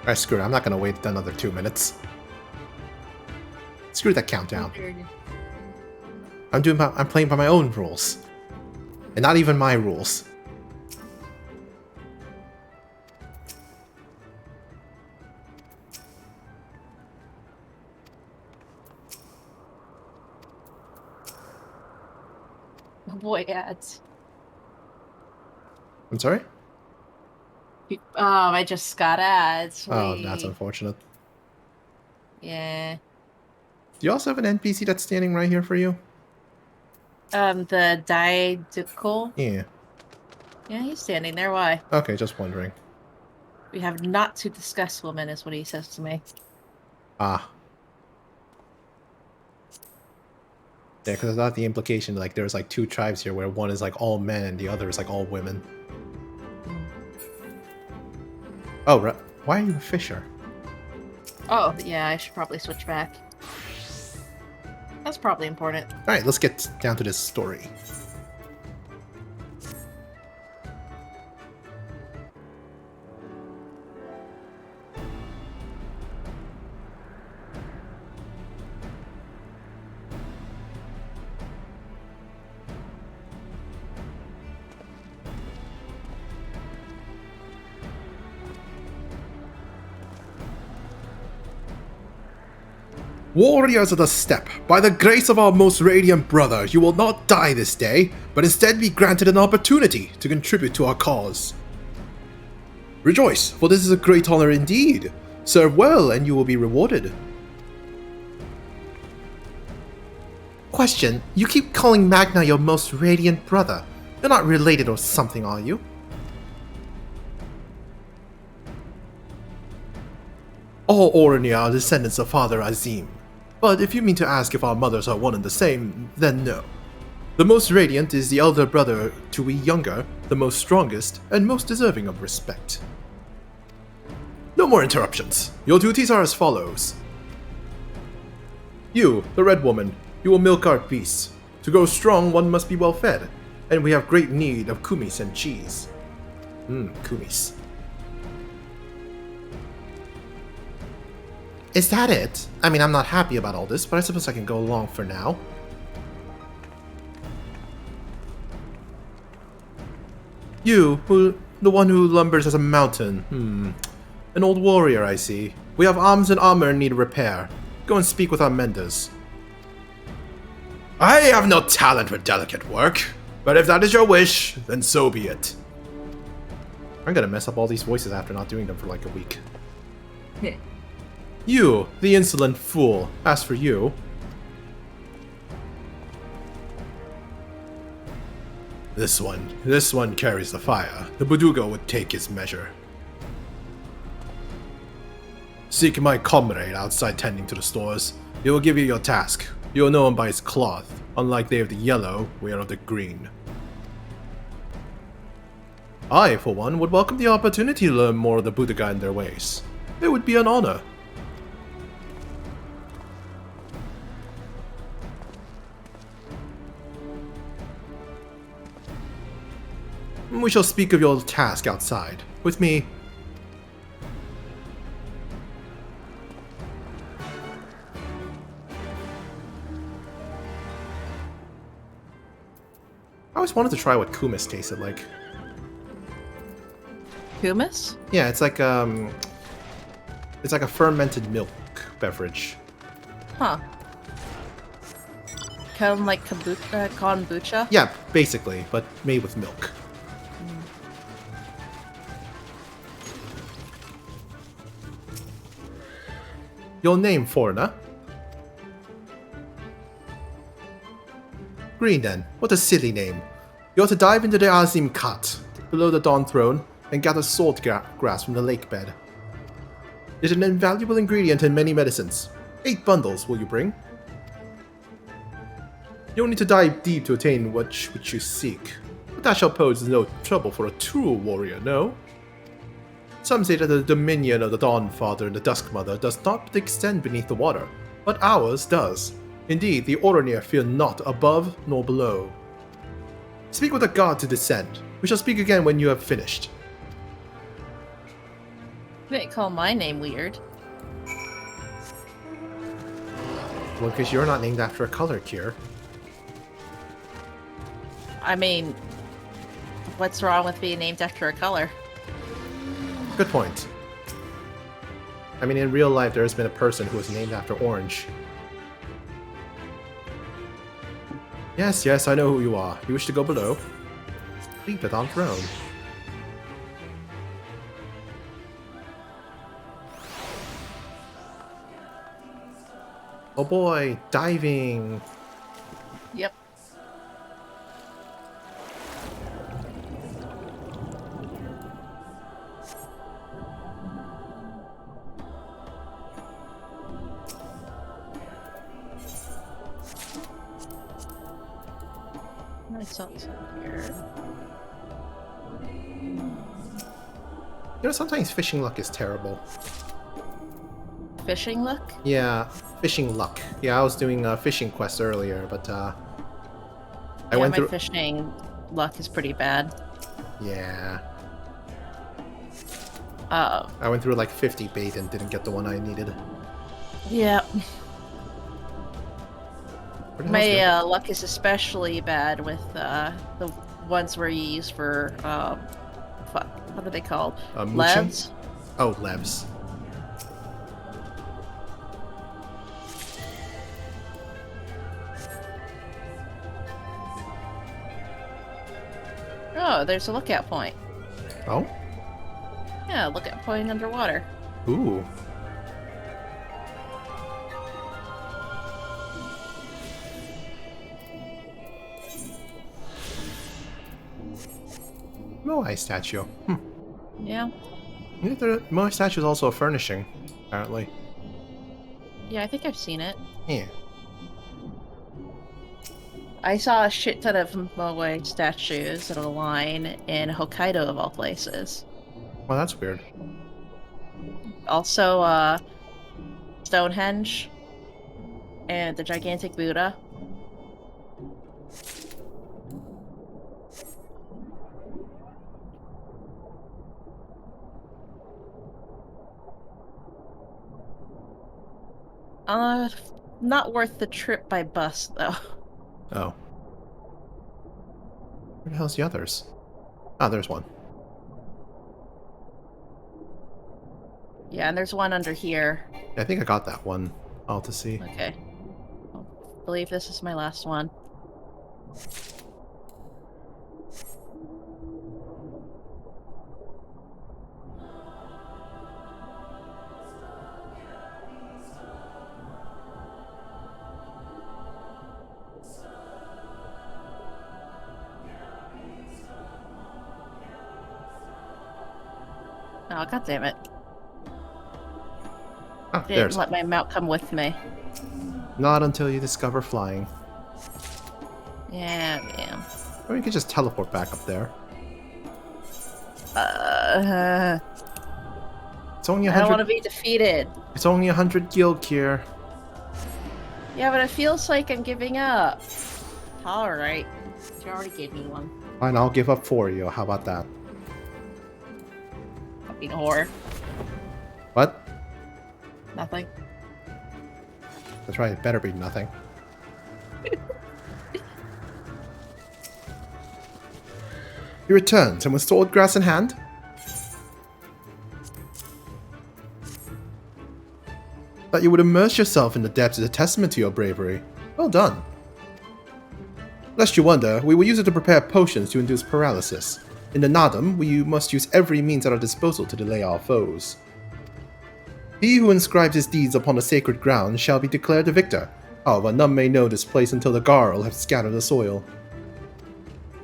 Alright, screw it. I'm not gonna wait another 2 minutes. Screw that countdown. I'm playing by my own rules. And not even my rules. Oh boy, ads. I'm sorry? I just got ads. Oh, that's unfortunate. Yeah. Do you also have an NPC that's standing right here for you? The Didical? Yeah. Yeah, he's standing there. Why? Okay, just wondering. We have not to discuss women, is what he says to me. Ah. Yeah, because I thought the implication, like, there's like 2 tribes here where one is like all men and the other is like all women. Oh, right. Why are you a fisher? Oh, yeah, I should probably switch back. That's probably important. Alright, let's get down to this story. Warriors of the Steppe, by the grace of our most radiant brother, you will not die this day, but instead be granted an opportunity to contribute to our cause. Rejoice, for this is a great honor indeed. Serve well, and you will be rewarded. Question, you keep calling Magna your most radiant brother. You're not related or something, are you? All Orania are descendants of Father Azim. But if you mean to ask if our mothers are one and the same, then no. The most radiant is the elder brother to we younger, the most strongest, and most deserving of respect. No more interruptions. Your duties are as follows. You, the red woman, you will milk our beasts. To grow strong, one must be well fed, and we have great need of kumis and cheese. Kumis. Is that it? I mean, I'm not happy about all this, but I suppose I can go along for now. You, the one who lumbers as a mountain. An old warrior, I see. We have arms and armor and need repair. Go and speak with our menders. I have no talent for delicate work, but if that is your wish, then so be it. I'm gonna mess up all these voices after not doing them for like a week. You, the insolent fool. As for you... This one carries the fire. The Budugo would take his measure. Seek my comrade outside tending to the stores. He will give you your task. You will know him by his cloth. Unlike they of the yellow, we are of the green. I, for one, would welcome the opportunity to learn more of the Buduga and their ways. It would be an honor. We shall speak of your task outside. With me. I always wanted to try what kumis tasted like. Kumis? Yeah, it's like a fermented milk beverage. Huh. Kind of like kombucha? Yeah, basically, but made with milk. Your name, foreigner? Green then. What a silly name. You ought to dive into the Azim Cut, below the Dawn Throne, and gather sword grass from the lake bed. It is an invaluable ingredient in many medicines. 8 bundles will you bring? You'll need to dive deep to attain which you seek. But that shall pose no trouble for a true warrior, no? Some say that the dominion of the Dawnfather and the Duskmother does not extend beneath the water, but ours does. Indeed, the Oranir fear not above nor below. Speak with a god to descend. We shall speak again when you have finished. They call my name weird. Well, because you're not named after a color, Kier. I mean, what's wrong with being named after a color? Good point. I mean, in real life, there has been a person who was named after orange. Yes, yes, I know who you are. You wish to go below? Leave it on throne. Oh boy, diving! Yep. I saw something here. You know, sometimes fishing luck is terrible. Fishing luck? Yeah, fishing luck. Yeah, I was doing a fishing quest earlier, but I went my through. fishing luck is pretty bad. Yeah, Oh. I went through like 50 bait and didn't get the one I needed. Yeah. Where the hell's the- My luck is especially bad with the ones where you use for what are they called? mooching? Levs? Oh, levs. Oh, there's a lookout point. Oh? Yeah, lookout point underwater. Ooh. Moai statue. Yeah. Yeah, the Moai statue is also a furnishing, apparently. Yeah, I think I've seen it. Yeah. I saw a shit ton of Moai statues in a line in Hokkaido, of all places. Well, that's weird. Also, Stonehenge and the gigantic Buddha. Not worth the trip by bus, though. Oh. Where the hell's the others? Ah, there's one. Yeah, and there's one under here. I think I got that one. All to see. Okay. I believe this is my last one. Oh, god damn it. Ah, Didn't there's. let my mount come with me. Not until you discover flying. Yeah, yeah. Or you could just teleport back up there. It's only I don't want 100. to be defeated. It's only 100 gil here. Yeah, but it feels like I'm giving up. Alright. You already gave me one. Fine, I'll give up for you. How about that? Fucking whore. What? Nothing. That's right, it better be nothing. He returns, and with sword grass in hand. That you would immerse yourself in the depths is a testament to your bravery. Well done. Lest you wonder, we will use it to prepare potions to induce paralysis. In the Nadam, we must use every means at our disposal to delay our foes. He who inscribes his deeds upon the sacred ground shall be declared the victor. However, none may know this place until the Garl have scattered the soil.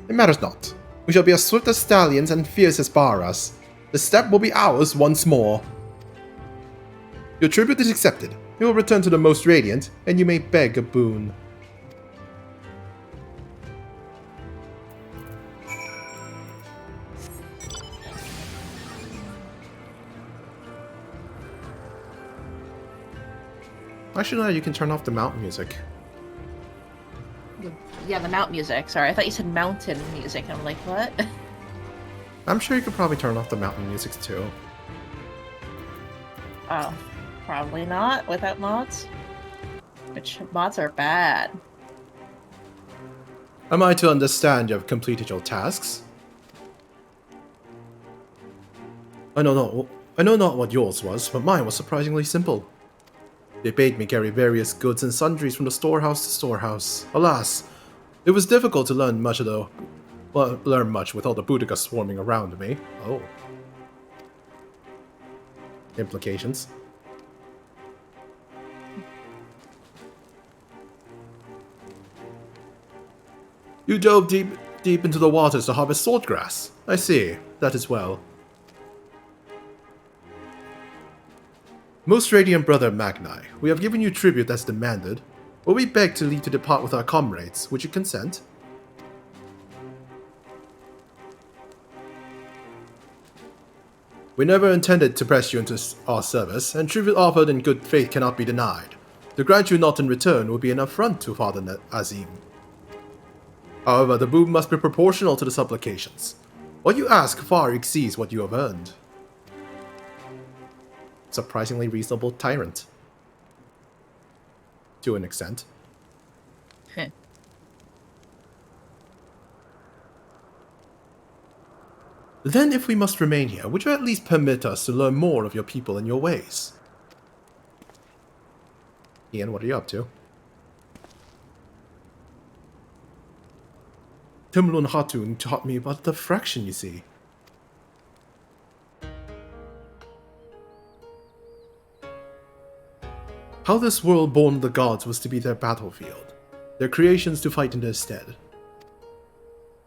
It matters not. We shall be as swift as stallions and fierce as Baras. The step will be ours once more. Your tribute is accepted. You will return to the Most Radiant, and you may beg a boon. Actually, no, you can turn off the mountain music. Yeah, the mount music. Sorry, I thought you said mountain music. I'm like, what? I'm sure you could probably turn off the mountain music too. Oh, probably not without mods. Which mods are bad. Am I to understand you have completed your tasks? I know not what yours was, but mine was surprisingly simple. They bade me carry various goods and sundries from the storehouse to storehouse. Alas, it was difficult to learn much with all the Boudica swarming around me. Oh. Implications. You dove deep into the waters to harvest swordgrass. I see. That is well. Most Radiant Brother Magni, we have given you tribute as demanded, but we beg to leave to depart with our comrades. Would you consent? We never intended to press you into our service, and tribute offered in good faith cannot be denied. To grant you not in return would be an affront to Father Azim. However, the boon must be proportional to the supplications. What you ask far exceeds what you have earned. Surprisingly reasonable tyrant. To an extent. Then if we must remain here, would you at least permit us to learn more of your people and your ways? Ian, what are you up to? Timlun Hatun taught me about the fraction, you see. How this world born of the gods was to be their battlefield, their creations to fight in their stead.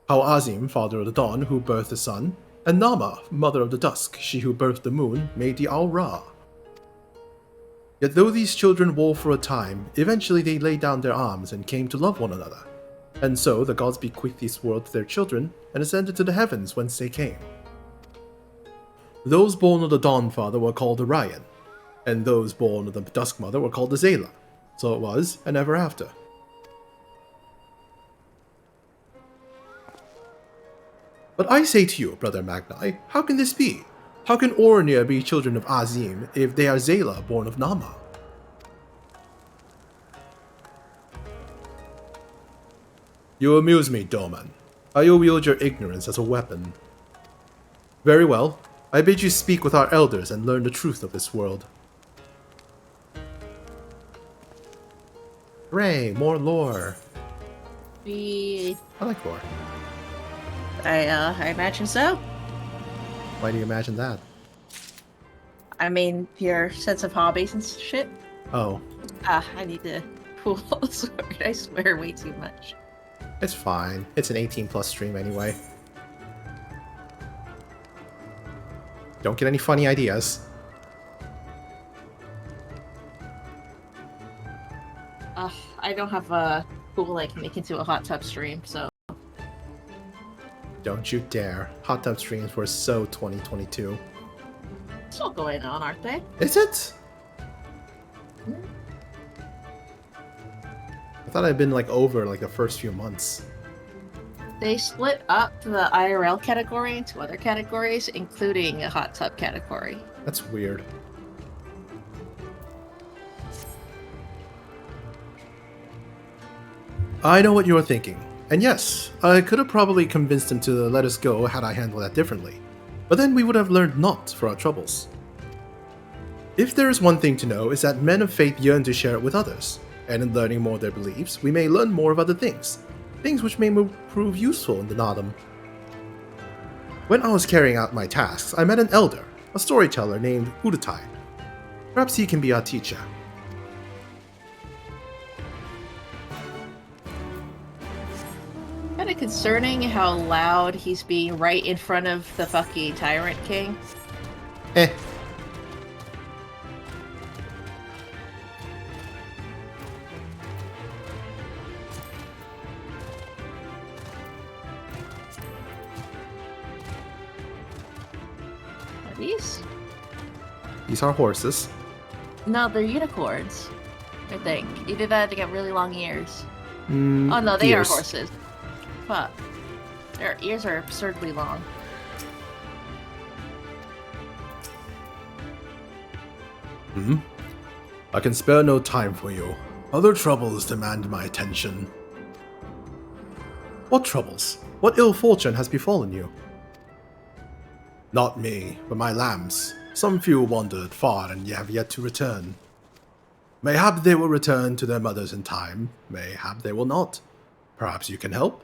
How Azim, father of the dawn, who birthed the sun, and Nama, mother of the dusk, she who birthed the moon, made the Al-Ra. Yet though these children war for a time, eventually they laid down their arms and came to love one another. And so the gods bequeathed this world to their children and ascended to the heavens whence they came. Those born of the Dawn Father were called Orion, and those born of the Dusk Mother were called the Zayla. So it was, and ever after. But I say to you, Brother Magni, how can this be? How can Oronir be children of Azim if they are Zayla born of Nama? You amuse me, Doman. How you wield your ignorance as a weapon. Very well. I bid you speak with our elders and learn the truth of this world. Hooray, more lore. I like lore. I imagine so. Why do you imagine that? I mean, your sense of hobbies and shit. Oh. I need to pull a sword. I swear way too much. It's fine. It's an 18+ stream anyway. Don't get any funny ideas. I don't have a pool I can make into a hot tub stream, so. Don't you dare. Hot tub streams were so 2022. Still going on, aren't they? Is it? I thought I'd been like over like the first few months. They split up the IRL category into other categories, including a hot tub category. That's weird. I know what you're thinking. And yes, I could have probably convinced him to let us go had I handled that differently. But then we would have learned naught for our troubles. If there is one thing to know, is that men of faith yearn to share it with others. And in learning more of their beliefs, we may learn more of other things. Things which may prove useful in the Nadam. When I was carrying out my tasks, I met an elder, a storyteller named Udatai. Perhaps he can be our teacher. Kind of concerning how loud he's being right in front of the fucking Tyrant King. Eh. Are these? These are horses. No, they're unicorns. I think. Either that or they got really long ears. Oh no, they ears. are horses. Fuck. Their ears are absurdly long. Hmm? I can spare no time for you. Other troubles demand my attention. What troubles? What ill fortune has befallen you? Not me, but my lambs. Some few wandered far and have yet to return. Mayhap they will return to their mothers in time, mayhap they will not. Perhaps you can help?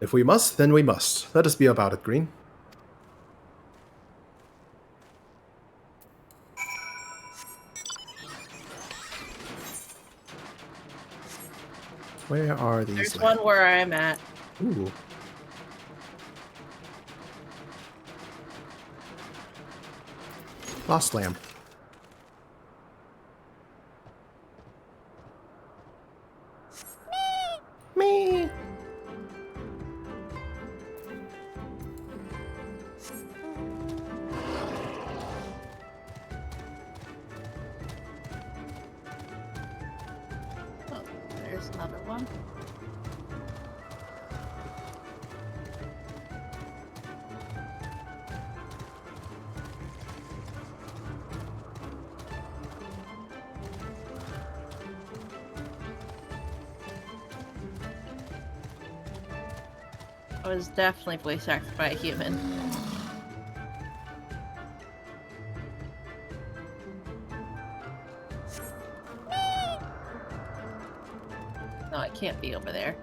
If we must, then we must. Let us be about it, Green. Where are these? There's one where I'm at. Ooh. Lost lamb. Me. Oh, there's another one. I was definitely voice acted by a human. No, it can't be over there.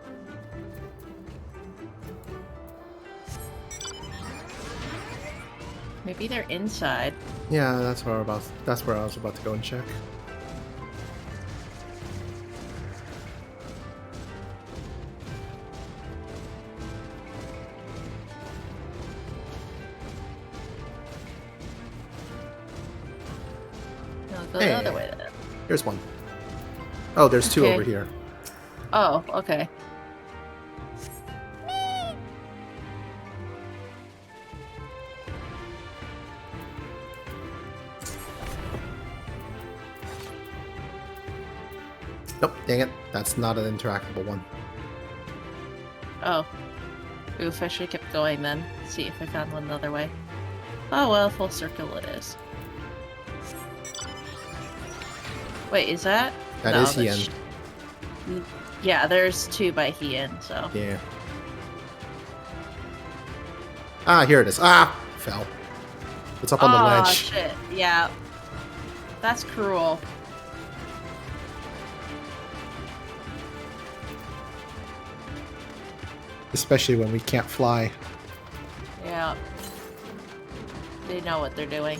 Maybe they're inside. Yeah, that's where I was about to go and check. No, go the other way then. Here's one. Oh, there's two Okay. over here. Oh, okay. Nope, dang it. That's not an interactable one. Oh. Oof, I should have kept going then. See if I found one the other way. Oh well, full circle it is. Wait, is that? That No, is that's- Hien. Yeah, there's two by Hien, so. Yeah. Ah, here it is. Ah! Fell. It's up on the Aw, ledge. shit. Yeah. That's cruel. Especially when we can't fly. Yeah. They know what they're doing.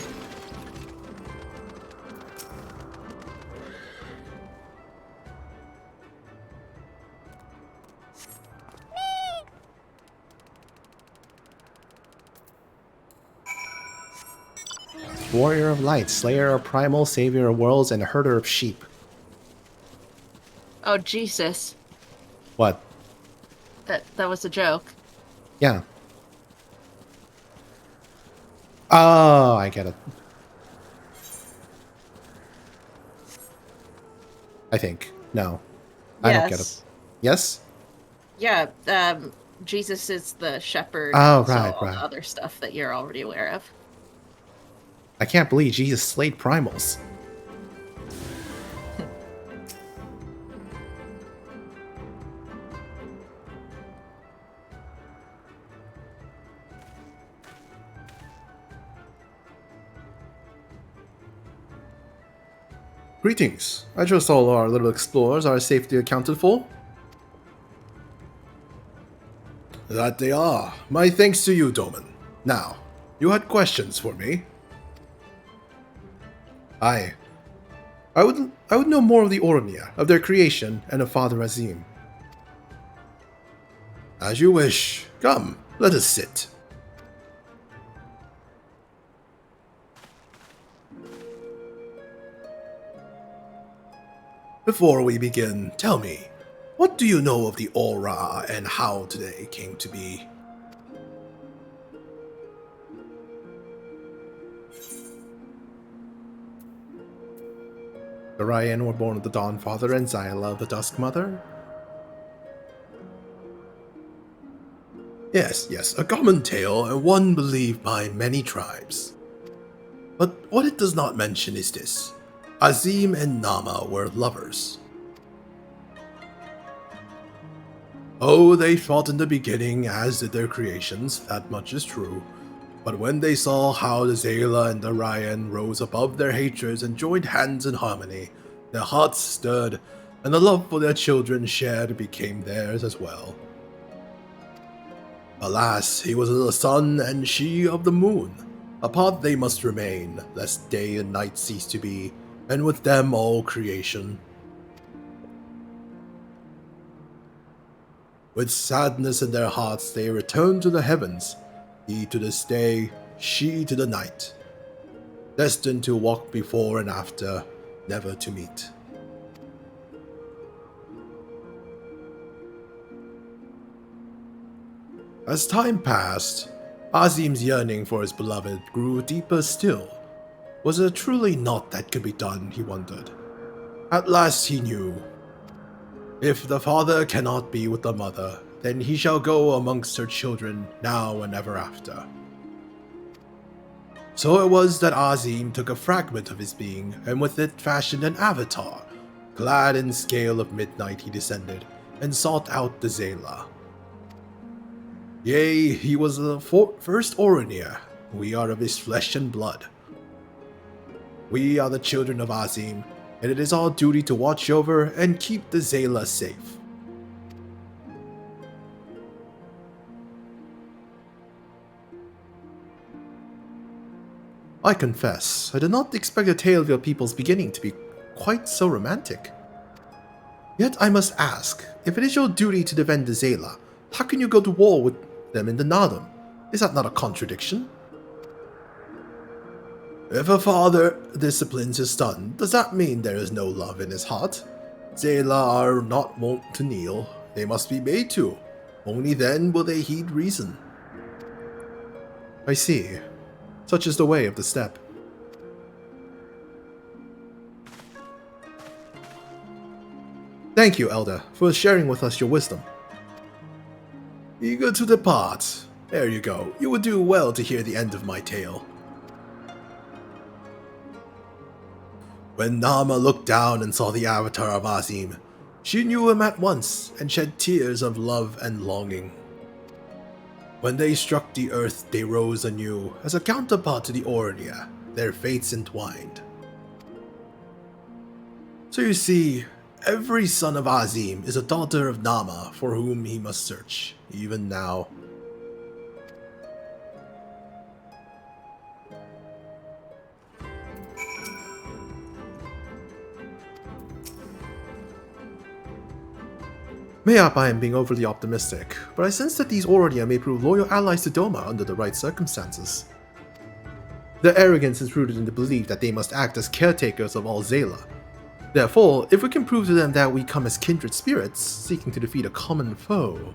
Warrior of light, slayer of primal, savior of worlds, and herder of sheep. Oh, Jesus. What? That was a joke. Yeah. Oh, I get it. I think. No. I don't get it. Yes? Yeah, Jesus is the shepherd. Oh, so right, all right. the other stuff that you're already aware of. I can't believe Jesus slayed primals. Greetings. I trust all our little explorers are safely accounted for. That they are. My thanks to you, Doman. Now, you had questions for me? I would know more of the Oromia, of their creation, and of Father Azim. As you wish. Come, let us sit. Before we begin, tell me, what do you know of the Aura and how today came to be? The Ryan were born of the Dawn Father and Xyla, the Dusk Mother? Yes, a common tale, and one believed by many tribes. But what it does not mention is this. Azim and Nama were lovers. Oh, they fought in the beginning, as did their creations, that much is true. But when they saw how the Zayla and the Ryan rose above their hatreds and joined hands in harmony, their hearts stirred, and the love for their children shared became theirs as well. Alas, he was of the sun and she of the moon. Apart they must remain, lest day and night cease to be, and with them all creation. With sadness in their hearts they returned to the heavens, he to this day, she to the night, destined to walk before and after, never to meet. As time passed, Azim's yearning for his beloved grew deeper still. Was there truly naught that could be done, he wondered. At last he knew. If the father cannot be with the mother, then he shall go amongst her children now and ever after. So it was that Azim took a fragment of his being, and with it fashioned an avatar. Clad in scale of midnight he descended, and sought out the Zayla. Yea, he was the first Orinir. We are of his flesh and blood. We are the children of Azim, and it is our duty to watch over and keep the Zayla safe. I confess, I did not expect the tale of your people's beginning to be quite so romantic. Yet I must ask, if it is your duty to defend the Zayla, how can you go to war with them in the Nadam? Is that not a contradiction? If a father disciplines his son, does that mean there is no love in his heart? Zayla are not wont to kneel. They must be made to. Only then will they heed reason. I see. Such is the way of the steppe. Thank you, Elder, for sharing with us your wisdom. Eager to depart. There you go. You would do well to hear the end of my tale. When Nama looked down and saw the avatar of Azim, she knew him at once and shed tears of love and longing. When they struck the earth, they rose anew, as a counterpart to the Orinir, their fates entwined. So you see, every son of Azim is a daughter of Nama for whom he must search, even now. Mayhap I am being overly optimistic, but I sense that these Orinir may prove loyal allies to Doma under the right circumstances. Their arrogance is rooted in the belief that they must act as caretakers of all Zayla. Therefore, if we can prove to them that we come as kindred spirits, seeking to defeat a common foe...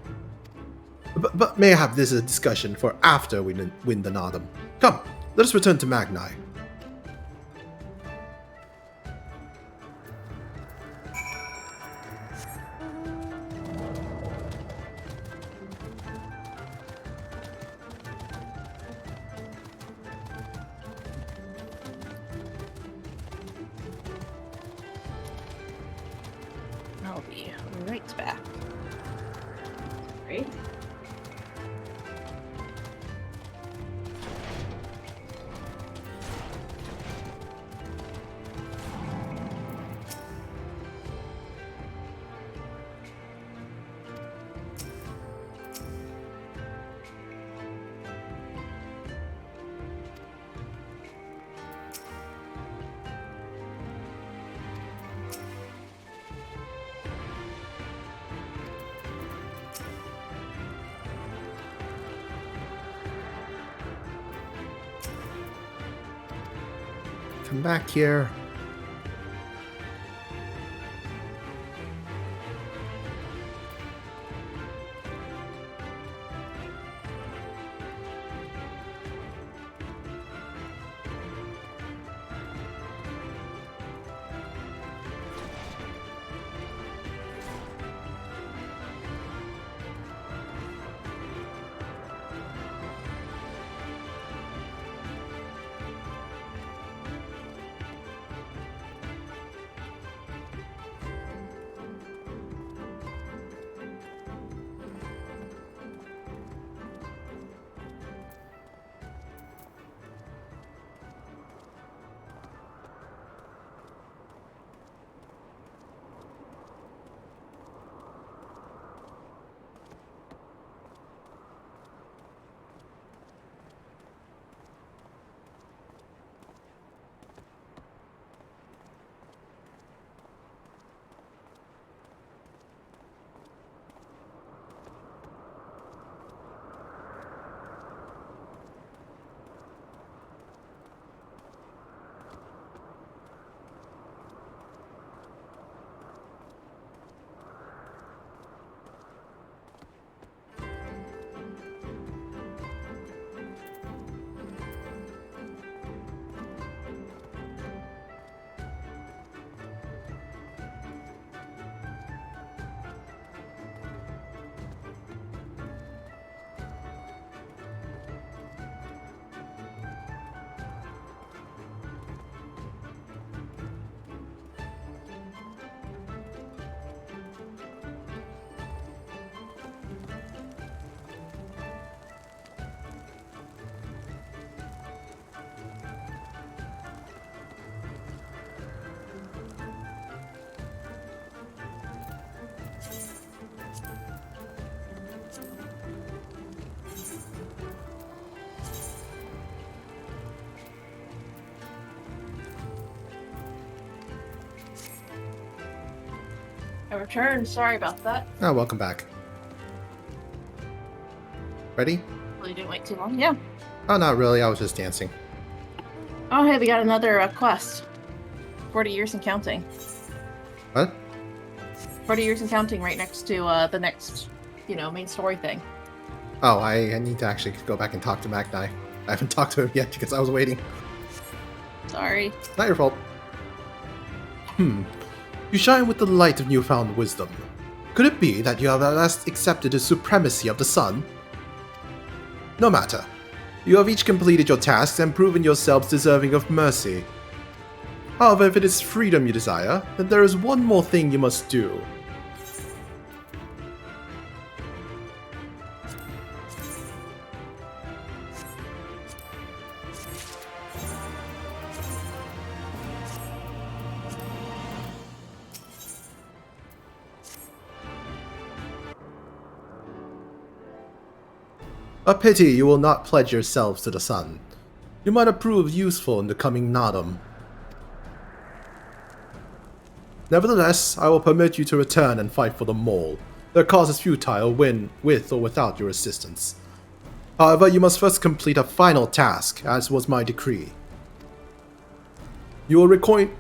But mayhap this is a discussion for after we win the Nadam. Come, let us return to Magni. I'll be right back. Right? Come back here. I returned. Sorry about that. Oh, welcome back. Ready? Well, you didn't wait too long. Yeah. Oh, not really. I was just dancing. Oh, hey, we got another quest. 40 years and counting. What? 40 years and counting right next to the next, main story thing. Oh, I need to actually go back and talk to Magni. I haven't talked to him yet because I was waiting. Sorry. Not your fault. You shine with the light of newfound wisdom. Could it be that you have at last accepted the supremacy of the sun? No matter. You have each completed your tasks and proven yourselves deserving of mercy. However, if it is freedom you desire, then there is one more thing you must do. A pity you will not pledge yourselves to the sun. You might have proved useful in the coming Nadam. Nevertheless, I will permit you to return and fight for the mole. Their cause is futile, with or without your assistance. However, you must first complete a final task, as was my decree. You will reconnoiter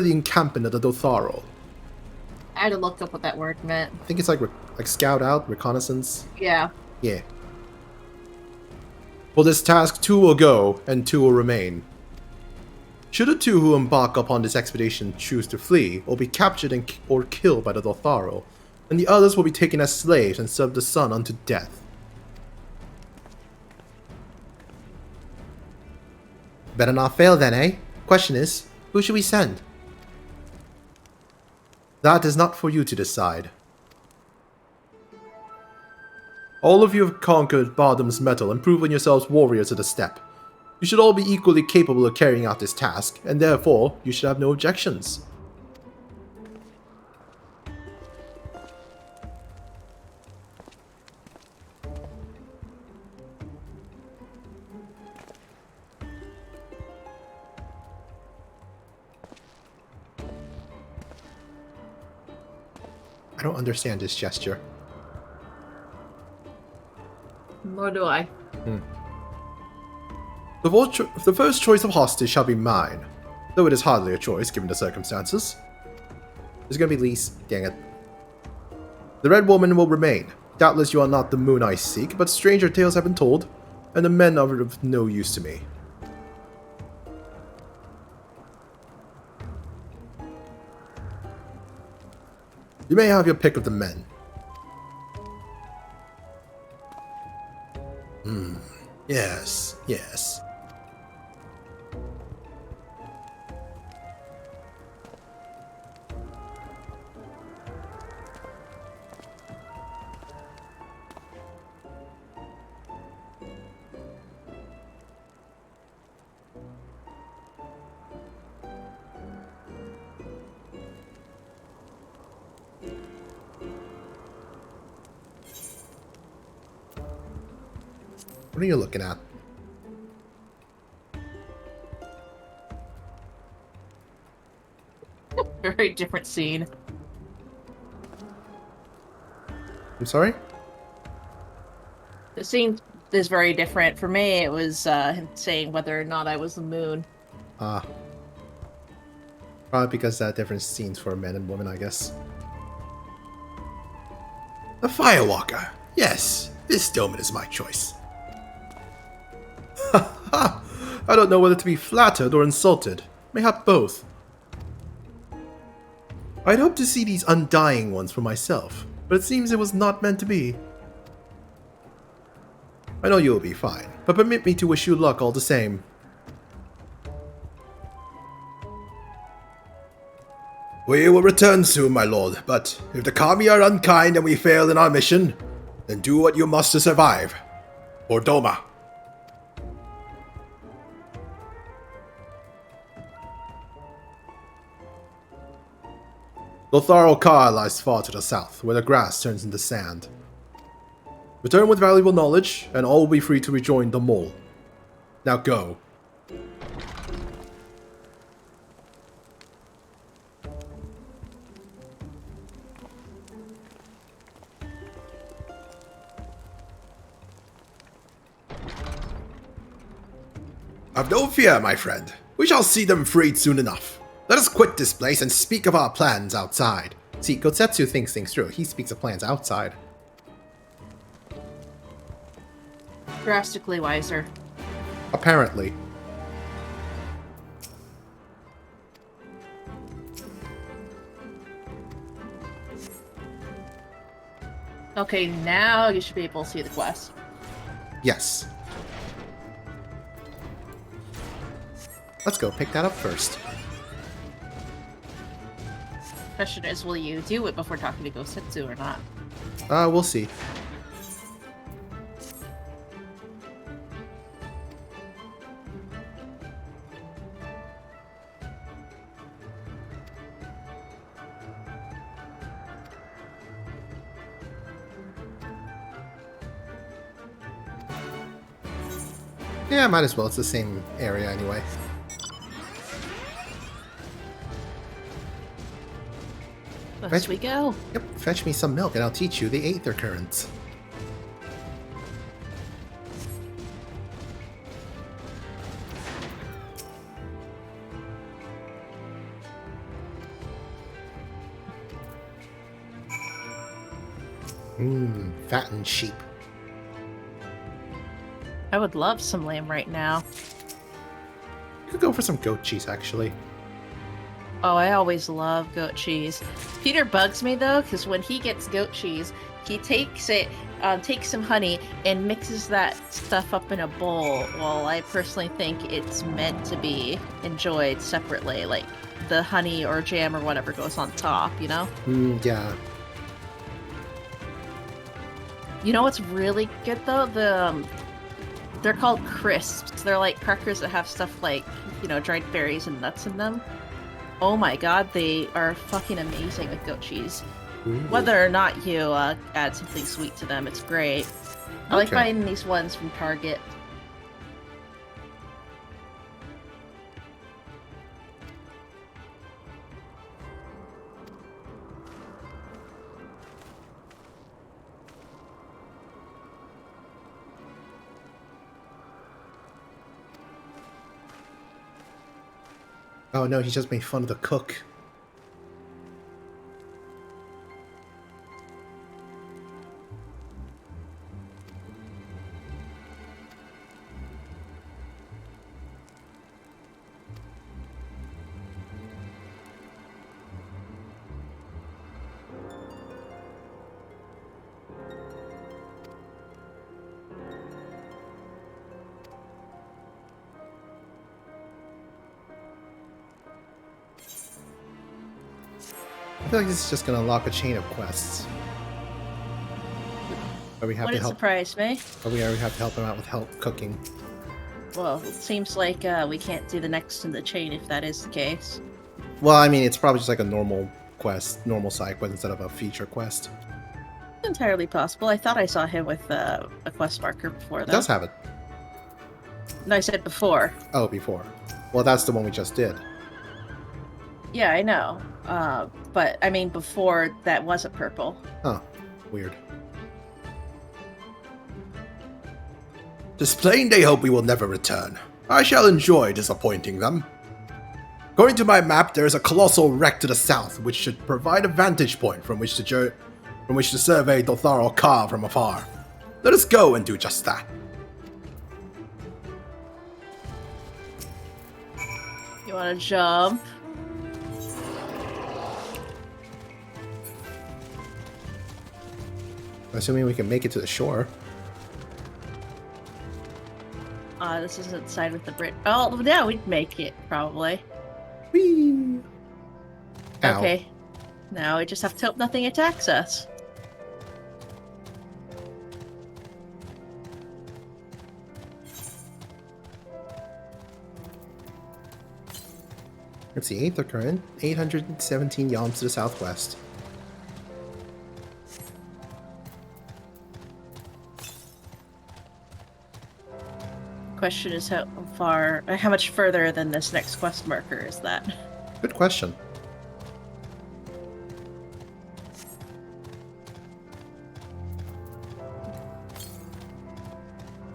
the encampment of the Dotharo. I had to look up what that word meant. I think it's like scout out, reconnaissance. Yeah. Yeah. For this task, 2 will go, and 2 will remain. Should the 2 who embark upon this expedition choose to flee, or be captured or killed by the Dotharo, and the others will be taken as slaves and serve the sun unto death. Better not fail then, eh? Question is, who should we send? That is not for you to decide. All of you have conquered Bardam's metal and proven yourselves warriors of the steppe. You should all be equally capable of carrying out this task, and therefore, you should have no objections. I don't understand this gesture. Nor do I. The first choice of hostage shall be mine, though it is hardly a choice given the circumstances. It's gonna be Lise. Dang it. The Red Woman will remain. Doubtless you are not the moon I seek, but stranger tales have been told, and the men are of no use to me. You may have your pick of the men. Yes, yes. What are you looking at? Very different scene. I'm sorry? The scene is very different. For me, it was him saying whether or not I was the moon. Ah. Probably because there are different scenes for men and women, I guess. A Firewalker. Yes, this Stillman is my choice. Ha ha! I don't know whether to be flattered or insulted. Mayhap both. I'd hoped to see these undying ones for myself, but it seems it was not meant to be. I know you'll be fine, but permit me to wish you luck all the same. We will return soon, my lord, but if the Kami are unkind and we fail in our mission, then do what you must to survive. For Doma. Lotharo Ka lies far to the south, where the grass turns into sand. Return with valuable knowledge, and all will be free to rejoin the mole. Now go. Have no fear, my friend. We shall see them freed soon enough. Let us quit this place and speak of our plans outside. See, Gotsetsu thinks things through. He speaks of plans outside. Drastically wiser. Apparently. Okay, now you should be able to see the quest. Yes. Let's go pick that up first. Question is, will you do it before talking to Gotsetsu or not? We'll see. Yeah, might as well. It's the same area anyway. Thus we go. Yep, fetch me some milk and I'll teach you the Aether Currents. Fattened sheep. I would love some lamb right now. You could go for some goat cheese, actually. Oh, I always love goat cheese. Peter bugs me though, because when he gets goat cheese, he takes it, takes some honey, and mixes that stuff up in a bowl. Well, I personally think it's meant to be enjoyed separately, like the honey or jam or whatever goes on top, you know? Yeah. You know what's really good though? They're called crisps. They're like crackers that have stuff like, you know, dried berries and nuts in them. Oh my god, they are fucking amazing with goat cheese. Ooh. Whether or not you add something sweet to them, it's great. I like buying these ones from Target. Oh no, he just made fun of the cook. I feel like this is just gonna unlock a chain of quests. But we have to Wouldn't help. surprise me. But we already have to help him out with help cooking. Well, it seems like we can't do the next in the chain if that is the case. Well, I mean, it's probably just like a normal quest, normal side quest instead of a feature quest. Entirely possible. I thought I saw him with a quest marker before, It though. does have it. No, I said before. Oh, before. Well, that's the one we just did. Yeah, I know. But, I mean, before that wasn't purple. Huh. Weird. Tis plain they hope we will never return. I shall enjoy disappointing them. According to my map, there is a colossal wreck to the south, which should provide a vantage point from which to survey Dotharo Ka from afar. Let us go and do just that. You want to jump? Assuming we can make it to the shore. This isn't side with the Brit. Oh, yeah, we'd make it, probably. Whee! Ow. Okay. Now we just have to hope nothing attacks us. Let's see, Aether Current, 817 yalms to the southwest. Question is how much further than this next quest marker is that? Good question.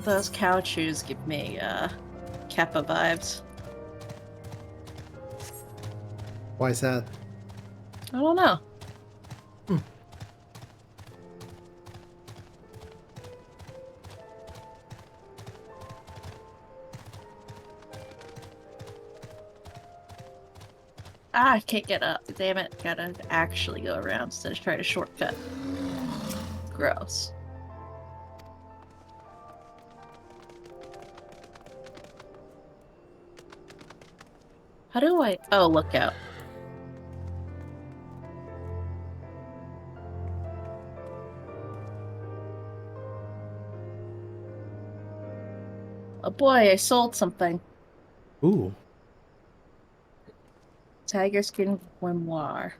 Those cow chews give me Kappa vibes. Why is that? I don't know. Ah, I can't get up. Damn it. Gotta actually go around instead of try to shortcut. Gross. How do I... Oh, look out. Oh boy, I sold something. Ooh. Tiger skin grimoire.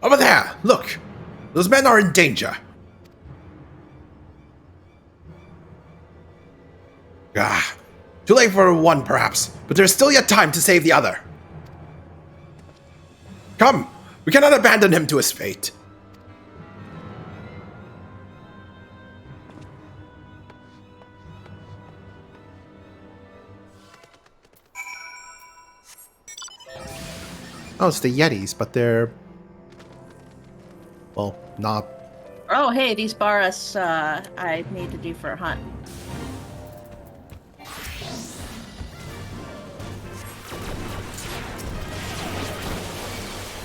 Over there! Look! Those men are in danger! Ah, too late for one, perhaps, but there's still yet time to save the other. Come! We cannot abandon him to his fate. Oh, it's the Yetis, but they're... well, not... Oh, hey, these bar us, I need to do for a hunt.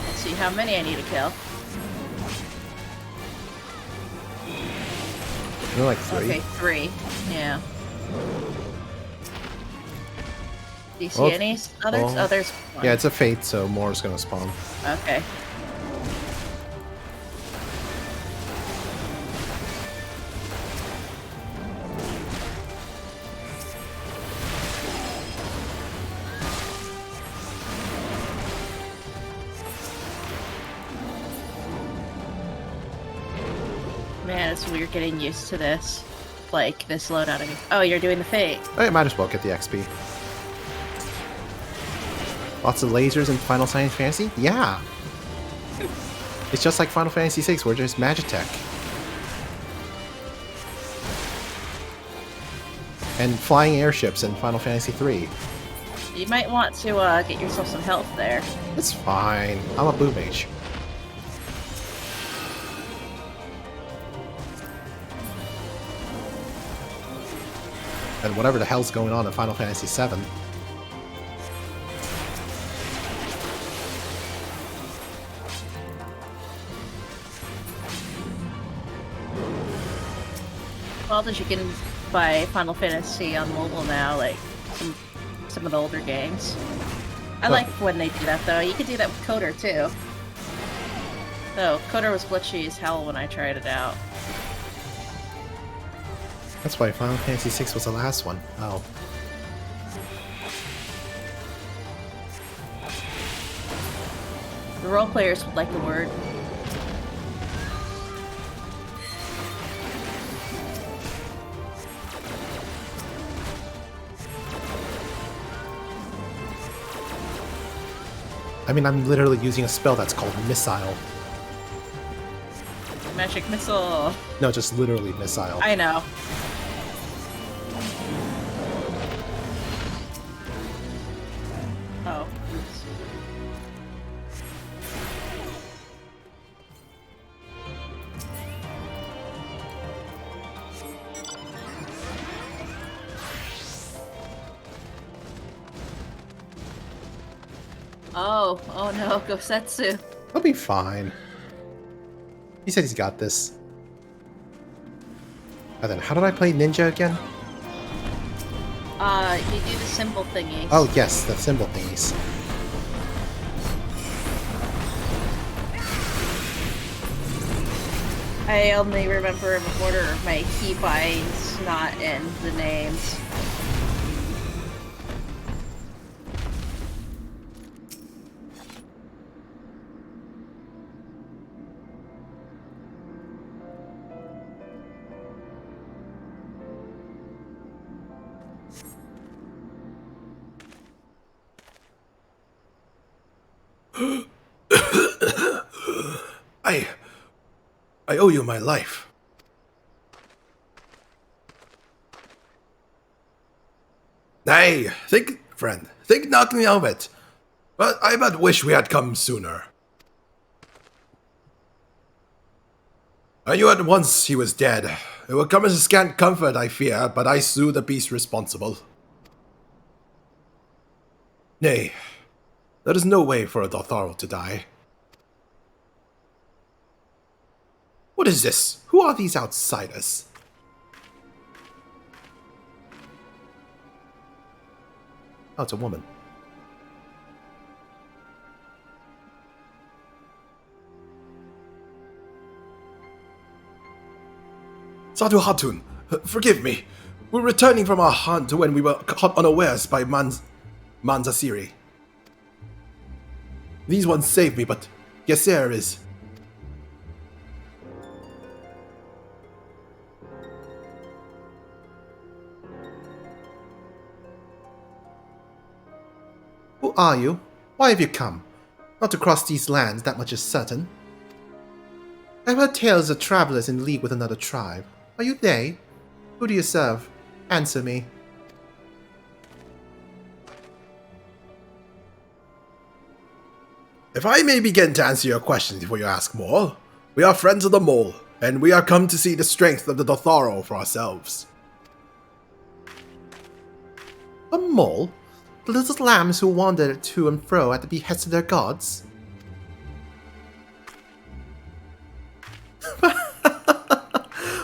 Let's see how many I need to kill. they're like 3. Okay, 3. Yeah. Do you see Well, any others? well, Oh, there's one. Yeah, it's a fate, so more is gonna spawn. Okay. Man, it's weird getting used to this. Like, this loadout again. Oh, you're doing the fate. I might as well get the XP. Lots of lasers in Final Fantasy? Yeah! It's just like Final Fantasy VI, where there's Magitech. And flying airships in Final Fantasy III. You might want to get yourself some health there. It's fine. I'm a blue mage. And whatever the hell's going on in Final Fantasy VII. Well, that you can buy Final Fantasy on mobile now, like some of the older games. I like when they do that, though. You could do that with Coder, too. Though, Coder was glitchy as hell when I tried it out. That's why Final Fantasy VI was the last one. Oh. The role players would like the word. I mean, I'm literally using a spell that's called Missile. Magic missile. No, just literally Missile. I know. Oh. Oops. Oh no, Gosetsu. He'll be fine. He said he's got this. And then, how did I play Ninja again? You do the symbol thingies. Oh, yes, the symbol thingies. I only remember in order of my keybinds, not in the names. I owe you my life. Nay, think, friend, think nothing of it. But I but wish we had come sooner. I knew at once he was dead. It will come as a scant comfort, I fear, but I slew the beast responsible. Nay, there is no way for a Dotharo to die. What is this? Who are these outsiders? Oh, it's a woman. Sadhu Hatun, forgive me. We're returning from our hunt when we were caught unawares by Manzasiri. These ones saved me, but Yeser is... Who are you? Why have you come? Not to cross these lands, that much is certain. I've heard tales of travelers in league with another tribe. Are you they? Who do you serve? Answer me. If I may begin to answer your questions before you ask more, we are friends of the mole, and we are come to see the strength of the Dotharo for ourselves. A mole? The little lambs who wander to and fro at the behest of their gods?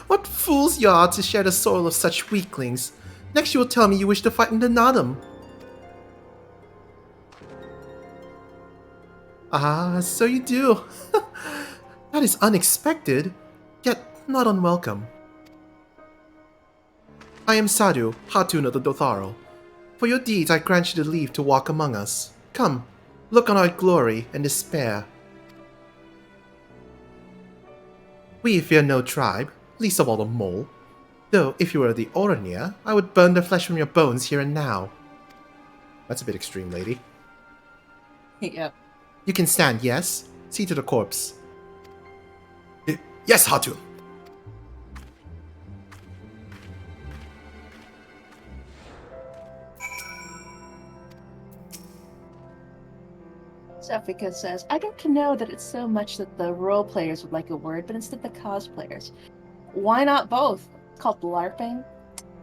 What fools you are to share the soil of such weaklings. Next you will tell me you wish to fight in the Nadam. Ah, so you do. That is unexpected, yet not unwelcome. I am Sadhu, Hatun of the Dotharo. For your deeds I grant you the leave to walk among us. Come, look on our glory and despair. We fear no tribe, least of all the mole. Though, if you were the Orania, I would burn the flesh from your bones here and now. That's a bit extreme, lady. Yep. You can stand, yes? See to the corpse. Yes, Hatun. Sefika says, I don't know that it's so much that the role players would like a word, but instead the cosplayers. Why not both? It's called LARPing.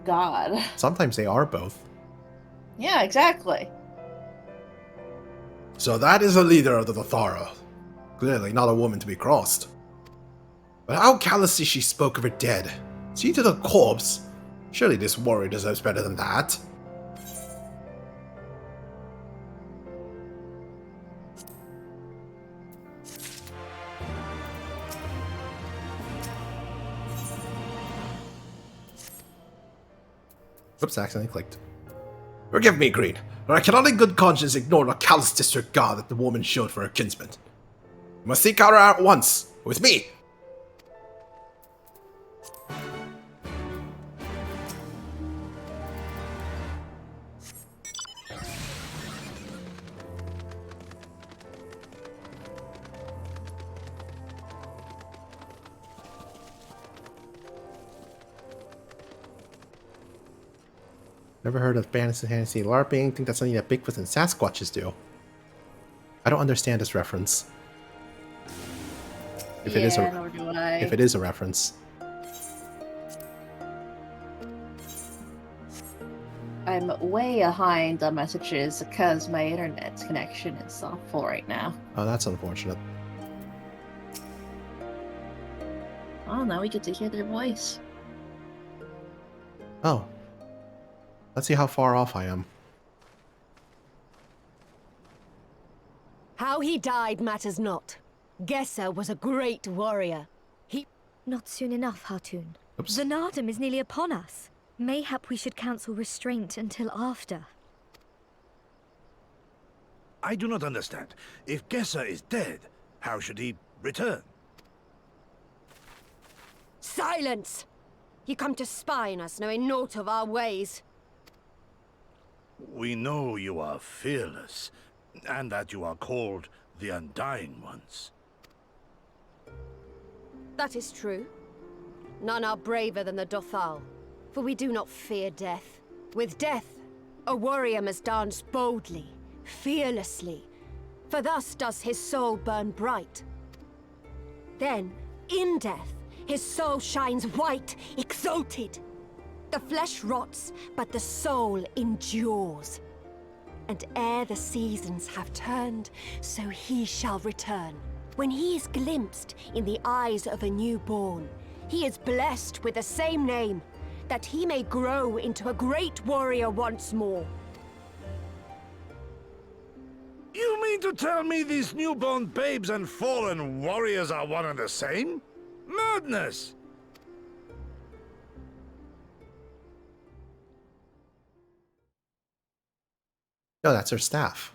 God. Sometimes they are both. Yeah, exactly. So that is the leader of the Dotharo. Clearly not a woman to be crossed. But how callously she spoke of her dead. See to the corpse. Surely this warrior deserves better than that. Oops, I accidentally clicked. Forgive me, Green, but I cannot in good conscience ignore the callous disregard that the woman showed for her kinsman. You must seek her out at once, with me. Never heard of fantasy LARPing. Think that's something that Bigfoot and Sasquatches do. I don't understand this reference. If it is nor do I. If it is a reference. I'm way behind on messages because my internet connection is awful right now. Oh, that's unfortunate. Oh, now we get to hear their voice. Oh. Let's see how far off I am. How he died matters not. Gesser was a great warrior. Not soon enough, Hatun. Oops. The Nardum is nearly upon us. Mayhap we should cancel restraint until after. I do not understand. If Gesser is dead, how should he return? Silence! You come to spy on us, knowing naught of our ways. We know you are fearless, and that you are called the Undying Ones. That is true. None are braver than the Dothal, for we do not fear death. With death, A warrior must dance boldly, fearlessly, for thus does his soul burn bright. Then, in death, his soul shines white, exalted. The flesh rots, but the soul endures. And ere the seasons have turned, so he shall return. When he is glimpsed in the eyes of a newborn, he is blessed with the same name, that he may grow into a great warrior once more. You mean to tell me these newborn babes and fallen warriors are one and the same? Madness! No, that's her staff.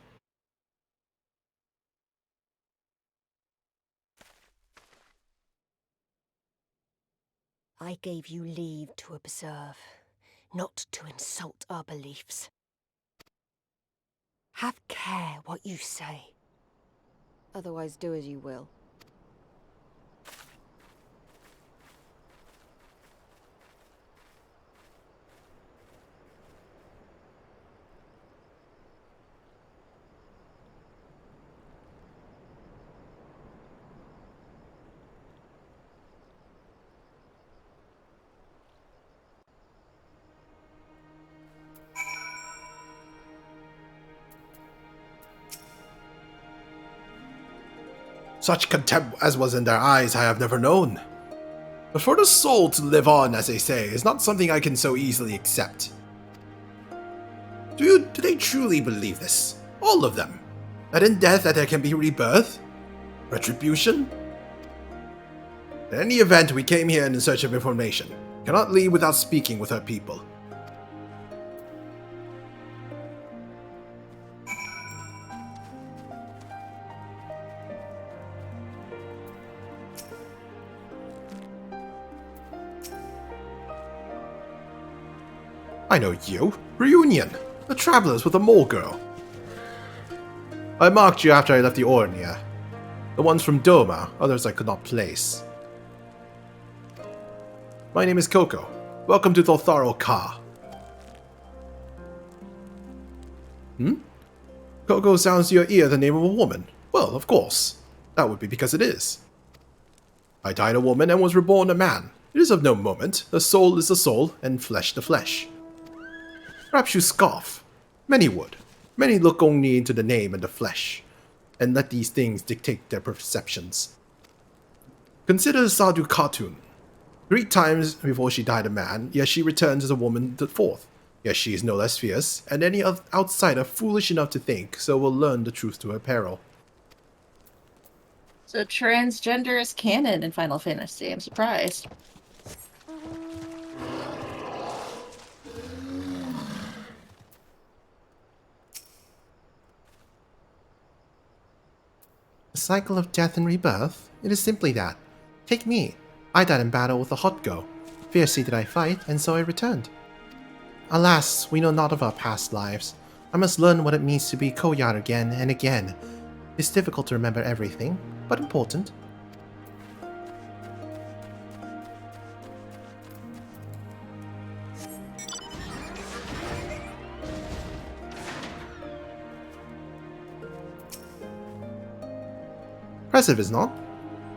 I gave you leave to observe, not to insult our beliefs. Have care what you say. Otherwise do as you will. Such contempt as was in their eyes I have never known. But for the soul to live on, as they say, is not something I can so easily accept. Do they truly believe this? All of them? That in death that there can be rebirth? Retribution? In any event, we came here in search of information. Cannot leave without speaking with our people. I know you. Reunion. The travelers with the mole girl. I marked you after I left the Ornia. The ones from Doma, others I could not place. My name is Coco. Welcome to Thotharo Ka. Coco sounds to your ear the name of a woman. Well, of course. That would be because it is. I died a woman and was reborn a man. It is of no moment. The soul is the soul, and flesh the flesh. Perhaps you scoff. Many would. Many look only into the name and the flesh, and let these things dictate their perceptions. Consider Sadhu Khatun. 3 times before she died a man, yet she returns as a woman the 4th. Yet she is no less fierce, and any outsider foolish enough to think so will learn the truth to her peril. So transgender is canon in Final Fantasy. I'm surprised. A cycle of death and rebirth? It is simply that. Take me. I died in battle with a hot go. Fiercely did I fight, and so I returned. Alas, we know not of our past lives. I must learn what it means to be Koyar again and again. It's difficult to remember everything, but important. Impressive, is not?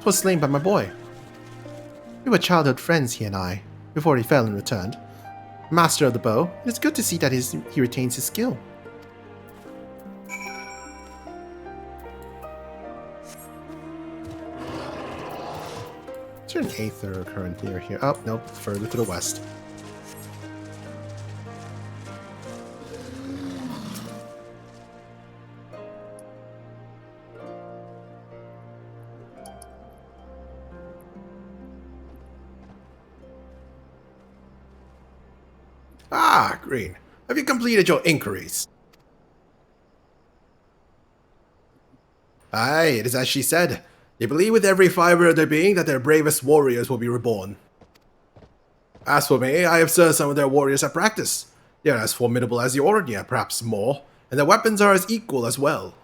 'Twas slain by my boy. We were childhood friends, he and I, before he fell and returned. Master of the bow, it is good to see that he retains his skill. Is there an Aether current near here? Oh, no, further to the west. Ah, Green. Have you completed your inquiries? Aye, it is as she said. They believe with every fiber of their being that their bravest warriors will be reborn. As for me, I observed some of their warriors at practice. They are as formidable as the Ornia, perhaps more, and their weapons are as equal as well.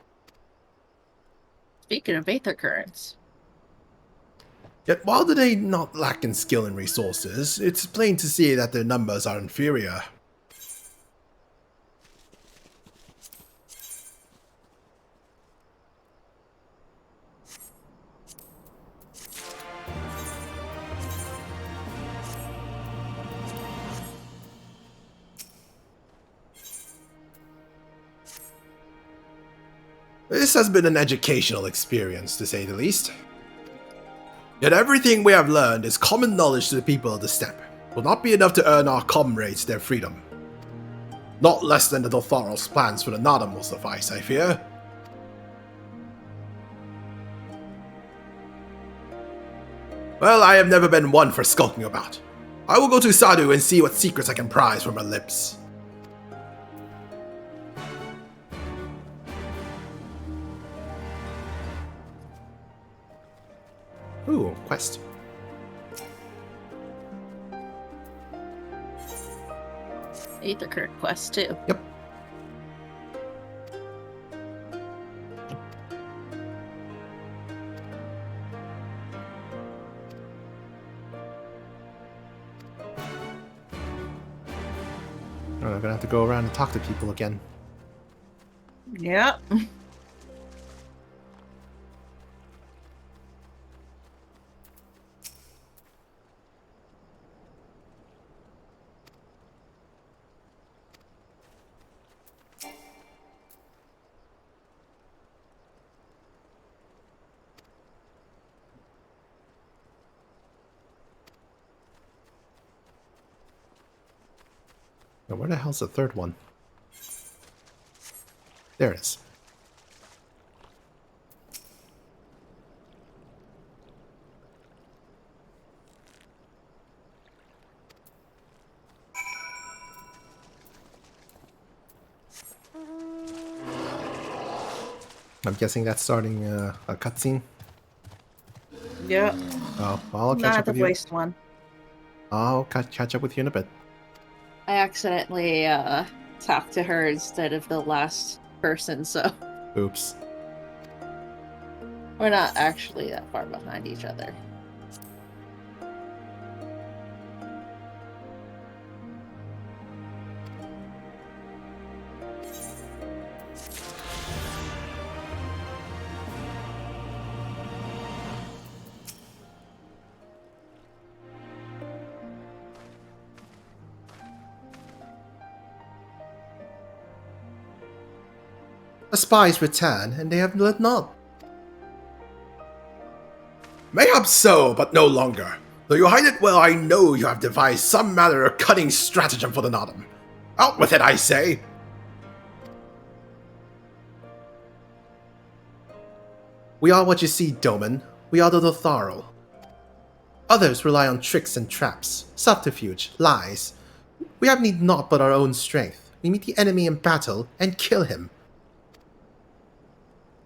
Speaking of Aether currents. Yet while they not lack in skill and resources, it's plain to see that their numbers are inferior. This has been an educational experience, to say the least. Yet everything we have learned is common knowledge to the people of the steppe. Will not be enough to earn our comrades their freedom. Not less than the Dotharal's plans for the Nadam will suffice, I fear. Well, I have never been one for skulking about. I will go to Sadu and see what secrets I can prise from her lips. Ooh, quest. Aetherkirk quest too. Yep. Oh, I'm gonna have to go around and talk to people again. Yep. Now, where the hell's the third one? There it is. I'm guessing that's starting a cutscene. Yep. Oh, well, I'll catch Not up the with you. voiced one. I'll catch up with you in a bit. I accidentally talked to her instead of the last person, so Oops. we're not actually that far behind each other. The spies return, and they have let not. Mayhap so, but no longer. Though you hide it well, I know you have devised some manner of cunning stratagem for the Nadam. Out with it, I say! We are what you see, Doman. We are the Lotharal. Others rely on tricks and traps, subterfuge, lies. We have need naught but our own strength. We meet the enemy in battle and kill him.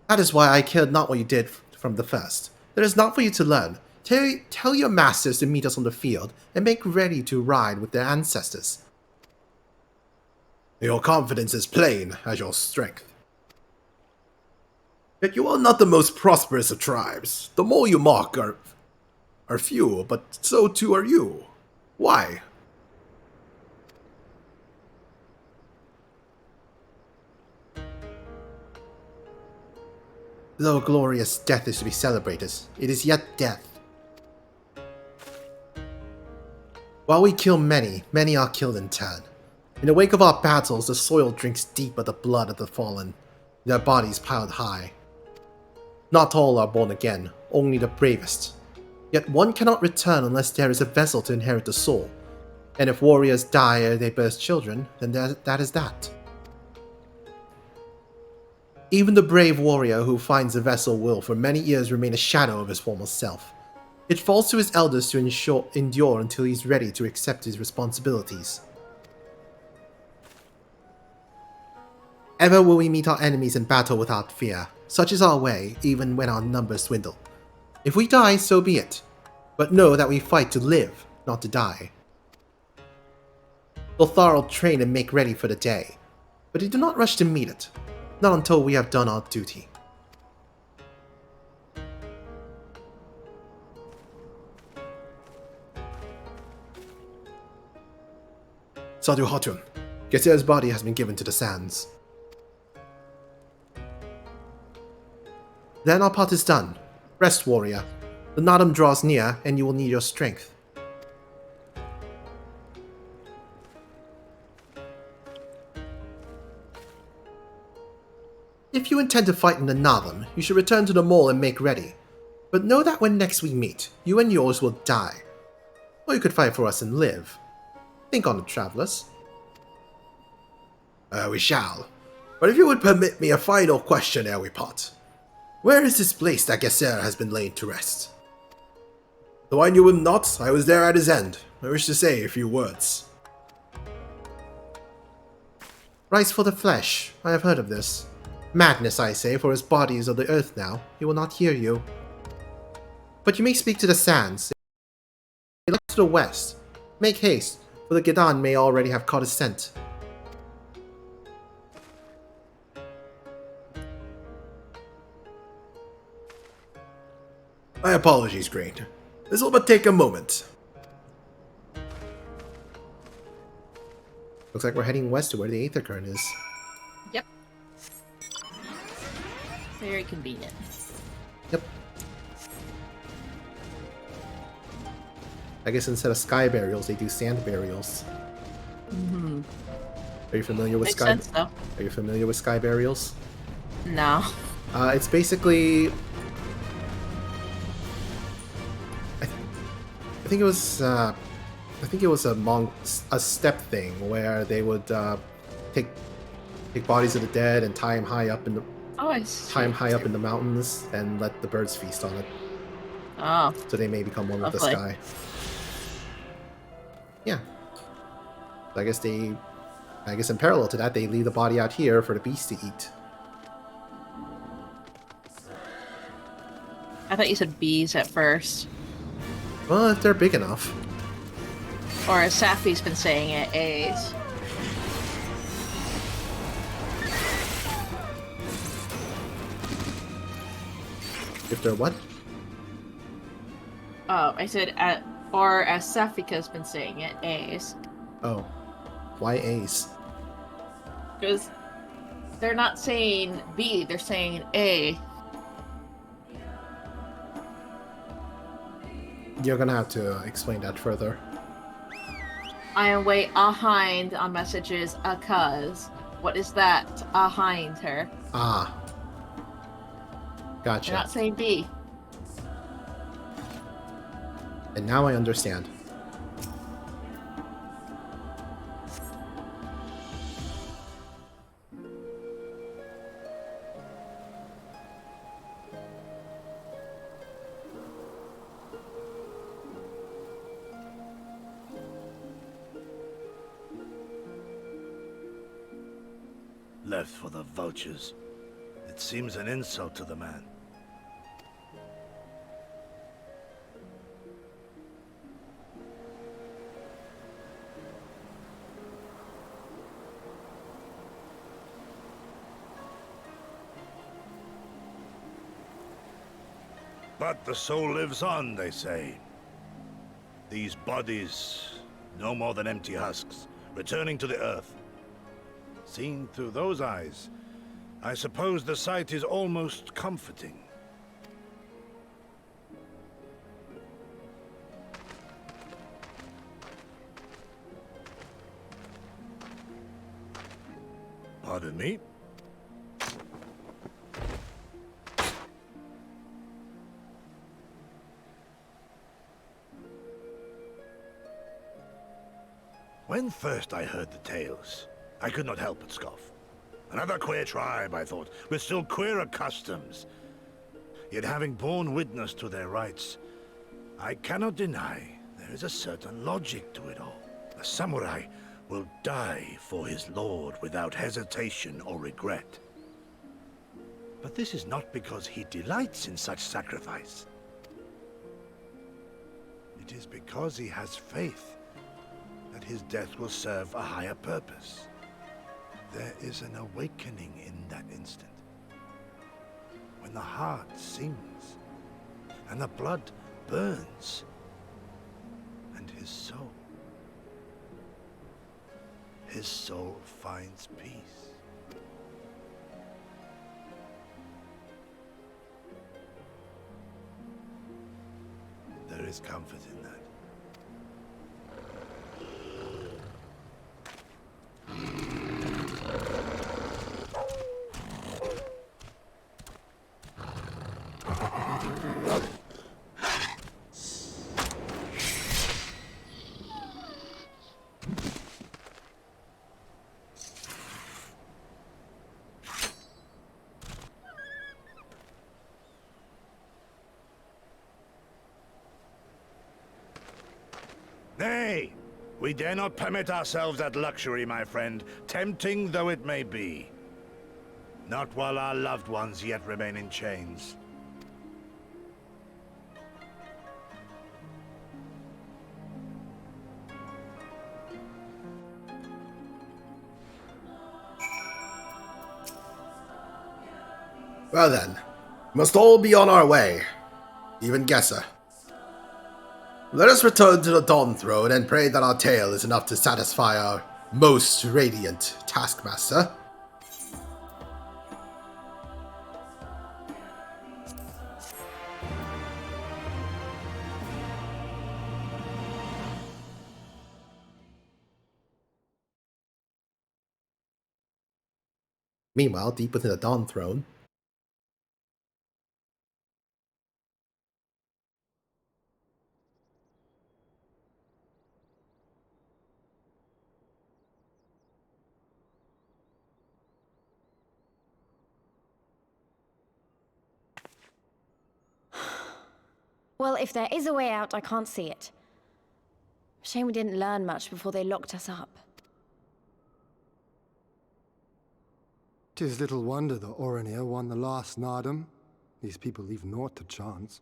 That is why I cared not what you did from the first. That is not for you to learn. Tell your masters to meet us on the field and make ready to ride with their ancestors. Your confidence is plain as your strength. Yet you are not the most prosperous of tribes. The more you mock are few, but so too are you. Why? Though glorious death is to be celebrated, it is yet death. While we kill many, many are killed in turn. In the wake of our battles, the soil drinks deep of the blood of the fallen, their bodies piled high. Not all are born again, only the bravest. Yet one cannot return unless there is a vessel to inherit the soul. And if warriors die ere they birth children, then that is that. Even the brave warrior who finds a vessel will for many years remain a shadow of his former self. It falls to his elders to endure until he is ready to accept his responsibilities. Ever will we meet our enemies in battle without fear. Such is our way, even when our numbers dwindle. If we die, so be it. But know that we fight to live, not to die. Lotharal train and make ready for the day, but they do not rush to meet it. Not until we have done our duty. Sadu Hatun, Geser's body has been given to the sands. Then our part is done. Rest, warrior. The Nadam draws near, and you will need your strength. If you intend to fight in the Nathan, you should return to the mole and make ready. But know that when next we meet, you and yours will die. Or you could fight for us and live. Think on it, travelers. We shall. But if you would permit me a final question ere we part. Where is this place that Gesser has been laid to rest? Though I knew him not, I was there at his end. I wish to say a few words. Rise for the flesh. I have heard of this. Madness, I say, for his body is of the earth now. He will not hear you. But you may speak to the sands. They lie to the west. Make haste, for the Gedan may already have caught his scent. My apologies, Grain. This will but take a moment. Looks like we're heading west to where the Aether Current is. Yep. Very convenient. Yep. I guess instead of sky burials, they do sand burials. Mm-hmm. Are you familiar with Makes sky? sense, though. Are you familiar with sky burials? No. It's basically. I think it was a step thing where they would take bodies of the dead and tie them high up in the mountains and let the birds feast on it. Oh. So they may become one with the Lovely. sky. Yeah. So I guess in parallel to that, they leave the body out here for the beast to eat. I thought you said bees at first. Well, if they're big enough. Or as Safi's been saying it, A's. If they're what? Oh, I said or as Safika's been saying it, A's. Oh. Why A's? Because they're not saying B, they're saying A. You're gonna have to explain that further. I am way behind on messages, cuz. What is that? Behind her. Ah. Gotcha. They're not saying B. And now I understand. Left for the vultures. It seems an insult to the man. But the soul lives on, they say. These bodies, no more than empty husks, returning to the earth. Seen through those eyes, I suppose the sight is almost comforting. Pardon me? When first I heard the tales, I could not help but scoff. Another queer tribe, I thought, with still queerer customs. Yet having borne witness to their rites, I cannot deny there is a certain logic to it all. A samurai will die for his lord without hesitation or regret. But this is not because he delights in such sacrifice. It is because he has faith that his death will serve a higher purpose. There is an awakening in that instant. When the heart sings, and the blood burns, and his soul finds peace. There is comfort in that. Nay, we dare not permit ourselves that luxury, my friend, tempting though it may be. Not while our loved ones yet remain in chains. Well then, must all be on our way. Even Gesser. Let us return to the Dawn Throne and pray that our tale is enough to satisfy our most radiant taskmaster. Meanwhile, deep within the Dawn Throne, Well, if there is a way out, I can't see it. Shame we didn't learn much before they locked us up. 'Tis little wonder the Orinir won the last Nardum. These people leave naught to chance.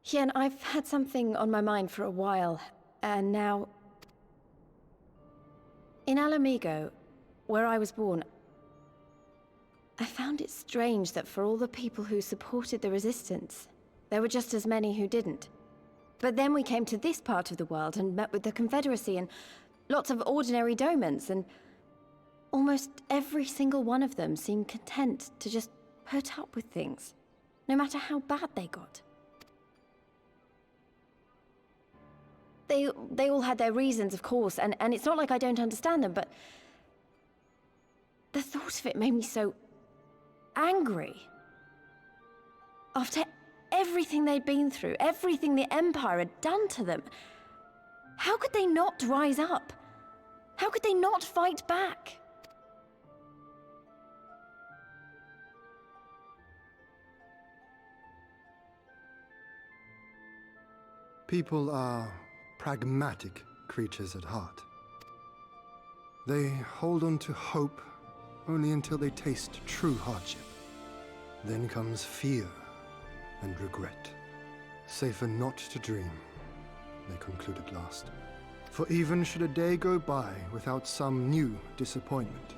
Yeah, and I've had something on my mind for a while, and now... In Alamigo, where I was born, I found it strange that for all the people who supported the Resistance, there were just as many who didn't. But then we came to this part of the world and met with the Confederacy and lots of ordinary domans, and almost every single one of them seemed content to just put up with things, no matter how bad they got. They all had their reasons, of course, and it's not like I don't understand them, but the thought of it made me so angry. After everything they'd been through, everything the Empire had done to them, how could they not rise up? How could they not fight back? People are pragmatic creatures at heart. They hold on to hope only until they taste true hardship. Then comes fear and regret. Safer not to dream, they conclude at last. For even should a day go by without some new disappointment,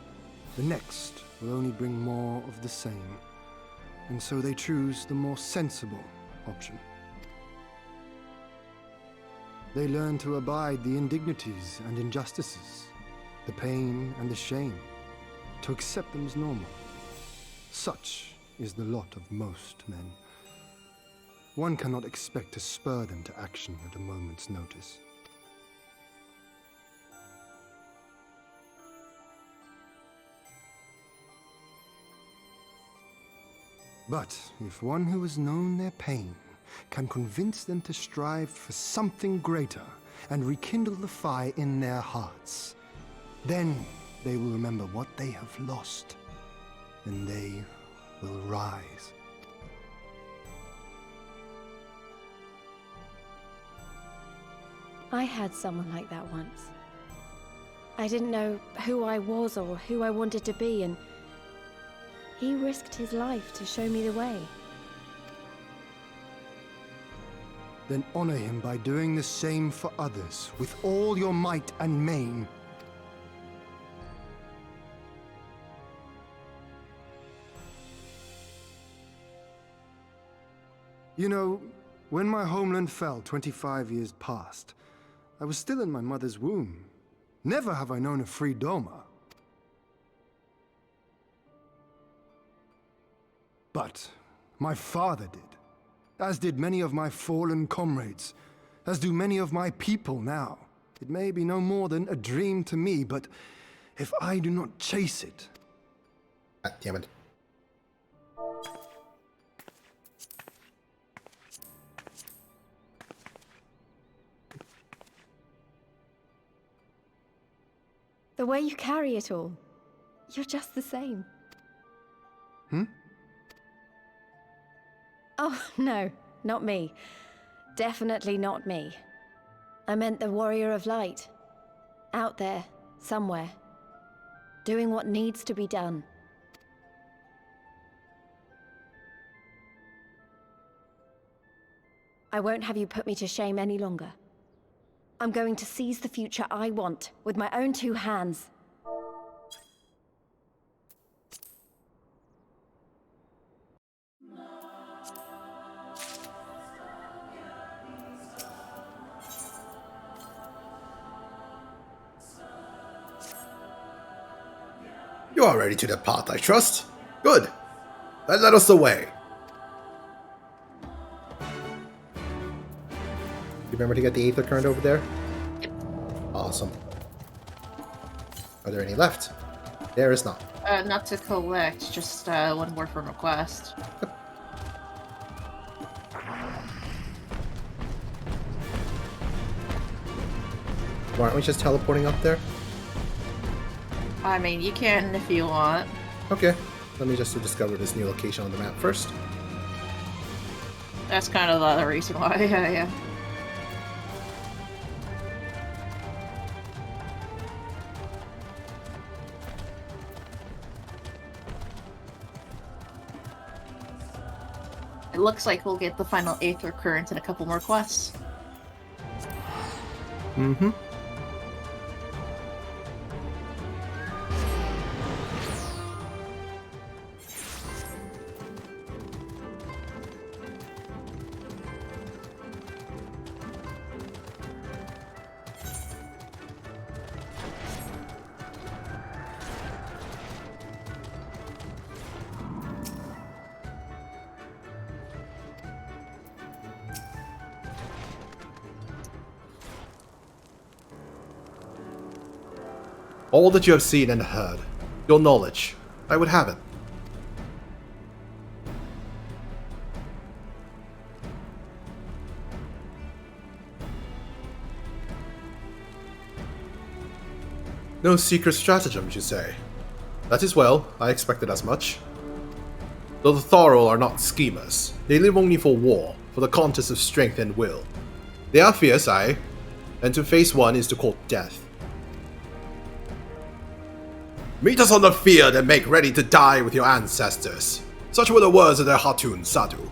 the next will only bring more of the same. And so they choose the more sensible option. They learn to abide the indignities and injustices, the pain and the shame, to accept them as normal. Such is the lot of most men. One cannot expect to spur them to action at a moment's notice. But if one who has known their pain can convince them to strive for something greater and rekindle the fire in their hearts, then they will remember what they have lost, and they will rise. I had someone like that once. I didn't know who I was or who I wanted to be, and he risked his life to show me the way. Then honor him by doing the same for others with all your might and main. You know, when my homeland fell 25 years past, I was still in my mother's womb. Never have I known a free Doma. But my father did, as did many of my fallen comrades, as do many of my people now. It may be no more than a dream to me, but if I do not chase it... God damn it. The way you carry it all, you're just the same. Hmm? Oh, no. not me. Definitely not me. I meant the Warrior of Light. Out there, somewhere. Doing what needs to be done. I won't have you put me to shame any longer. I'm going to seize the future I want, with my own two hands. You are ready to depart, I trust. Good. Then let us away. You remember to get the Aether Current over there? Yep. Awesome. Are there any left? There is not. Not to collect, just one more from request. Why aren't we just teleporting up there? I mean, you can if you want. Okay. Let me just discover this new location on the map first. That's kind of the other reason why, yeah. It looks like we'll get the final Aether Current and a couple more quests. Mm-hmm. All that you have seen and heard, your knowledge, I would have it. No secret stratagems, you say? That is well, I expected as much. Though the Thorol are not schemers, they live only for war, for the contest of strength and will. They are fierce, aye, and to face one is to court death. Meet us on the field and make ready to die with your ancestors. Such were the words of their Hatun Sadu.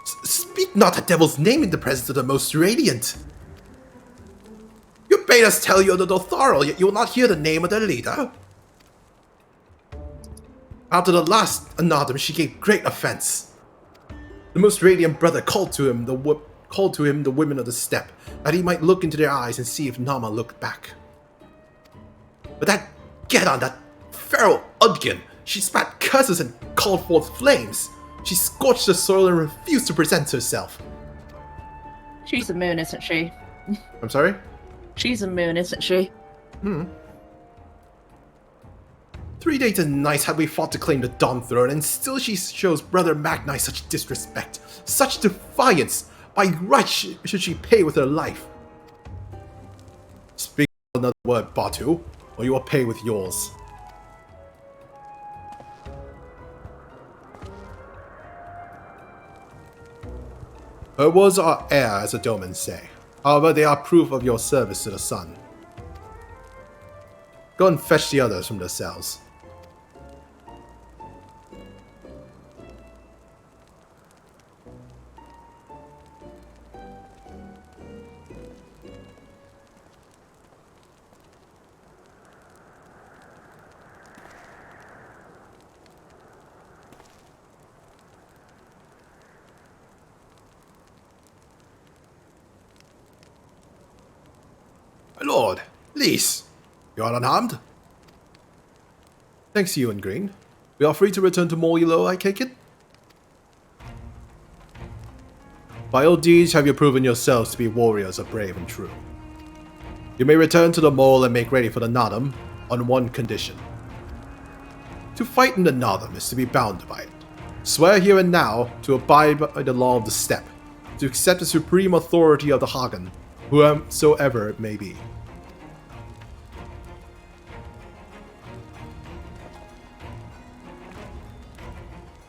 Speak not a devil's name in the presence of the most radiant. You bade us tell you of the Dothorol, yet you will not hear the name of their leader. After the last Anadam, she gave great offense. The most radiant brother called to him the women of the steppe, that he might look into their eyes and see if Nama looked back. But that Geddon, that feral Udgin, she spat curses and called forth flames. She scorched the soil and refused to present herself. She's a moon, isn't she? I'm sorry? She's a moon, isn't she? 3 days and nights had we fought to claim the Dawn Throne, and still she shows Brother Magnai such disrespect, such defiance. By right should she pay with her life. Speak another word, Batu, or you will pay with yours. Her words are air, as the Domans say. However, they are proof of your service to the sun. Go and fetch the others from their cells. My lord, Lys, you are unharmed? Thanks to you and Green. We are free to return to Morulo, I take it? By all deeds have you proven yourselves to be warriors of brave and true. You may return to the mole and make ready for the Nadam on one condition. To fight in the Nadam is to be bound by it. Swear here and now to abide by the law of the steppe, to accept the supreme authority of the Hagen, whosoever it may be.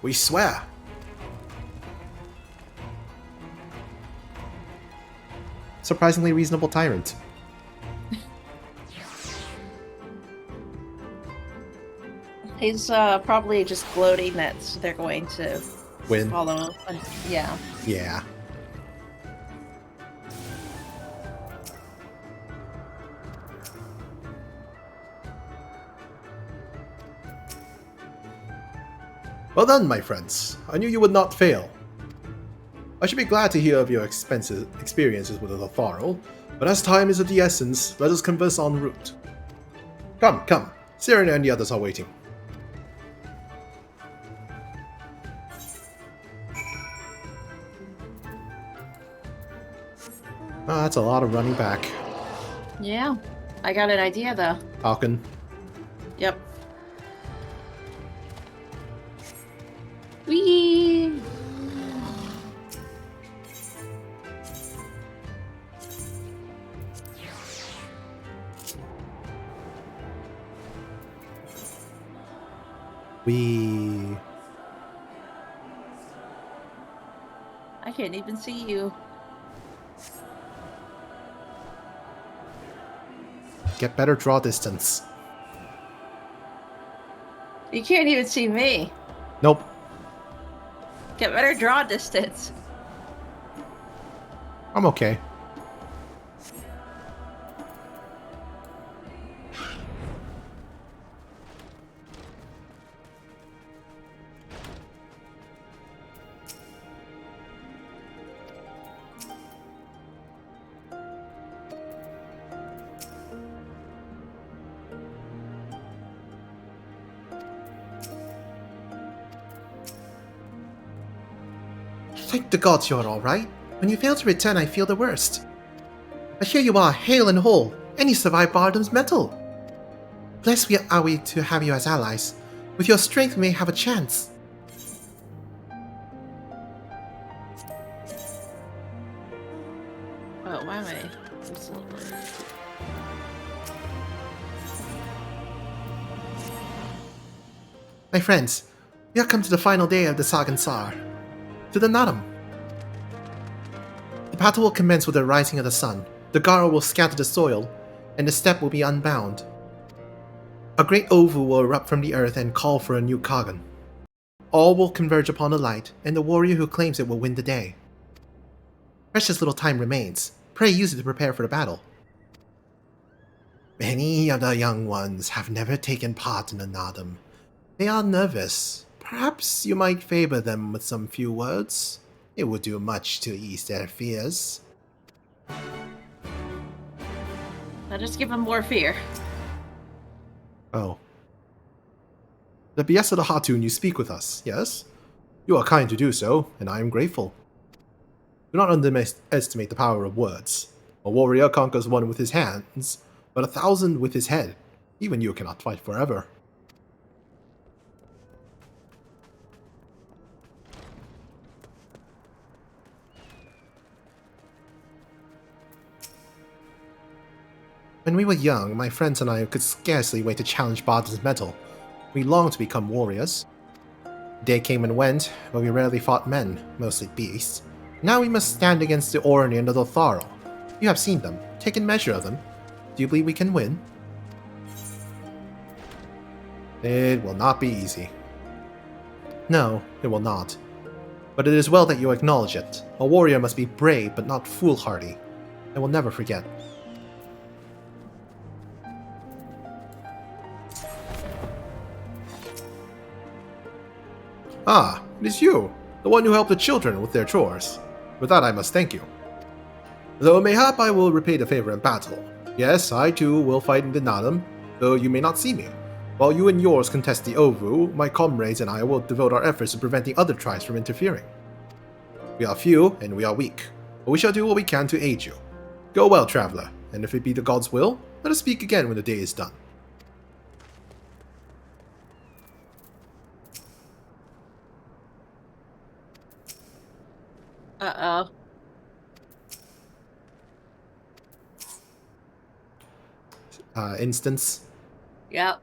We swear. Surprisingly reasonable tyrant. He's probably just gloating that they're going to Win. follow. Yeah. Yeah. Well done, my friends. I knew you would not fail. I should be glad to hear of your experiences with the Lotharo, but as time is of the essence, let us converse en route. Come, come. Siren and the others are waiting. Ah, that's a lot of running back. Yeah. I got an idea, though. Falcon. Yep. Whee! We... I can't even see you. Get better draw distance. You can't even see me. Nope. Get better draw distance. I'm okay. Thank the gods you're alright. When you fail to return, I feel the worst. But here you are, hale and whole, and you survived Bardam's metal. Blessed are we to have you as allies. With your strength, we may have a chance. Oh, why am I? My friends, we have come to the final day of the Sagan Sar. To the Nadam. The battle will commence with the rising of the sun. The Gara will scatter the soil, and the steppe will be unbound. A great ovu will erupt from the earth and call for a new Kagan. All will converge upon the light, and the warrior who claims it will win the day. Precious little time remains. Pray use it to prepare for the battle. Many of the young ones have never taken part in the Nadam. They are nervous. Perhaps you might favor them with some few words. It would do much to ease their fears. I'll just give him more fear. Oh. The Biesa the Hatun, you speak with us, yes? You are kind to do so, and I am grateful. Do not underestimate the power of words. A warrior conquers one with his hands, but 1,000 with his head. Even you cannot fight forever. When we were young, my friends and I could scarcely wait to challenge Bardam's metal. We longed to become warriors. The day came and went, but we rarely fought men, mostly beasts. Now we must stand against the Orni and the Lotharo. You have seen them, taken measure of them. Do you believe we can win? It will not be easy. No, it will not. But it is well that you acknowledge it. A warrior must be brave but not foolhardy. I will never forget. Ah, it is you, the one who helped the children with their chores. For that I must thank you. Though mayhap I will repay the favor in battle. Yes, I too will fight in the Nadam, though you may not see me. While you and yours contest the Ovu, my comrades and I will devote our efforts to preventing other tribes from interfering. We are few, and we are weak, but we shall do what we can to aid you. Go well, traveler, and if it be the gods' will, let us speak again when the day is done. Uh-oh. Instance. Yep.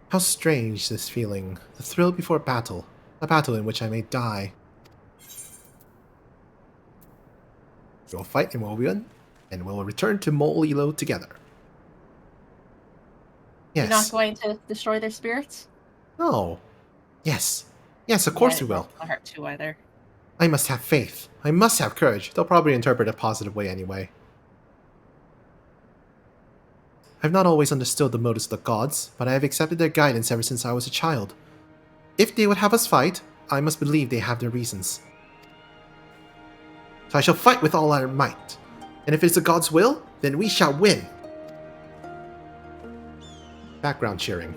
How strange this feeling, the thrill before battle. A battle in which I may die. We'll fight and we'll win, and we'll return to Mol Elo together. You're not Yes. going to destroy their spirits? No. Yes. Yes, of course we will. My heart too either. I must have faith. I must have courage. They'll probably interpret it a positive way anyway. I've not always understood the motives of the gods, but I have accepted their guidance ever since I was a child. If they would have us fight, I must believe they have their reasons. So I shall fight with all our might. And if it's the gods' will, then we shall win. Background cheering.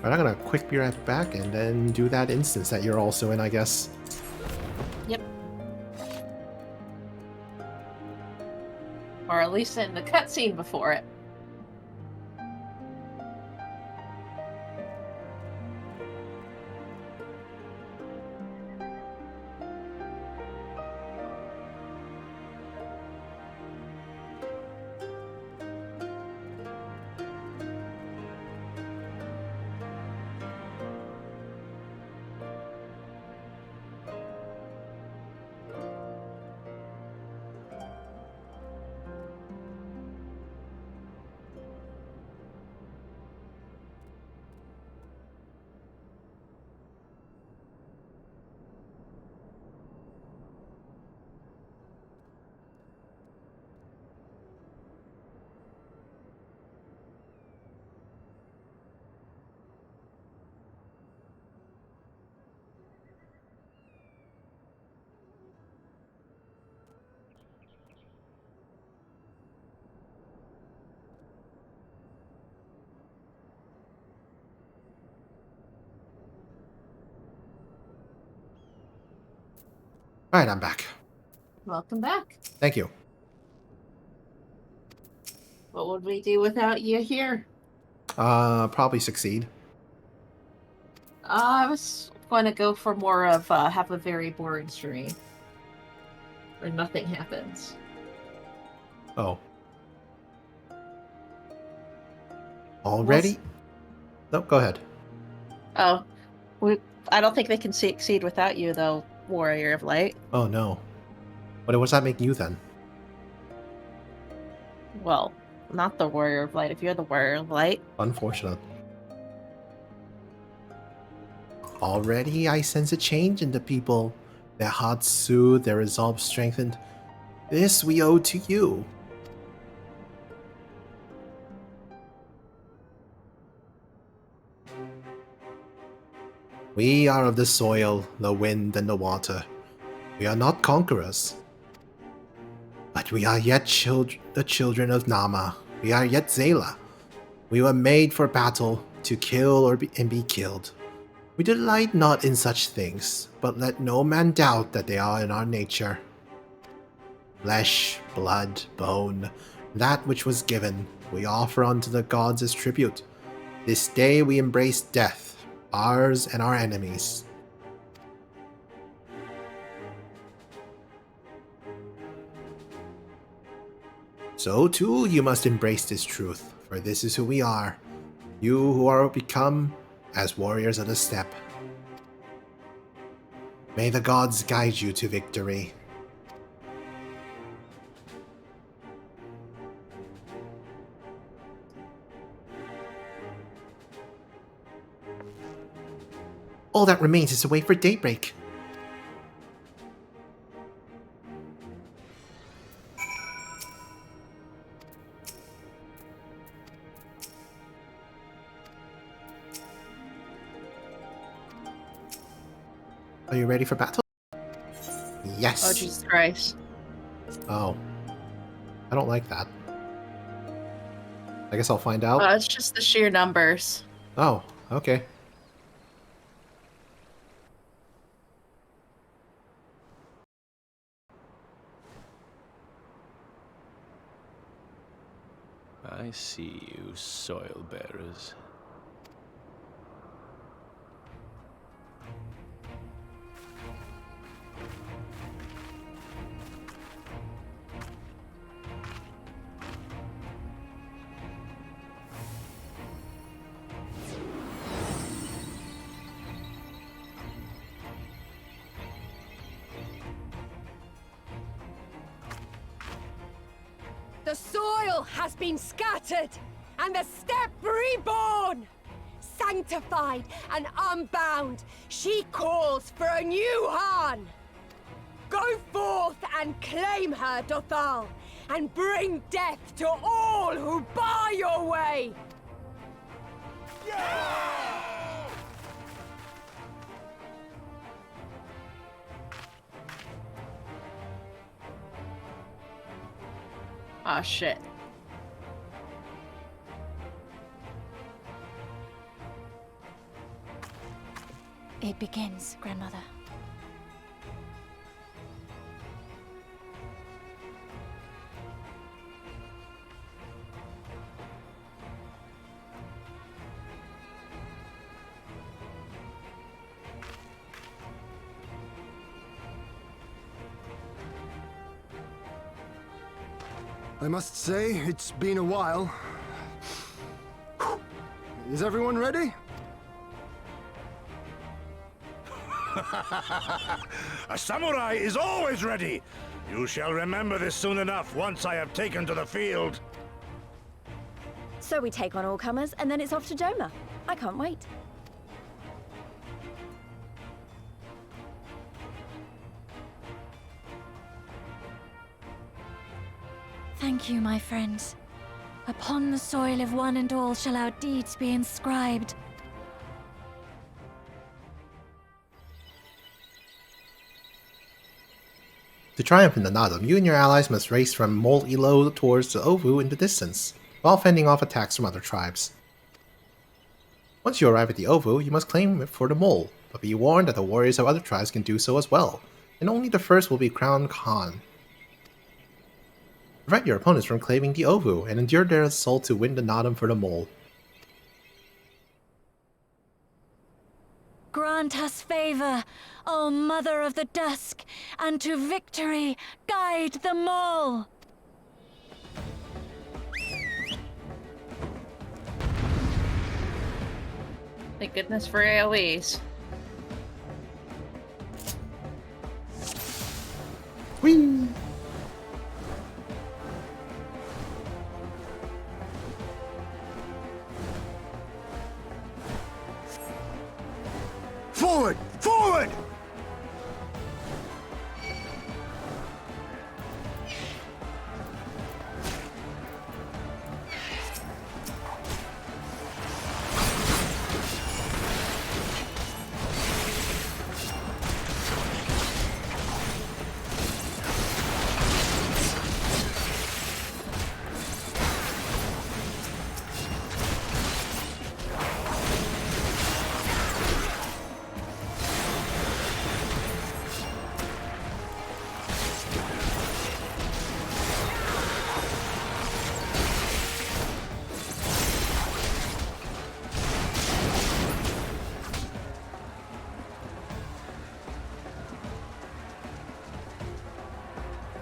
But I'm gonna quick be right back and then do that instance that you're also in, I guess. Yep. Or at least in the cutscene before it. Alright, I'm back. Welcome back. Thank you. What would we do without you here? Probably succeed. I was going to go for more of have a very boring stream. Where nothing happens. Oh. Already? No, go ahead. Oh. I don't think they can succeed without you, though, Warrior of Light. Oh no. What does that make you then? Well, not the Warrior of Light, if you're the Warrior of Light. Unfortunate. Already I sense a change in the people. Their hearts soothed, their resolve strengthened. This we owe to you. We are of the soil, the wind, and the water. We are not conquerors. But we are yet the children of Nama. We are yet Zayla. We were made for battle, to kill and be killed. We delight not in such things, but let no man doubt that they are in our nature. Flesh, blood, bone, that which was given, we offer unto the gods as tribute. This day we embrace death, ours and our enemies. So too you must embrace this truth, for this is who we are. You who are become as warriors of the steppe. May the gods guide you to victory. All that remains is to wait for daybreak. Are you ready for battle? Yes. Oh, Jesus Christ. Oh. I don't like that. I guess I'll find out. It's just the sheer numbers. Oh, okay. I see you, soil bearers. The soil has been scattered, and the steppe reborn! Sanctified and unbound, she calls for a new Han! Go forth and claim her, Dothal, and bring death to all who bar your way! Aw, shit. It begins, Grandmother. I must say, it's been a while. Is everyone ready? A samurai is always ready! You shall remember this soon enough once I have taken to the field. So we take on all comers, and then it's off to Doma. I can't wait. Thank you, my friends. Upon the soil of one and all shall our deeds be inscribed. To triumph in the Nadam, you and your allies must race from Mol Ilo towards the Ovu in the distance, while fending off attacks from other tribes. Once you arrive at the Ovu, you must claim it for the Mole, but be warned that the warriors of other tribes can do so as well, and only the first will be crowned Khan. Prevent your opponents from claiming the Ovu, and endure their assault to win the Nadam for the Mole. Grant us favor, O Mother of the Dusk, and to victory guide them all! Thank goodness for AoEs. Whee! Forward! Forward!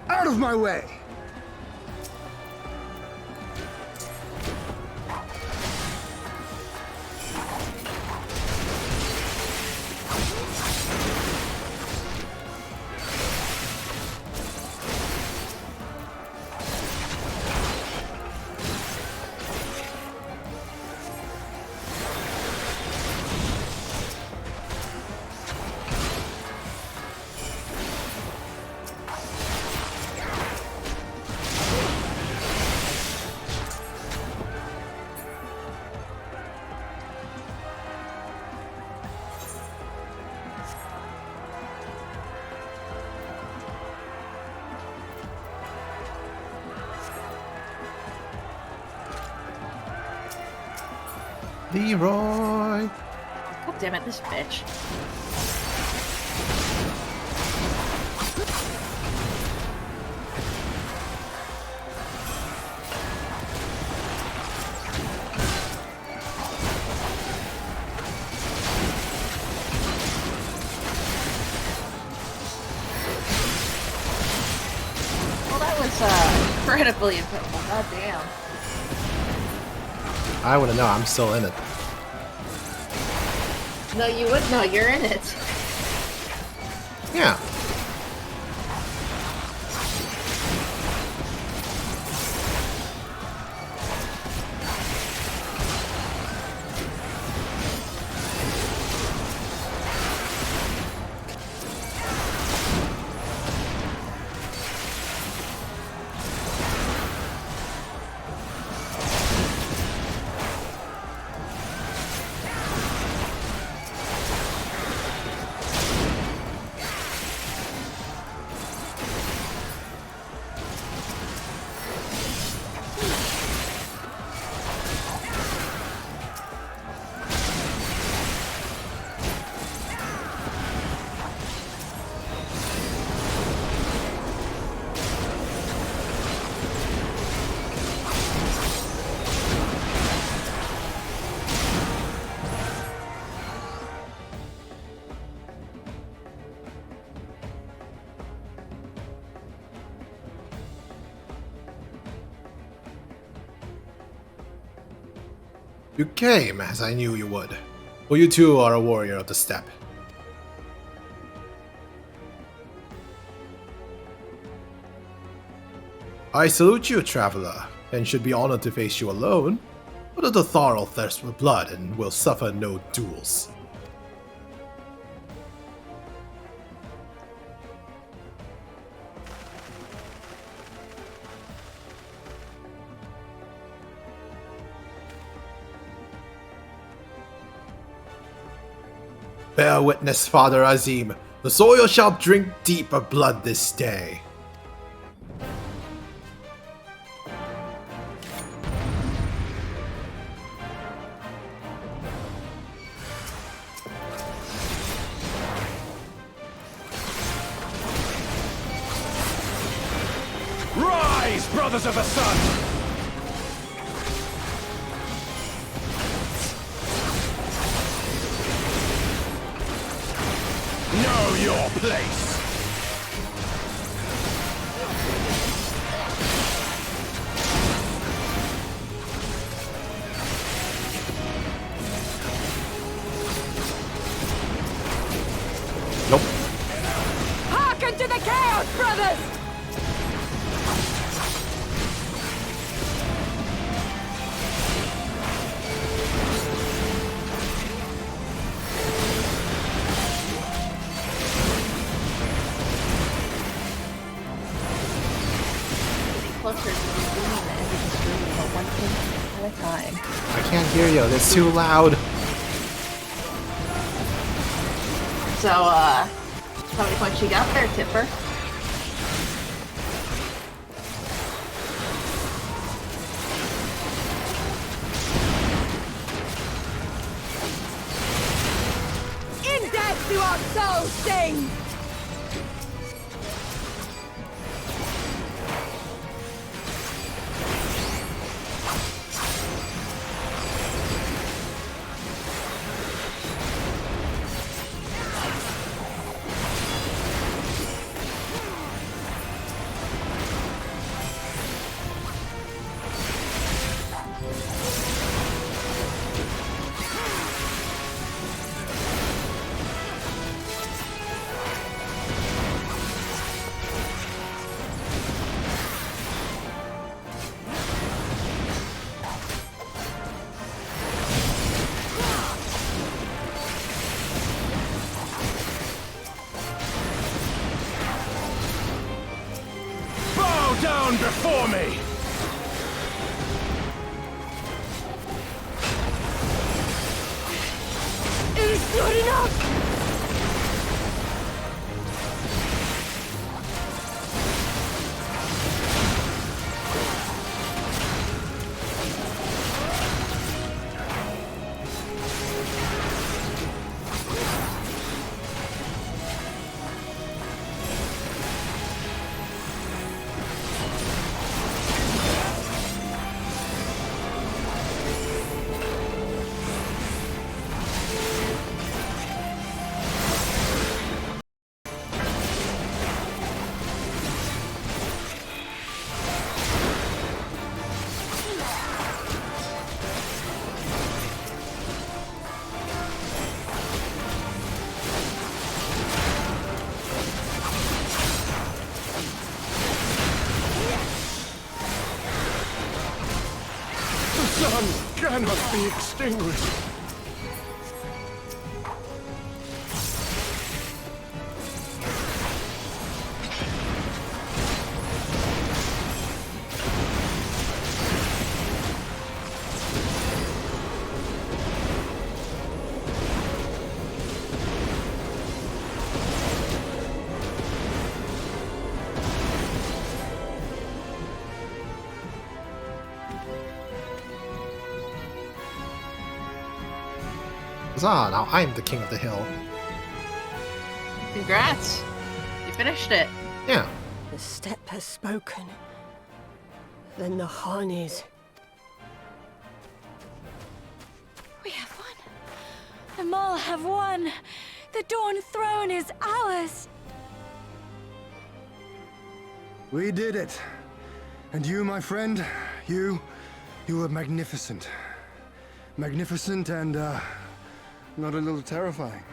Out of my way! Leroy! God damn it, this bitch. Well, that was incredibly impactful. God damn. I wouldn't know, I'm still in it. No, you would know. You're in it. Yeah. You came, as I knew you would. For you too are a warrior of the steppe. I salute you, traveler, and should be honored to face you alone. But the Tharl thirsts for blood and will suffer no duels. Bear witness, Father Azim, the soil shall drink deep of blood this day. Rise, brothers of the sun! Know your place! Nope. Hearken to the chaos, brothers! Closer to doing the end of the stream, but one thing at a time. I can't hear you, it's too loud. So, how many points you got there, Tipper? In death do our souls sing! Bow down before me! It is not enough! The sun cannot be extinguished. Ah, now I'm the king of the hill. Congrats! You finished it. Yeah. The steppe has spoken. Then the Hanis. We have won. The Mall have won. The Dawn Throne is ours. We did it. And you, my friend, you were magnificent. magnificent and, not a little terrifying.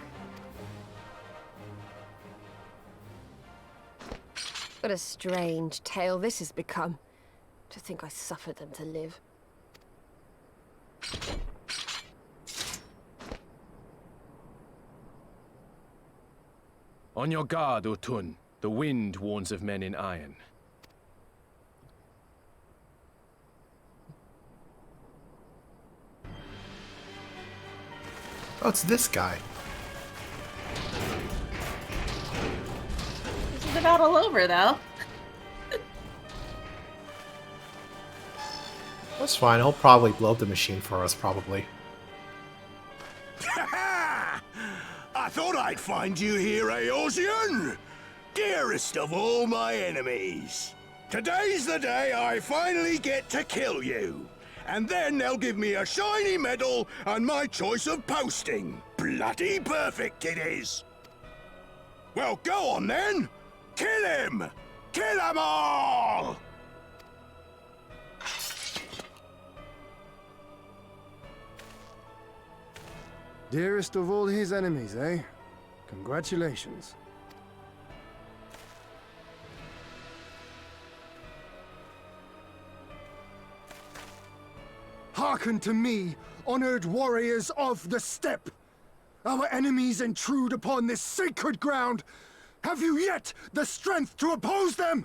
What a strange tale this has become. To think I suffered them to live. On your guard, Otun. The wind warns of men in iron. Oh, it's this guy. This is about all over, though. That's fine. He'll probably blow up the machine for us, probably. I thought I'd find you here, Eosian! Dearest of all my enemies. Today's the day I finally get to kill you. And then they'll give me a shiny medal and my choice of posting. Bloody perfect it is! Well, go on then! Kill him! Kill them all! Dearest of all his enemies, eh? Congratulations. Hearken to me, honored warriors of the steppe! Our enemies intrude upon this sacred ground! Have you yet the strength to oppose them?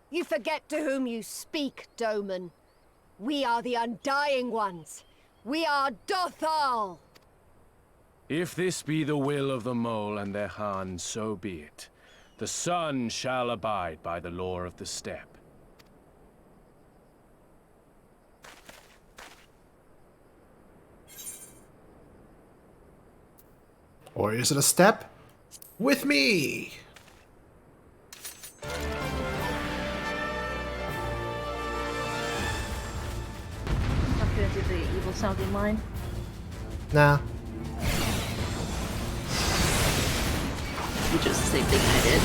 You forget to whom you speak, Doman. We are the Undying Ones. We are Dothal! If this be the will of the mole and their Han, so be it. The sun shall abide by the law of the steppe. Or is it a step? With me! Not gonna do the evil sounding line. Nah. Which is the same thing I did.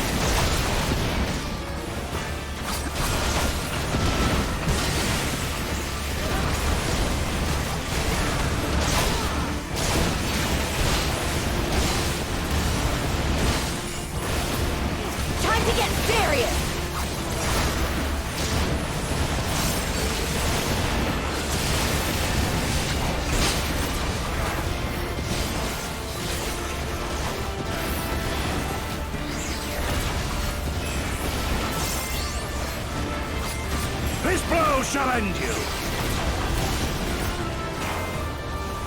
Time to get serious! This blow shall end you!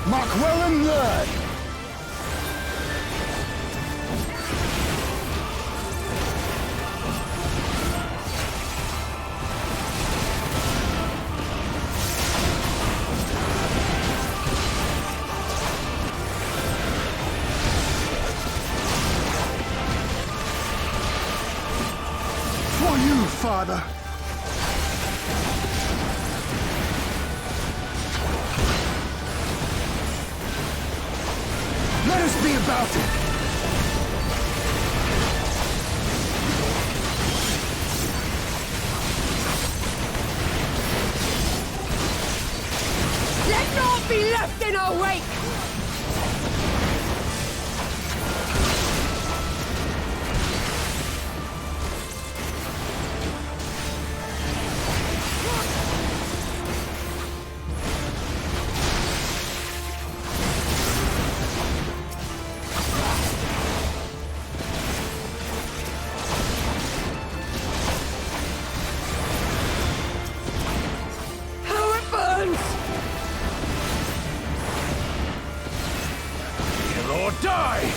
Mark well and learn! For you, Father! Let us be about it! Let naught be left in our wake! How it burns! Kill or die!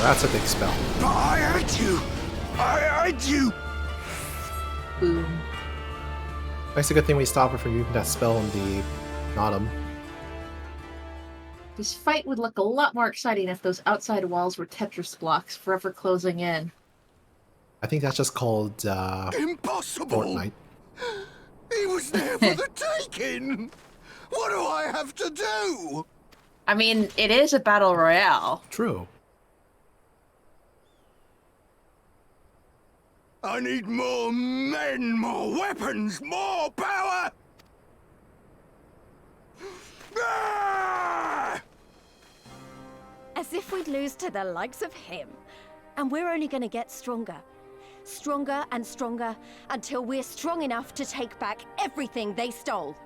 that's a big spell. But I hate you! I hate you! Boom. That's a good thing we stopped her from using that spell in the autumn. This fight would look a lot more exciting if those outside walls were Tetris blocks forever closing in. I think that's just called Impossible! Fortnite. He was there for the taking! What do I have to do? I mean, it is a battle royale. True. I need more men, more weapons, more power! Ah! As if we'd lose to the likes of him. And we're only gonna get stronger. Stronger and stronger until we're strong enough to take back everything they stole.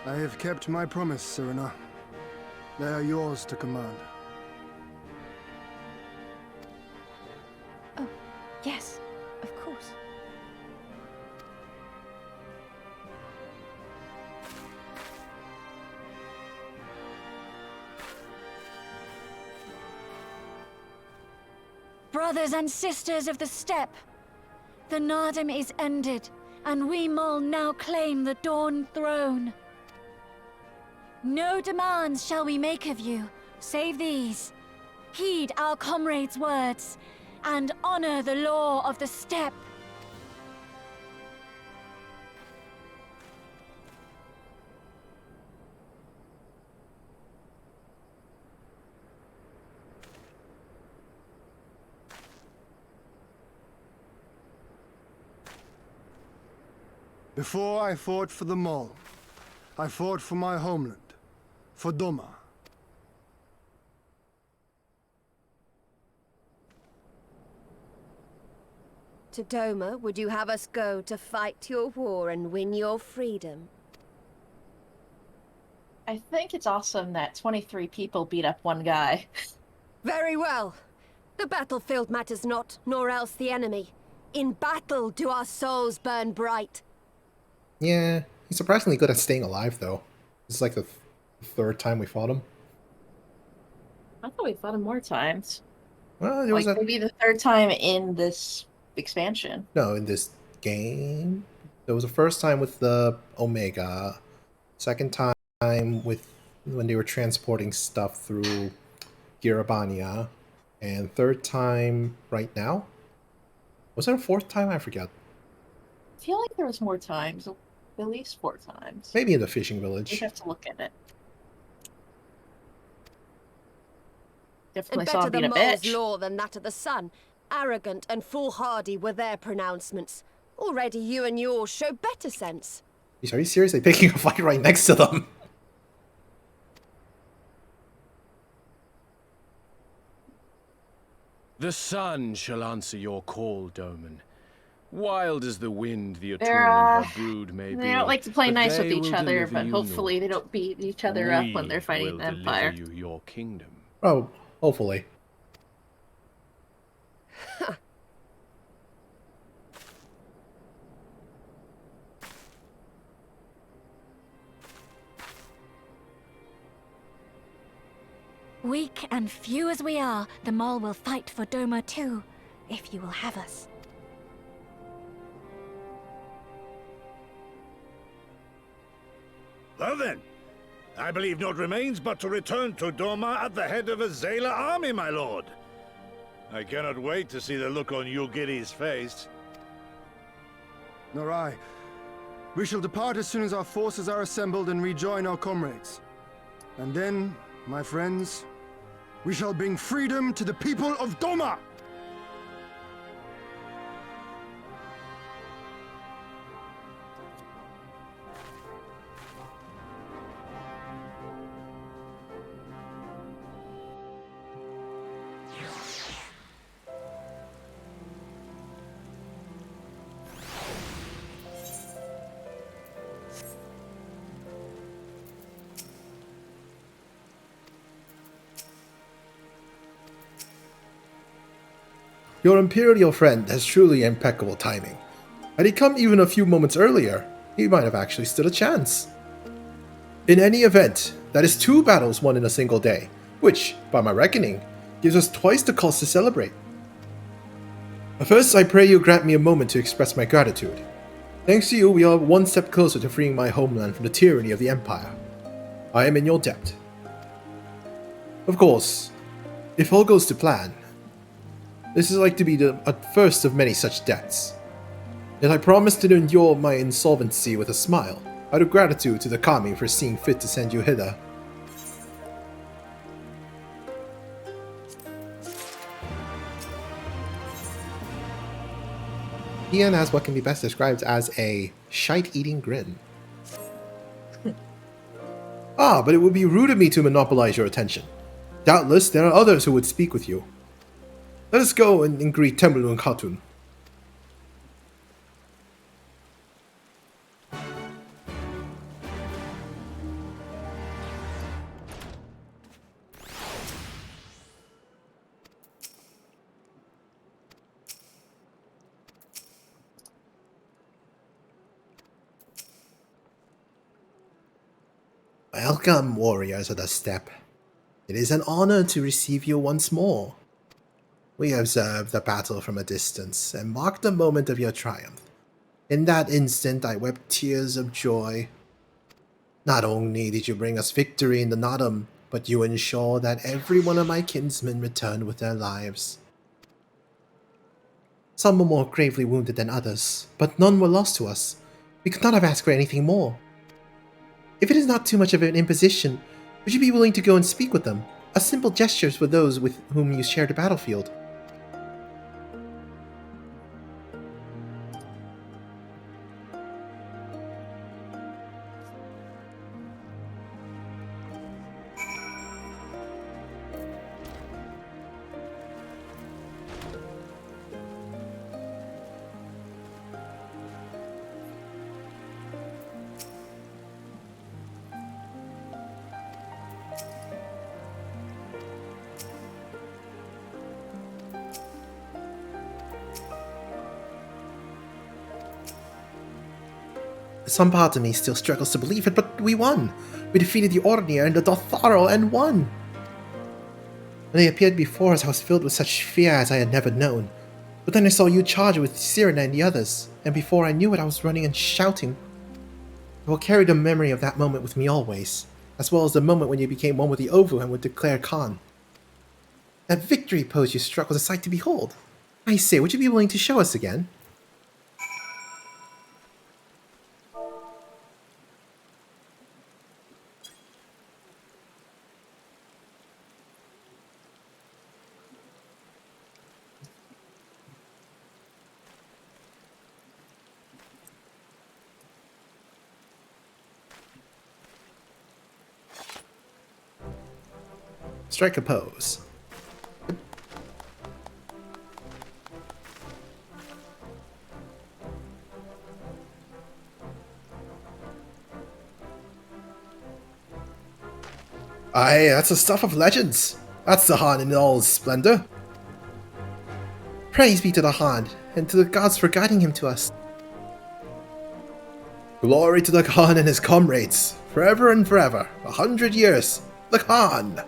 I have kept my promise, Serena. They are yours to command. Oh, yes, of course. Brothers and sisters of the steppe, the Nardum is ended, and we Mol now claim the Dawn Throne. No demands shall we make of you, save these. Heed our comrades' words, and honor the law of the steppe. Before I fought for the Mall, I fought for my homeland, for Doma. To Doma, would you have us go to fight your war and win your freedom? I think it's awesome that 23 people beat up one guy. Very well. The battlefield matters not, nor else the enemy. In battle do our souls burn bright. Yeah, he's surprisingly good at staying alive, though. This is like the third time we fought him. I thought we fought him more times. Well, it was Like, maybe the third time in this expansion. No, in this game. There was the first time with the Omega. Second time with when they were transporting stuff through Girabania. And third time right now? Was there a fourth time? I forget. I feel like there was more times. At least 4 times. Maybe in the fishing village. We have to look at it. And Definitely saw better him being the a Mole's bitch. law than that of the sun. Arrogant and foolhardy were their pronouncements. Already you and yours show better sense. Are you seriously picking a fight right next to them? The sun shall answer your call, Doman. Wild as the wind, the They're, Atun and her brood may be. They don't like to play but nice with they each will other, deliver but you hopefully they naught. don't beat each other up when We they're fighting will the Empire. deliver you your kingdom. Oh, hopefully. Weak and few as we are, the Mol will fight for Doma too, if you will have us. Well then, I believe naught remains but to return to Doma at the head of a Zayla army, my lord. I cannot wait to see the look on Yugiri's face. Nor I. We shall depart as soon as our forces are assembled and rejoin our comrades. And then, my friends, we shall bring freedom to the people of Doma! Your Imperial friend has truly impeccable timing. Had he come even a few moments earlier, he might have actually stood a chance. In any event, that is 2 battles won in a single day, which, by my reckoning, gives us twice the cause to celebrate. First, I pray you grant me a moment to express my gratitude. Thanks to you, we are one step closer to freeing my homeland from the tyranny of the Empire. I am in your debt. Of course, if all goes to plan, this is like to be the first of many such debts. Yet I promise to endure my insolvency with a smile, out of gratitude to the Kami for seeing fit to send you hither. Ian has what can be best described as a shite-eating grin. But it would be rude of me to monopolize your attention. Doubtless, there are others who would speak with you. Let us go and greet Temulu and Khatun. Welcome, warriors of the steppe. It is an honor to receive you once more. We observed the battle from a distance and marked the moment of your triumph. In that instant, I wept tears of joy. Not only did you bring us victory in the Nadam, but you ensured that every one of my kinsmen returned with their lives. Some were more gravely wounded than others, but none were lost to us. We could not have asked for anything more. If it is not too much of an imposition, would you be willing to go and speak with them? A simple gesture for those with whom you shared a battlefield. Some part of me still struggles to believe it, but we won! We defeated the Ornir and the Dotharo and won! When they appeared before us, I was filled with such fear as I had never known. But then I saw you charge with Cyrena and the others, and before I knew it, I was running and shouting. I will carry the memory of that moment with me always, as well as the moment when you became one with the Ovu and would declare Khan. That victory pose you struck was a sight to behold. I say, would you be willing to show us again? Strike a pose. Aye, that's the stuff of legends. That's the Han in all his splendor. Praise be to the Han, and to the gods for guiding him to us. Glory to the Khan and his comrades, forever and forever, 100 years, the Khan!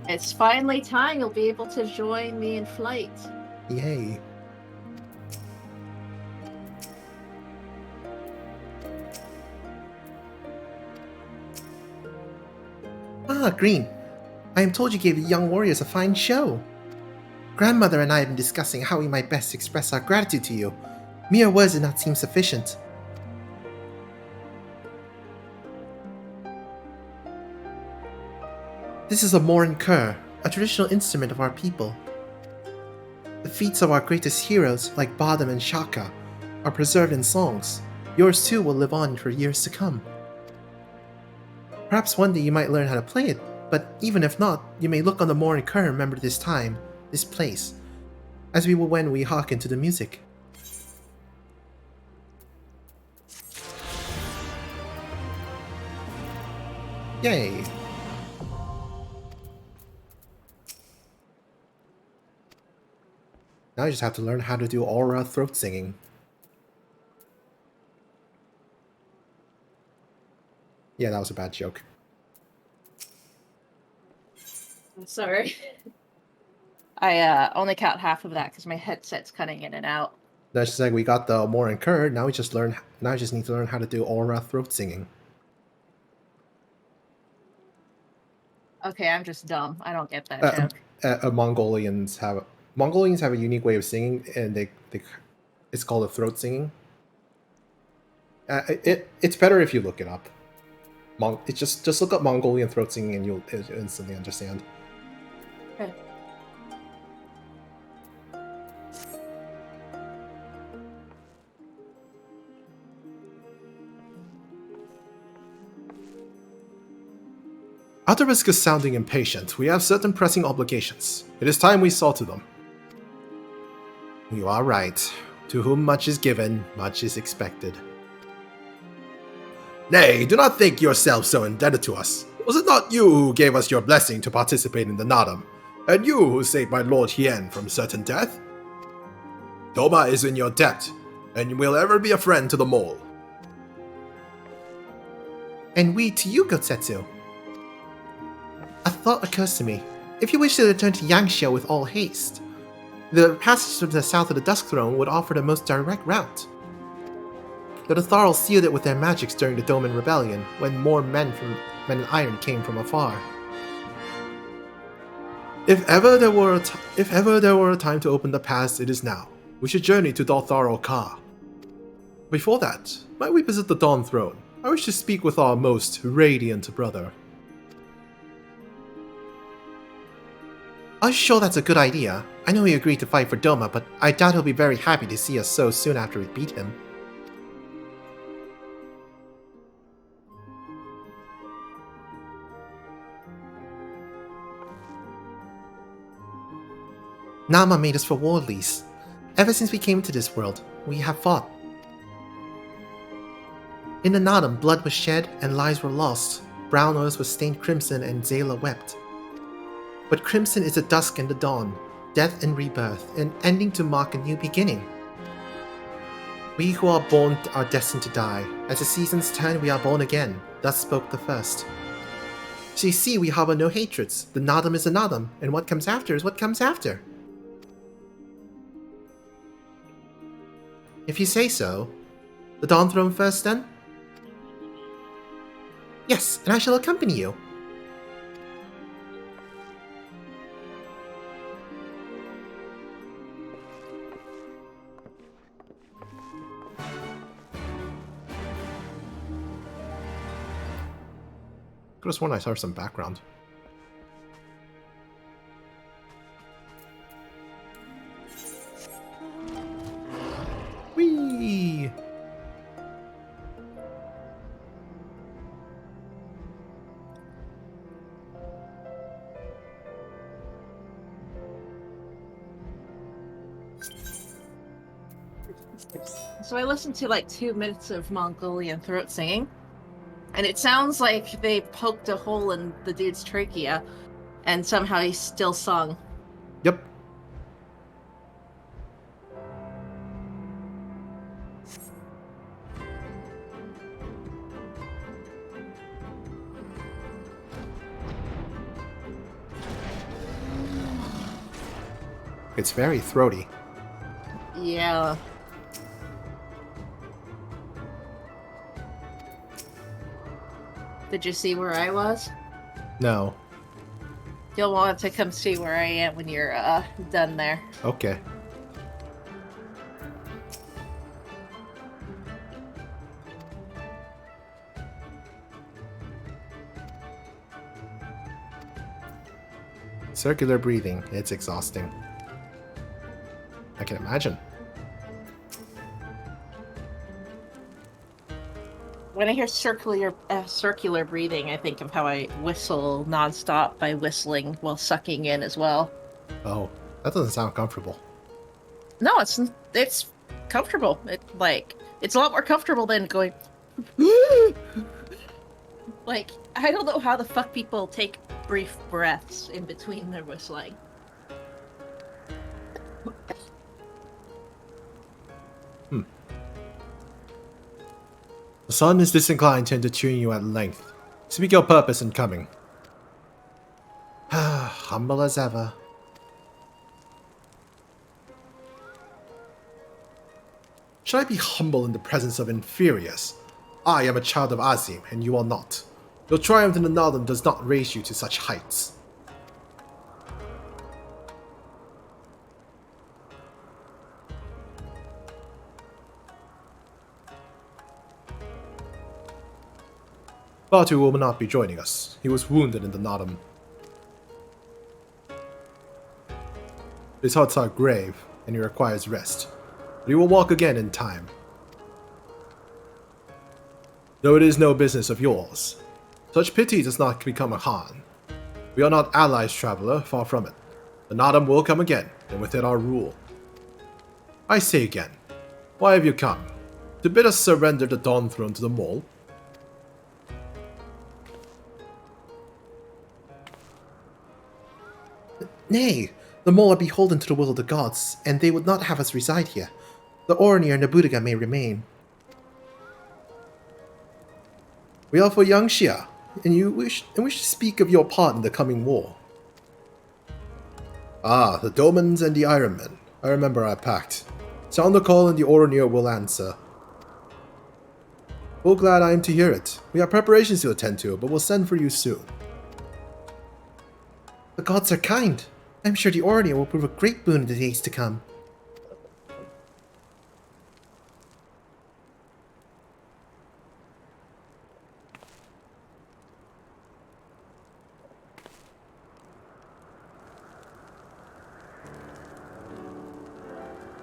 It's finally time you'll be able to join me in flight. Yay. Ah, Green. I am told you gave the young warriors a fine show. Grandmother and I have been discussing how we might best express our gratitude to you. Mere words did not seem sufficient. This is a Morin Kerr, a traditional instrument of our people. The feats of our greatest heroes, like Badam and Shaka, are preserved in songs. Yours too will live on for years to come. Perhaps one day you might learn how to play it, but even if not, you may look on the moor and Kerr and remember this time, this place, as we will when we hearken to the music. Yay! Now I just have to learn how to do aura throat singing. Yeah, that was a bad joke. I'm sorry. I only caught half of that because my headset's cutting in and out. That's just like we got the more and Kerr. Now we just learn. Now I just need to learn how to do aura throat singing. Okay, I'm just dumb. I don't get that joke. Mongolians have a unique way of singing, and it's called a throat singing. It's better if you look it up. It's just look up Mongolian throat singing and you'll instantly understand. Okay. At the risk of sounding impatient, we have certain pressing obligations. It is time we saw to them. You are right. To whom much is given, much is expected. Nay, do not think yourself so indebted to us. Was it not you who gave us your blessing to participate in the Nadam, and you who saved my Lord Hien from certain death? Doma is in your debt, and will ever be a friend to the mole. And we to you, Gotsetsu. A thought occurs to me. If you wish to return to Yangshao with all haste, the passage to the south of the Dusk Throne would offer the most direct route. The Tharl sealed it with their magics during the Doman Rebellion, when more men in iron came from afar. If ever there were a time to open the pass, it is now. We should journey to Daltharo Ka. Before that, might we visit the Dawn Throne? I wish to speak with our most radiant brother. I'm sure that's a good idea. I know he agreed to fight for Doma, but I doubt he'll be very happy to see us so soon after we beat him. Nama made us for Wardleys. Ever since we came into this world, we have fought. In the Nadam, blood was shed and lives were lost. Brown oils was stained crimson and Zayla wept. But crimson is the dusk and the dawn, death and rebirth, an ending to mark a new beginning. We who are born are destined to die. As the seasons turn, we are born again. Thus spoke the first. So you see, we harbor no hatreds. The Nadam is a Nadam, and what comes after is what comes after. If you say so. The Dawn Throne first, then? Yes, and I shall accompany you. Could have sworn I saw some background. Whee! So I listened to like 2 minutes of Mongolian throat singing, and it sounds like they poked a hole in the dude's trachea, and somehow he still sung. Yep. It's very throaty. Yeah. Did you see where I was? No. You'll want to come see where I am when you're done there. Okay. Circular breathing. It's exhausting. I can imagine. When I hear circular breathing, I think of how I whistle nonstop by whistling while sucking in as well. Oh, that doesn't sound comfortable. No, it's comfortable. It's a lot more comfortable than going. Like, I don't know how the fuck people take brief breaths in between their whistling. The sun is disinclined to entertain you at length. Speak your purpose in coming. Humble as ever. Should I be humble in the presence of inferiors? I am a child of Azim, and you are not. Your triumph in the Naldum does not raise you to such heights. Batu will not be joining us. He was wounded in the Naldum. His hearts are grave, and he requires rest. But he will walk again in time. Though it is no business of yours. Such pity does not become a Khan. We are not allies, traveler, far from it. The Naldum will come again, and with it our rule. I say again, why have you come? To bid us surrender the Dawn Throne to the Mole? Nay, the Mole are beholden to the will of the gods, and they would not have us reside here. The Orinir and the Budiga may remain. We are for Yangxia, and you wish to speak of your part in the coming war. Ah, the Domans and the Ironmen. I remember our pact. Sound the call and the Orinir will answer. Full glad I am to hear it. We have preparations to attend to, but we'll send for you soon. The gods are kind. I'm sure the Orinir will prove a great boon in the days to come.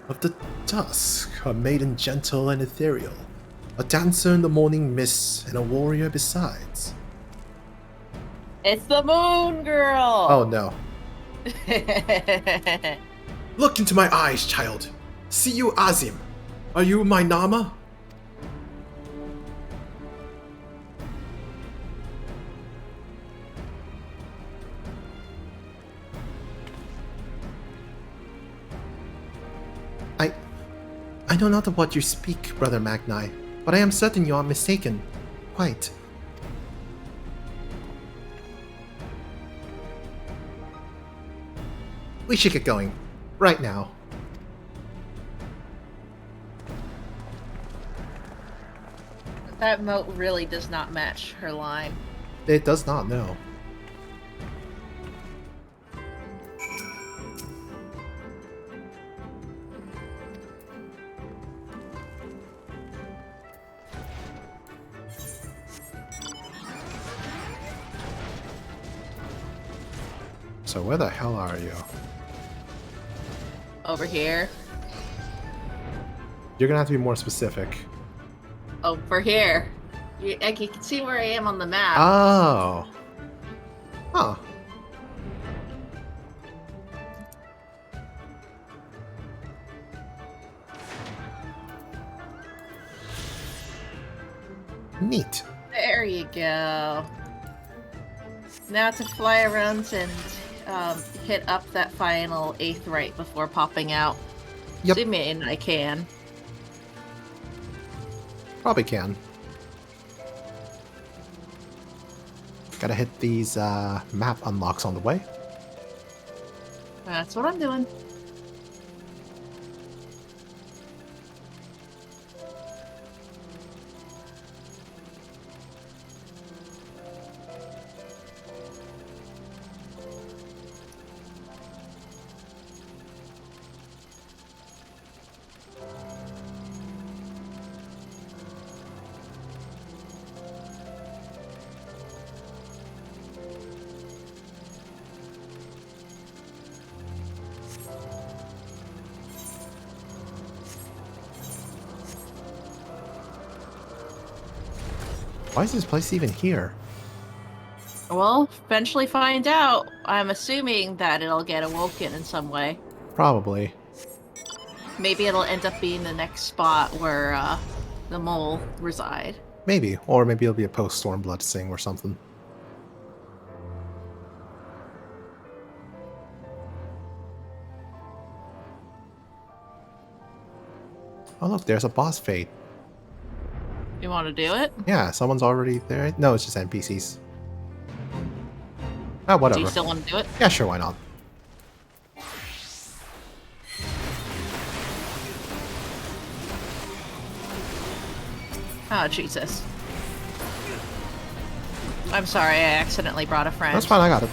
Of the dusk, a maiden gentle and ethereal, a dancer in the morning mists, and a warrior besides. It's the moon girl! Oh no. Look into my eyes, child. See you, Azim. Are you my Nama? I know not of what you speak, Brother Magni, but I am certain you are mistaken. Quite. We should get going. Right now. That moat really does not match her line. It does not, no. So where the hell are you? Over here. You're gonna have to be more specific. Over here. You can see where I am on the map. Oh. Huh. Neat. There you go. Now to fly around and hit up that final 8th right before popping out. Yep. Assuming I can. Probably can. Gotta hit these map unlocks on the way. That's what I'm doing. Why is this place even here? We'll eventually find out. I'm assuming that it'll get awoken in some way. Probably. Maybe it'll end up being the next spot where the mole reside. Maybe. Or maybe it'll be a post-Stormblood thing or something. Oh look, there's a boss fate. You want to do it? Yeah, someone's already there. No, it's just NPCs. Ah, Do whatever. you still want to do it? Yeah, sure, why not? Oh, Jesus. I'm sorry, I accidentally brought a friend. That's fine, I got it.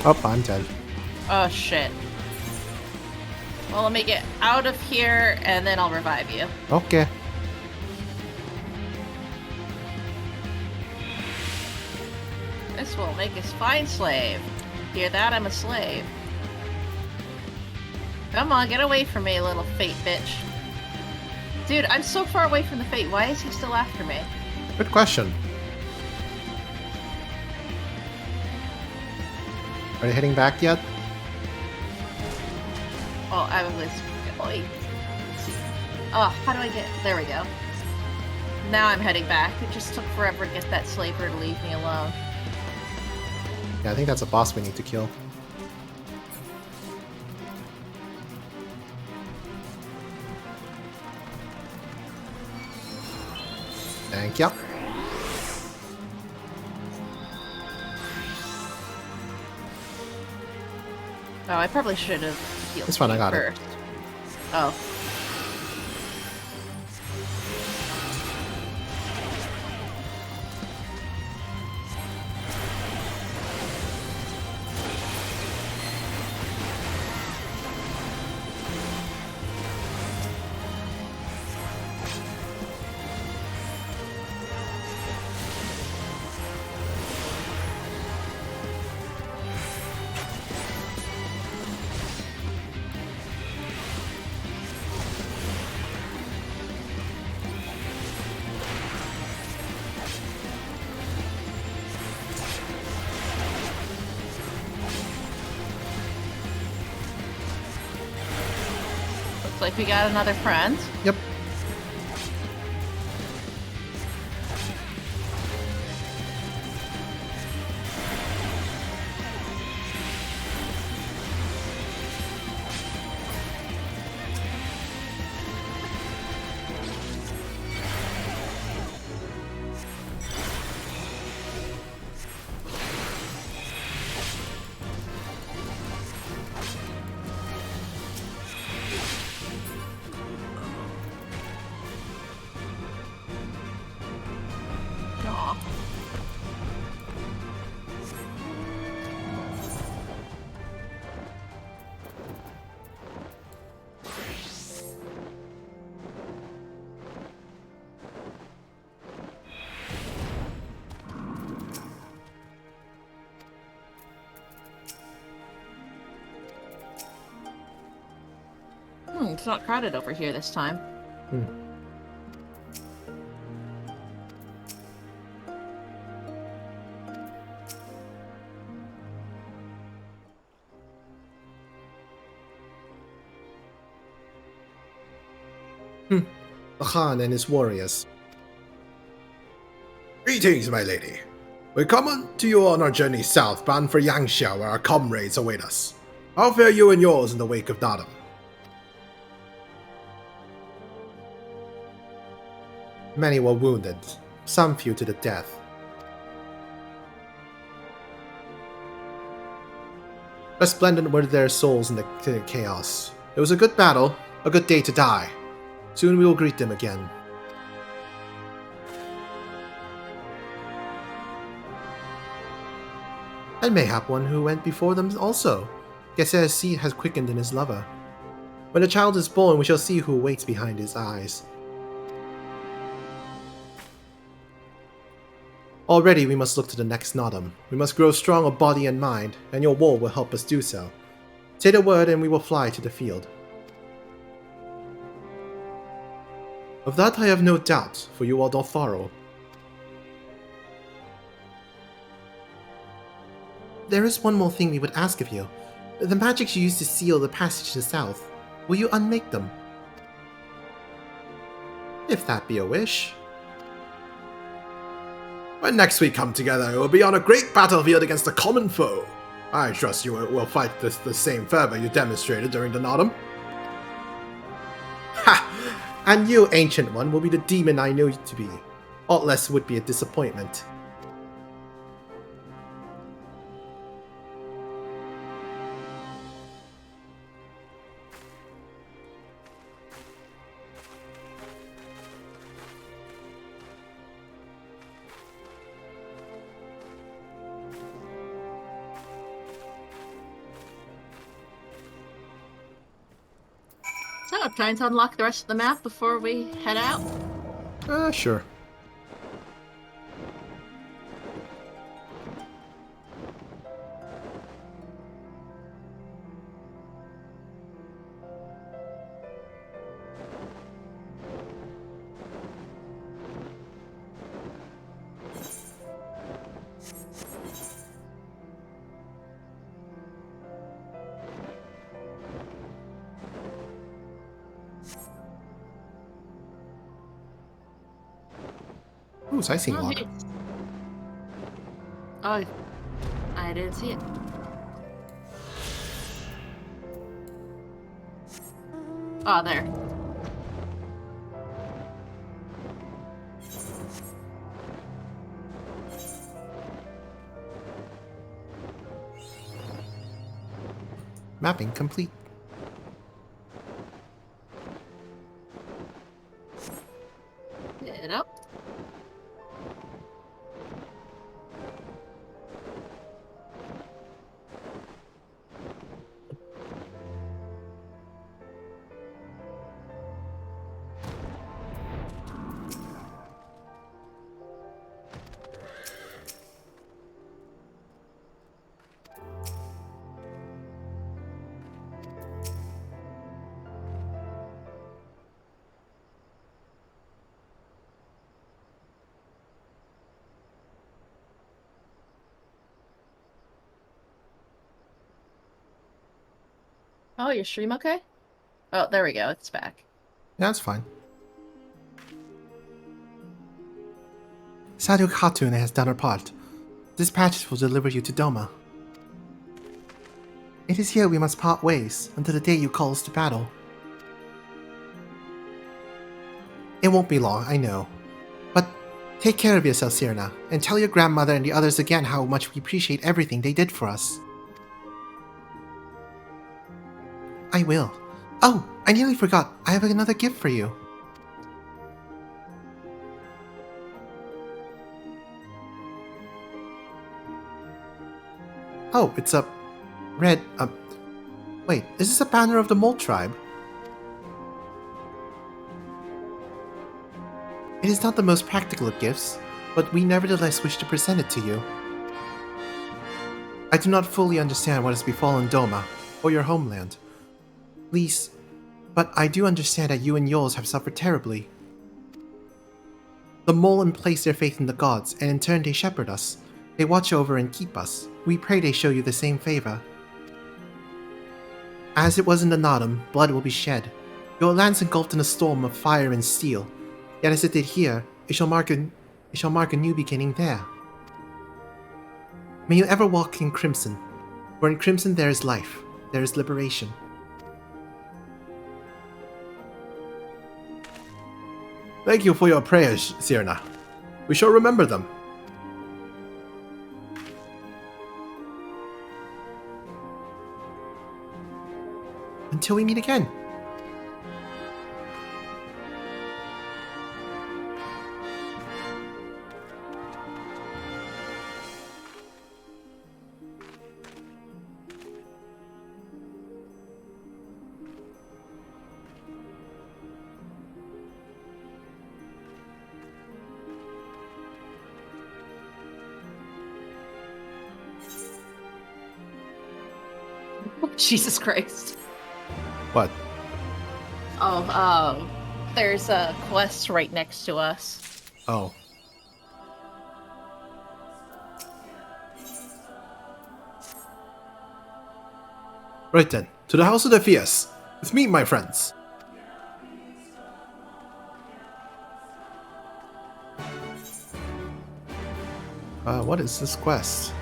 Oh, I'm dead. Oh, shit. Well, let me get out of here, and then I'll revive you. Okay. This will make us fine slave. Hear that? I'm a slave. Come on, get away from me, little fate bitch. Dude, I'm so far away from the fate. Why is he still after me? Good question. Are you heading back yet? Oh, I was... Wait. Oh, how do I get... There we go. Now I'm heading back. It just took forever to get that slaver to leave me alone. Yeah, I think that's a boss we need to kill. Thank you. Oh, I probably should have healed It's fine, I got it. first. Oh. Looks like we got another friend. Yep. Aw. It's not crowded over here this time. The Khan and his warriors. Greetings, my lady. We come to you on our journey south, bound for Yangxia, where our comrades await us. How fare you and yours in the wake of Nadam? Many were wounded, some few to the death. Resplendent were their souls in the chaos. It was a good battle, a good day to die. Soon we will greet them again. And mayhap one who went before them also. Geser's seed has quickened in his lover. When the child is born, we shall see who waits behind his eyes. Already we must look to the next Nodum. We must grow strong of body and mind, and your wall will help us do so. Say the word and we will fly to the field. Of that I have no doubt, for you are thorough. There is one more thing we would ask of you. The magics you used to seal the passage to the south, will you unmake them? If that be a wish. When next we come together, it will be on a great battlefield against a common foe. I trust you will fight the same fervor you demonstrated during the Nodum. Ha! And you, Ancient One, will be the demon I know you to be. Aught less would be a disappointment. So, trying to unlock the rest of the map before we head out? Sure. Ooh, sightseeing log. Hey. Oh, I didn't see it. Oh, there. Mapping complete. Get up. Oh, your stream okay? Oh, there we go. It's back. Yeah, that's fine. Sadhu Khatun has done her part. This package will deliver you to Doma. It is here we must part ways, until the day you call us to battle. It won't be long, I know. But take care of yourself, Sirna, and tell your grandmother and the others again how much we appreciate everything they did for us. I will. Oh, I nearly forgot. I have another gift for you. Oh, it's a red, wait, is this a banner of the Mole tribe? It is not the most practical of gifts, but we nevertheless wish to present it to you. I do not fully understand what has befallen Doma, or your homeland. Please, but I do understand that you and yours have suffered terribly. The Mole place their faith in the gods, and in turn they shepherd us. They watch over and keep us. We pray they show you the same favor. As it was in the Nodum, blood will be shed. Your land's engulfed in a storm of fire and steel. Yet as it did here, it shall mark a new beginning there. May you ever walk in crimson, for in crimson there is life, there is liberation. Thank you for your prayers, Sirna. We shall remember them. Until we meet again. Jesus Christ. What? Oh, there's a quest right next to us. Oh. Right then, to the House of the Fierce. With me, my friends. What is this quest?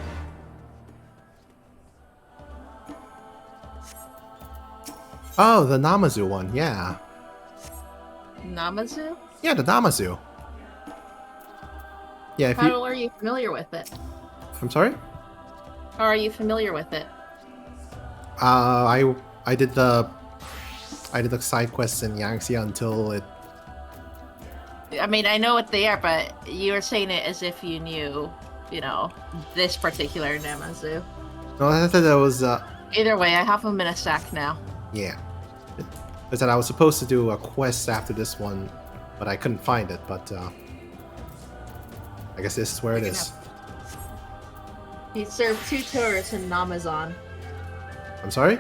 Oh, the Namazu one, yeah. Namazu? Yeah, the Namazu. Yeah, if How are you familiar with it? I'm sorry? How are you familiar with it? I did the side quests in Yangtze until it. I mean, I know what they are, but you were saying it as if you knew, this particular Namazu. No, I thought that was Either way, I have them in a stack now. yeah. It said I was supposed to do a quest after this one, but I couldn't find it. But I guess this is where it is. He served 2 tours in Namazon. I'm sorry?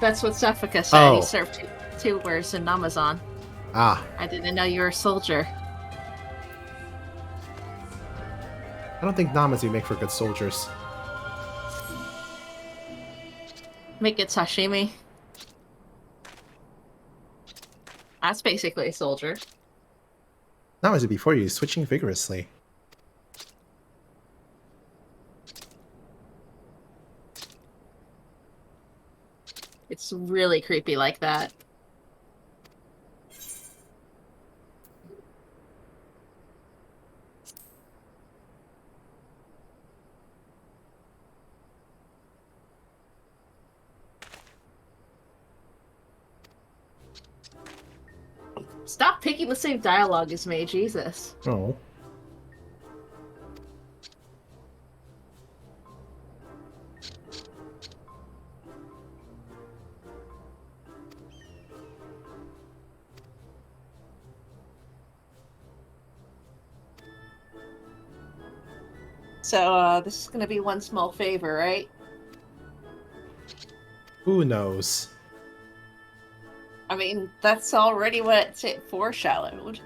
That's what Suffolka said. Oh. He served 2 tours in Namazon. Ah, I didn't know you were a soldier. I don't think Namazu make for good soldiers. Make it sashimi. That's basically a soldier. Namazu before you, switching vigorously. It's really creepy like that. Stop picking the same dialogue as me, Jesus. Oh. So, this is gonna be one small favor, right? Who knows? I mean, that's already what it foreshadowed.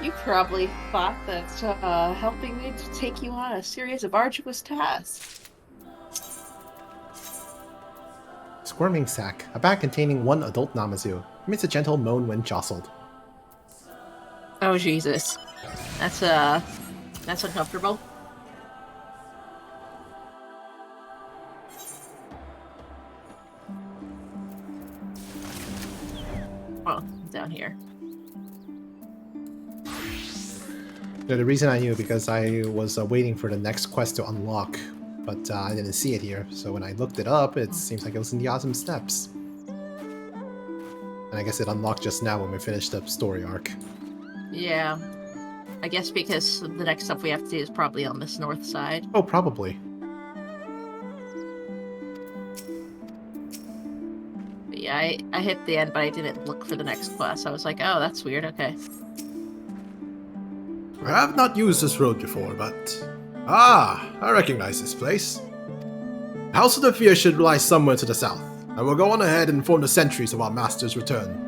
You probably thought that helping me to take you on a series of arduous tasks. Squirming sack. A bag containing 1 adult Namazu. Emits a gentle moan when jostled. Oh Jesus, that's uncomfortable. Oh, down here. Yeah, the reason I knew because I was waiting for the next quest to unlock, but I didn't see it here. So when I looked it up, it seems like it was in the Awesome Steps. And I guess it unlocked just now when we finished the story arc. Yeah, I guess because the next stuff we have to do is probably on this north side. Oh, probably. But yeah, I hit the end, but I didn't look for the next quest. I was like, oh, that's weird. Okay. I have not used this road before, but... Ah, I recognize this place. The House of the Fear should lie somewhere to the south. I will go on ahead and inform the sentries of our master's return.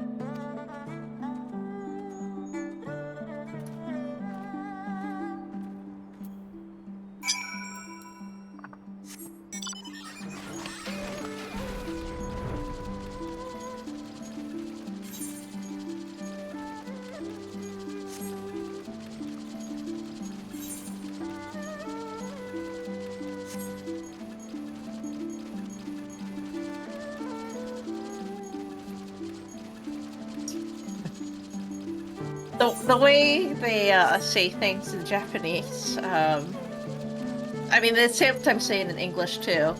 The way they say things in Japanese, I mean, the same time saying in English too.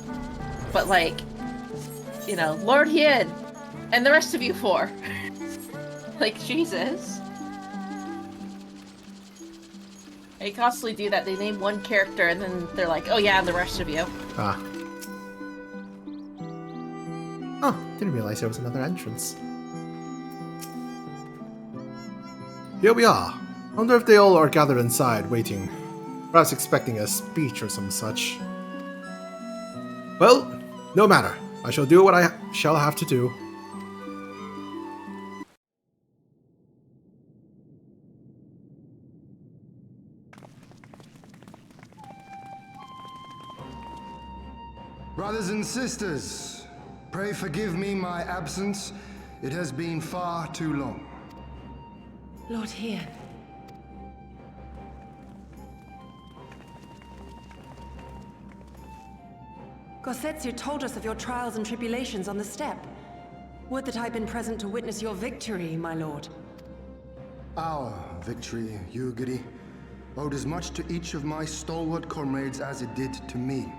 But like, you know, Lord Hien, and the rest of you 4. Like, Jesus. They constantly do that. They name one character and then they're like, oh yeah, and the rest of you. Ah. Oh, didn't realize there was another entrance. Here we are. Wonder if they all are gathered inside, waiting. Perhaps expecting a speech or some such. Well, no matter. I shall do what I shall have to do. Brothers and sisters, pray forgive me my absence. It has been far too long. Lord Hien. Gosetsu told us of your trials and tribulations on the steppe. Would that I'd been present to witness your victory, my lord. Our victory, Yugiri, owed as much to each of my stalwart comrades as it did to me.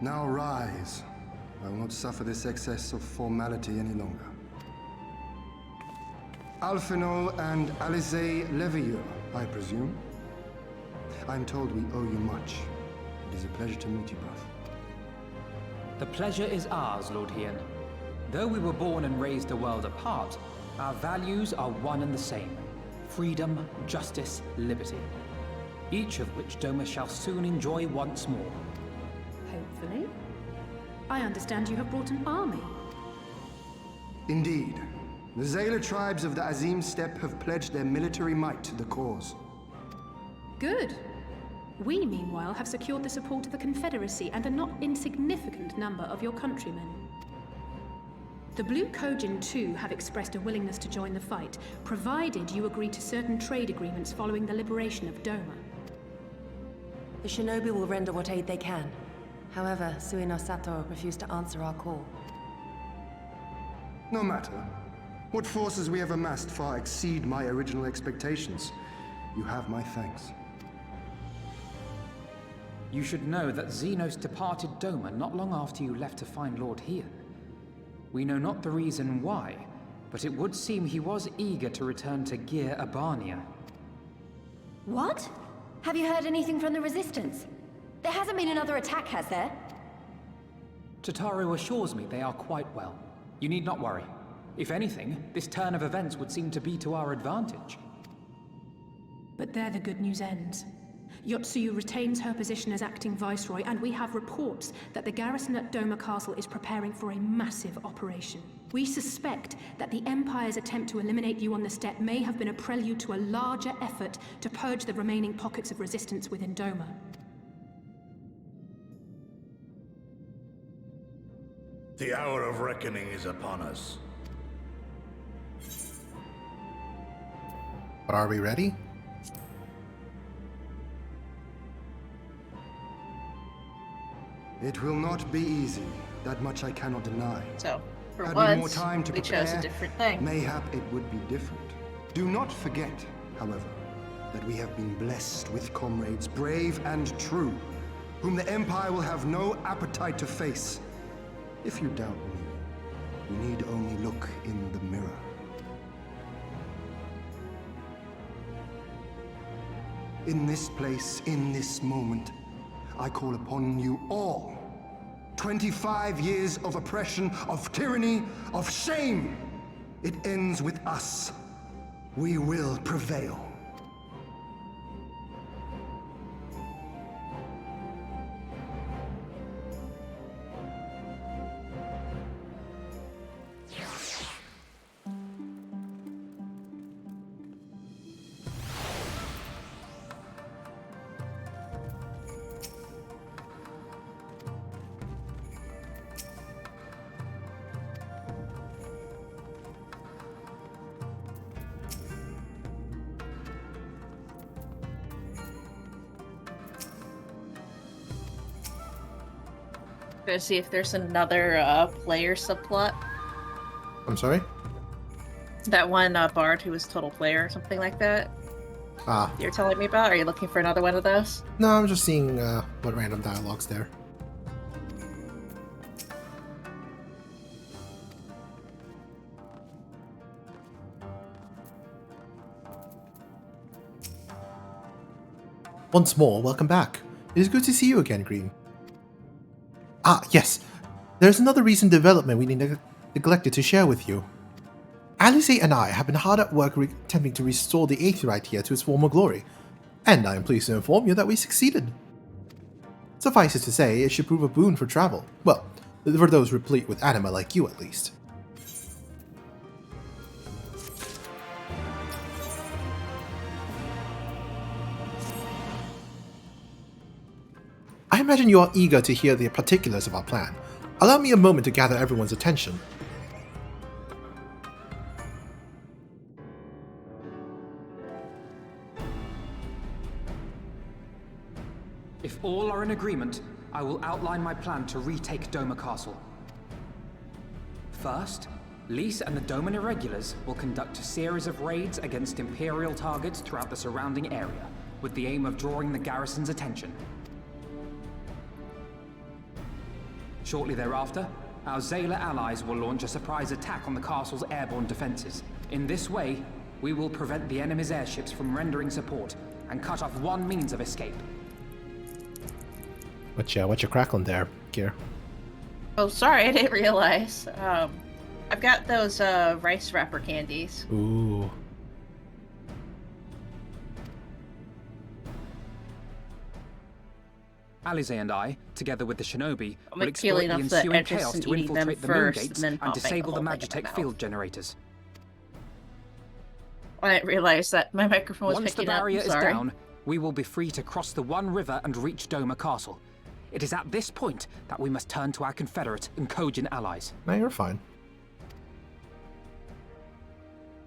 Now rise. I will not suffer this excess of formality any longer. Alphinaud and Alizé Levieux, I presume. I'm told we owe you much. It is a pleasure to meet you both. The pleasure is ours, Lord Hien. Though we were born and raised a world apart, our values are one and the same. Freedom, justice, liberty. Each of which Doma shall soon enjoy once more. Hopefully. I understand you have brought an army. Indeed. The Zayla tribes of the Azim Steppe have pledged their military might to the cause. Good. We, meanwhile, have secured the support of the Confederacy and a not insignificant number of your countrymen. The Blue Kojin, too, have expressed a willingness to join the fight, provided you agree to certain trade agreements following the liberation of Doma. The shinobi will render what aid they can. However, Suino Sato refused to answer our call. No matter. What forces we have amassed far exceed my original expectations. You have my thanks. You should know that Xenos departed Doma not long after you left to find Lord Hien. We know not the reason why, but it would seem he was eager to return to Gir Abania. What? Have you heard anything from the Resistance? There hasn't been another attack, has there? Tataru assures me they are quite well. You need not worry. If anything, this turn of events would seem to be to our advantage. But there the good news ends. Yotsuyu retains her position as acting viceroy, and we have reports that the garrison at Doma Castle is preparing for a massive operation. We suspect that the Empire's attempt to eliminate you on the steppe may have been a prelude to a larger effort to purge the remaining pockets of resistance within Doma. The hour of reckoning is upon us. But are we ready? It will not be easy. That much I cannot deny. So, for Had we more once, time to we prepare, chose a different thing. mayhap it would be different. Do not forget, however, that we have been blessed with comrades brave and true, whom the Empire will have no appetite to face. If you doubt me, you need only look in the mirror. In this place, in this moment, I call upon you all. 25 years of oppression, of tyranny, of shame. It ends with us. We will prevail. Go see if there's another player subplot. I'm sorry? That one bard who was total player or something like that. Ah. You're telling me about? Are you looking for another one of those? No, I'm just seeing what random dialogue's there. Once more, welcome back. It is good to see you again, Green. Ah, yes. There's another recent development we neglected to share with you. Alice and I have been hard at work attempting to restore the Aetheryte here to its former glory, and I am pleased to inform you that we succeeded. Suffice it to say, it should prove a boon for travel. Well, for those replete with anima like you, at least. I imagine you are eager to hear the particulars of our plan. Allow me a moment to gather everyone's attention. If all are in agreement, I will outline my plan to retake Doma Castle. First, Lys and the Doman Irregulars will conduct a series of raids against Imperial targets throughout the surrounding area, with the aim of drawing the garrison's attention. Shortly thereafter, our Zayla allies will launch a surprise attack on the castle's airborne defenses. In this way, we will prevent the enemy's airships from rendering support and cut off one means of escape. What you crackling there, Kier? Oh, sorry, I didn't realize. I've got those rice wrapper candies. Ooh. Alize and I, together with the shinobi, I'm will exploit peeling the off the ensuing edges chaos and to eating them infiltrate the first, moon gates and then and popping disable the the whole thing in my Magitech mouth. field generators. I didn't realize that my microphone was Once the picking up. barrier I'm is sorry. down, we will be free to cross the One River and reach Doma Castle. It is at this point that we must turn to our Confederate and Kojin allies. No, you're fine.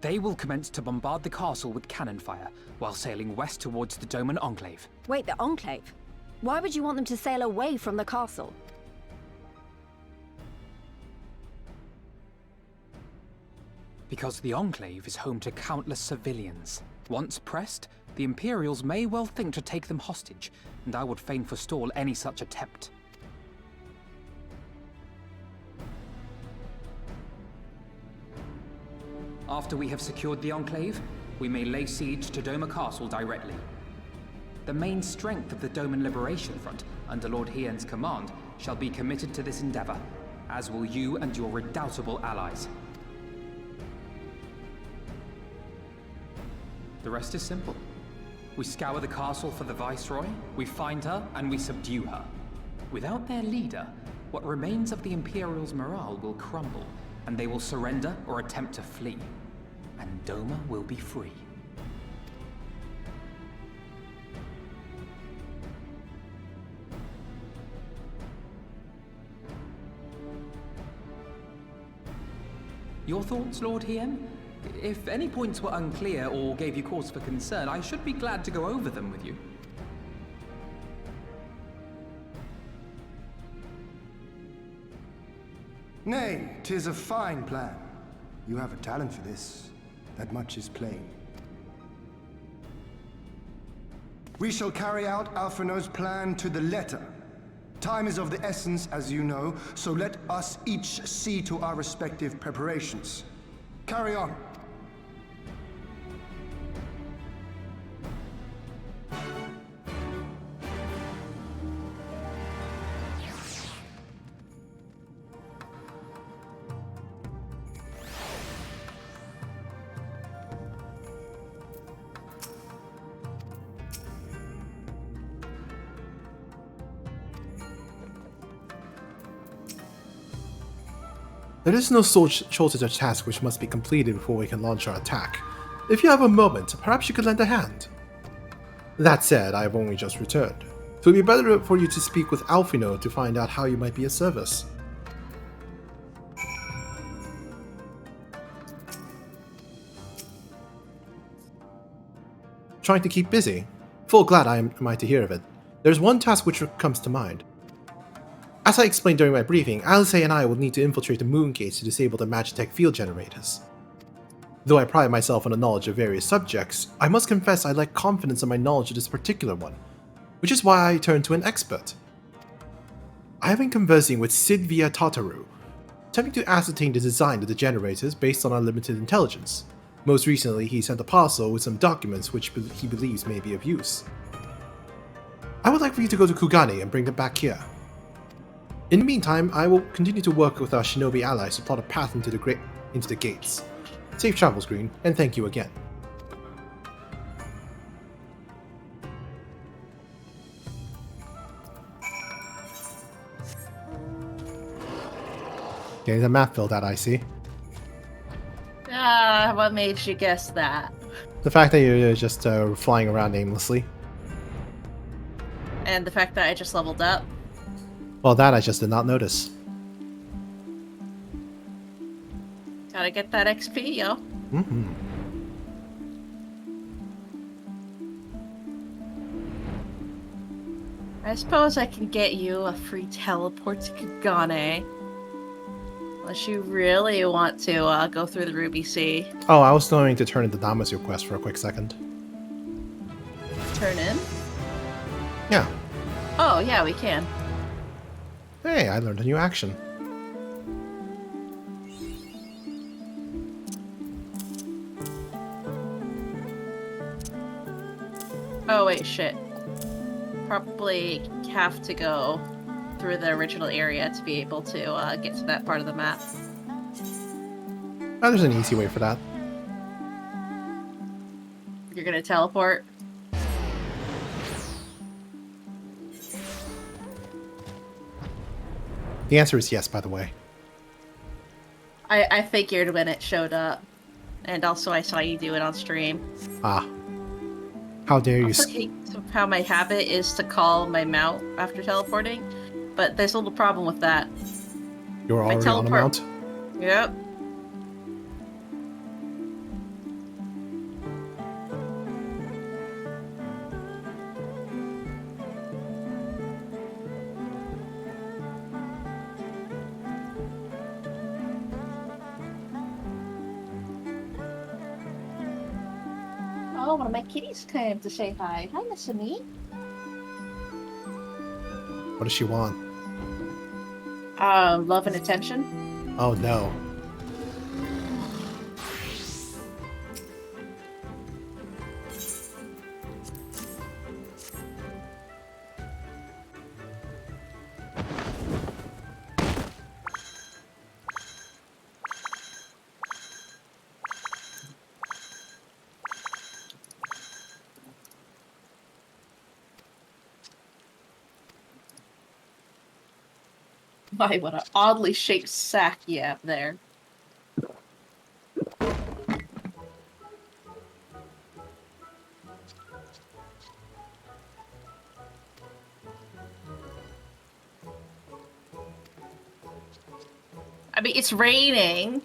They will commence to bombard the castle with cannon fire, while sailing west towards the Doman Enclave. Wait, the Enclave? Why would you want them to sail away from the castle? Because the Enclave is home to countless civilians. Once pressed, the Imperials may well think to take them hostage, and I would fain forestall any such attempt. After we have secured the Enclave, we may lay siege to Doma Castle directly. The main strength of the Doman Liberation Front, under Lord Hien's command, shall be committed to this endeavor, as will you and your redoubtable allies. The rest is simple. We scour the castle for the Viceroy, we find her, and we subdue her. Without their leader, what remains of the Imperials' morale will crumble, and they will surrender or attempt to flee. And Doma will be free. Your thoughts, Lord Hien? If any points were unclear or gave you cause for concern, I should be glad to go over them with you. Nay, 'tis a fine plan. You have a talent for this. That much is plain. We shall carry out Alphino's plan to the letter. Time is of the essence, as you know, so let us each see to our respective preparations. Carry on. There is no shortage of tasks which must be completed before we can launch our attack. If you have a moment, perhaps you could lend a hand. That said, I have only just returned. It would be better for you to speak with Alphino to find out how you might be of service. Trying to keep busy? Full glad am I to hear of it. There's one task which comes to mind. As I explained during my briefing, Alice and I will need to infiltrate the moon gates to disable the Magitech field generators. Though I pride myself on a knowledge of various subjects, I must confess I lack confidence in my knowledge of this particular one, which is why I turned to an expert. I have been conversing with Sid via Tataru, attempting to ascertain the design of the generators based on our limited intelligence. Most recently, he sent a parcel with some documents which he believes may be of use. I would like for you to go to Kugane and bring them back here. In the meantime, I will continue to work with our shinobi allies to plot a path into the gates. Safe travels, Green, and thank you again. Getting the map filled out, I see. Ah, what made you guess that? The fact that you're just flying around aimlessly. And the fact that I just leveled up. Well, that I just did not notice. Gotta get that XP, yo. Mm-hmm. I suppose I can get you a free teleport to Kagane. Unless you really want to go through the Ruby Sea. Oh, I was going to turn into Dama's request for a quick second. Turn in? Yeah. Oh, yeah, we can. Hey, I learned a new action. Oh, wait, shit. Probably have to go through the original area to be able to get to that part of the map. Oh, there's an easy way for that. You're gonna teleport? The answer is yes, by the way. I figured when it showed up. And also I saw you do it on stream. Ah. How dare you... Also, how my habit is to call my mount after teleporting, but there's a little problem with that. You're already on a mount? Yep. Oh, one of my kitties came to say hi. Hi, Miss Ami. What does she want? Love and attention. Oh no. My, what an oddly shaped sack you have there. I mean, it's raining.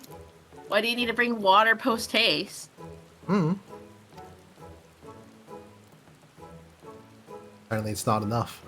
Why do you need to bring water post-haste? Hmm. Apparently it's not enough.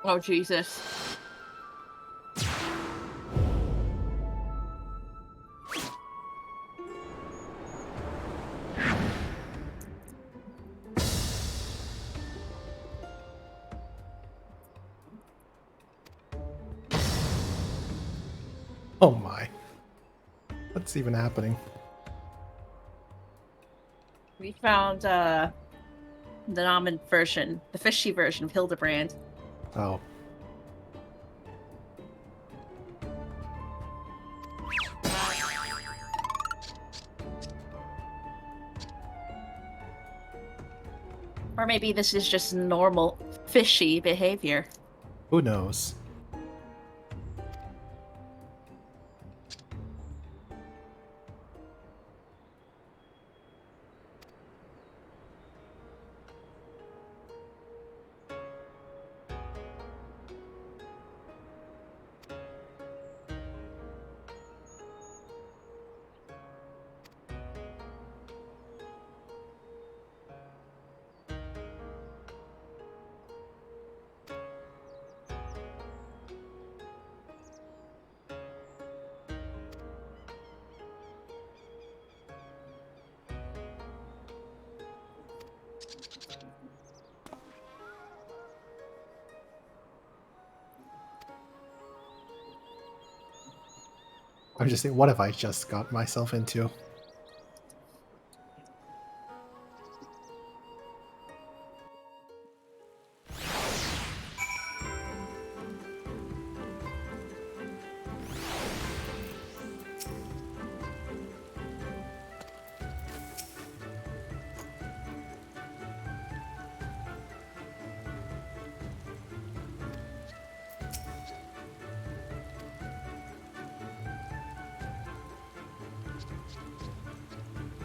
Oh, Jesus. Oh my. What's even happening? We found, the Namen version, the fishy version of Hildebrand. Oh. Or maybe this is just normal fishy behavior. Who knows? I'm just thinking, what have I just got myself into?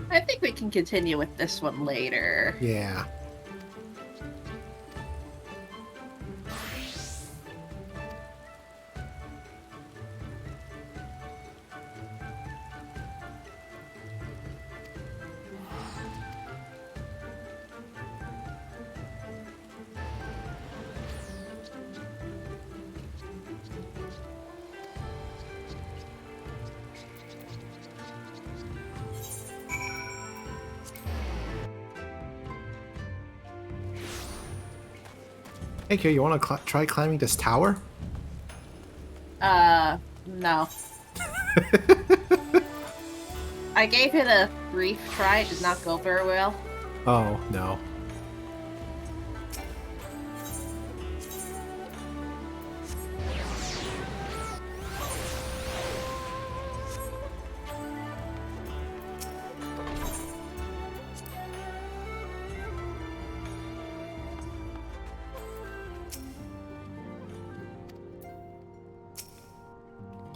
I think we can continue with this one later. Yeah. Hey, Kira, you want to try climbing this tower? No. I gave it a brief try, it did not go very well. Oh, no.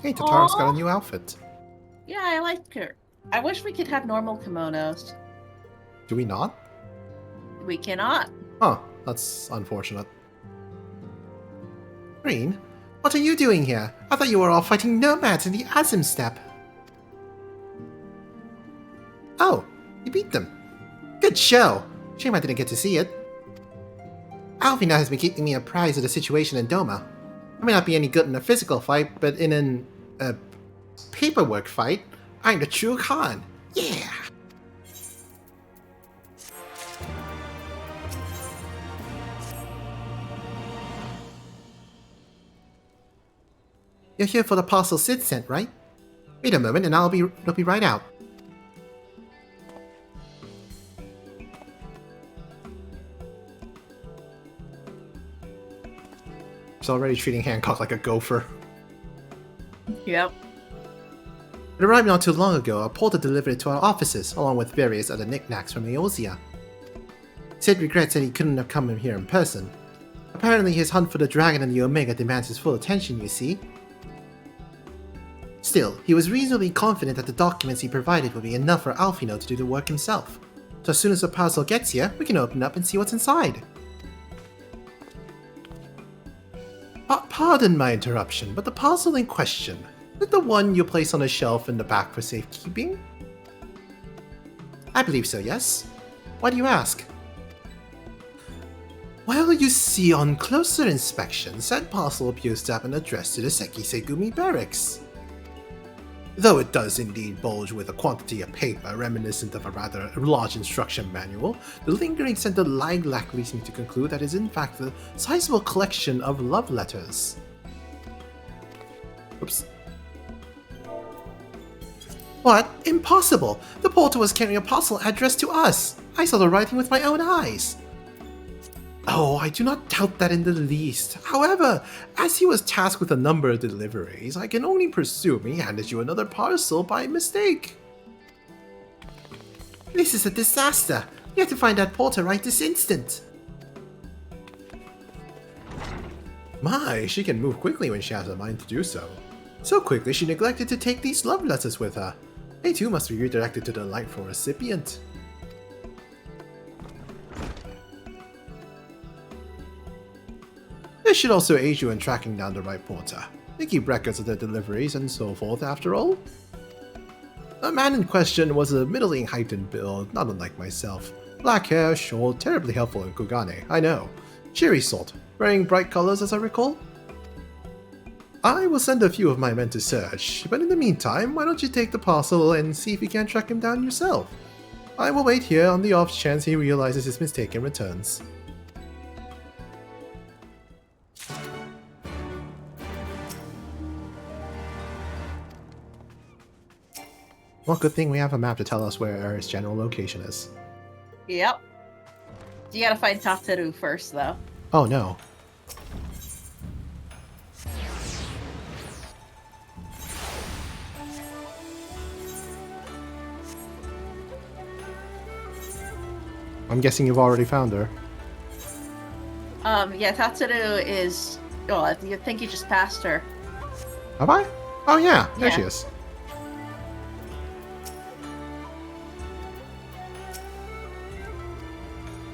Hey, Tataro's got a new outfit. Yeah, I like her. I wish we could have normal kimonos. Do we not? We cannot. Huh, that's unfortunate. Green, what are you doing here? I thought you were all fighting nomads in the Azim Steppe. Oh, you beat them. Good show. Shame I didn't get to see it. Alfina has been keeping me apprised of the situation in Doma. I may not be any good in a physical fight, but in a paperwork fight, I'm the true Khan. Yeah! You're here for the parcel Sid sent, right? Wait a moment and it'll be right out. He's already treating Hancock like a gopher. Yep. It arrived not too long ago. A porter delivered it to our offices, along with various other knickknacks from Eosia. Sid regrets that he couldn't have come here in person. Apparently his hunt for the dragon and the Omega demands his full attention, you see. Still, he was reasonably confident that the documents he provided would be enough for Alfino to do the work himself. So as soon as the parcel gets here, we can open it up and see what's inside. Pardon my interruption, but the parcel in question, is it the one you place on a shelf in the back for safekeeping? I believe so, yes. Why do you ask? Well, you see, on closer inspection, said parcel appears to have an address to the Seki Segumi barracks. Though it does indeed bulge with a quantity of paper reminiscent of a rather large instruction manual, the lingering scent of lilac leads me to conclude that it is in fact a sizable collection of love letters. Oops. What? Impossible! The porter was carrying a parcel addressed to us! I saw the writing with my own eyes! Oh, I do not doubt that in the least. However, as he was tasked with a number of deliveries, I can only presume he handed you another parcel by mistake. This is a disaster. You have to find that porter right this instant. My, she can move quickly when she has a mind to do so. So quickly she neglected to take these love letters with her. They too must be redirected to the rightful recipient. This should also aid you in tracking down the right porter. They keep records of their deliveries and so forth, after all. The man in question was a middling height and build, not unlike myself. Black hair, short, terribly helpful in Kugane, I know. Cheery sort, wearing bright colors as I recall. I will send a few of my men to search, but in the meantime, why don't you take the parcel and see if you can track him down yourself? I will wait here on the off chance he realizes his mistake and returns. Well, good thing we have a map to tell us where Aerith's general location is. Yep. You gotta find Tataru first, though. Oh no. I'm guessing you've already found her. Yeah, Tataru is... Well, I think you just passed her. Have I? Oh yeah, there Yeah. she is.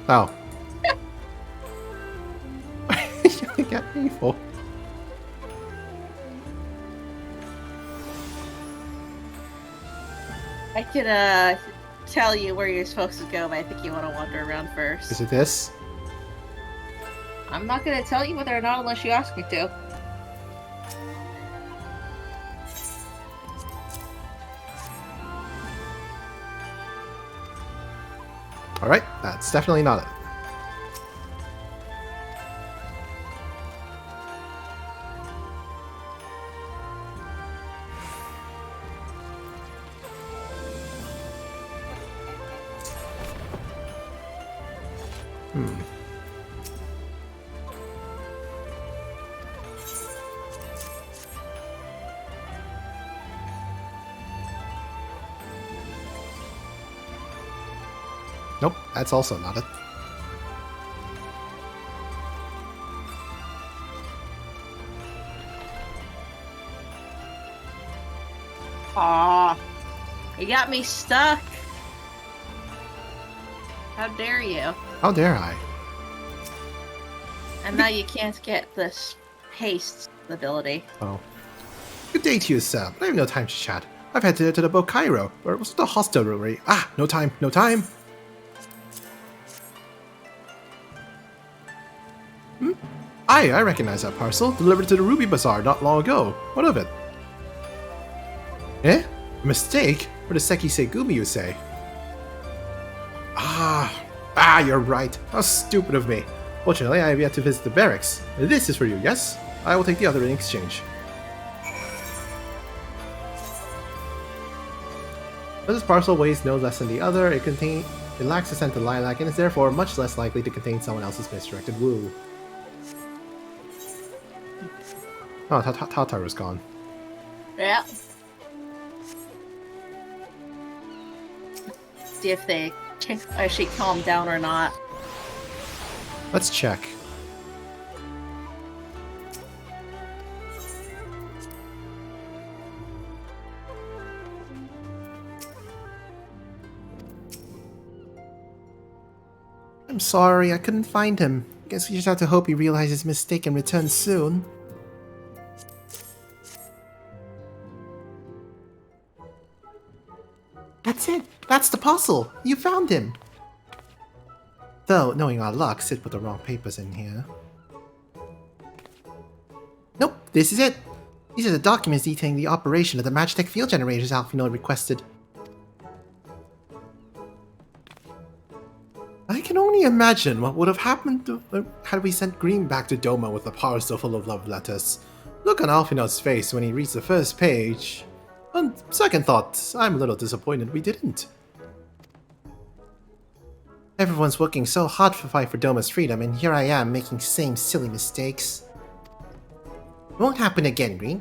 Oh. You get evil. I could, tell you where you're supposed to go, but I think you want to wander around first. Is it this? I'm not gonna tell you whether or not unless you ask me to. Alright, that's definitely not it. Nope, that's also not it. Aw, you got me stuck. How dare you? How dare I? And now you can't get this haste ability. Oh. Good day to you, sir, but I have no time to chat. I've headed to the boat Cairo, where it was the hostelry. Ah, no time, no time! I recognize that parcel, delivered to the Ruby Bazaar not long ago. What of it? Eh? A mistake? Or the Seki Segumi, you say? You're right. How stupid of me. Fortunately, I have yet to visit the barracks. This is for you, yes? I will take the other in exchange. But this parcel weighs no less than the other. It lacks the scent of lilac and is therefore much less likely to contain someone else's misdirected woo. Oh, Tataru's gone. Yeah. See if they actually calm down or not. Let's check. I'm sorry, I couldn't find him. Guess we just have to hope he realizes his mistake and returns soon. That's it! That's the puzzle! You found him! Though, knowing our luck, Sid put the wrong papers in here. Nope, this is it! These are the documents detailing the operation of the Magitech field generators Alphinaud requested. I can only imagine what would have happened had we sent Green back to Doma with a parcel full of love letters. Look on Alphinaud's face when he reads the first page. On second thought, I'm a little disappointed we didn't. Everyone's working so hard to fight for Doma's freedom, and here I am making same silly mistakes. It won't happen again, Green.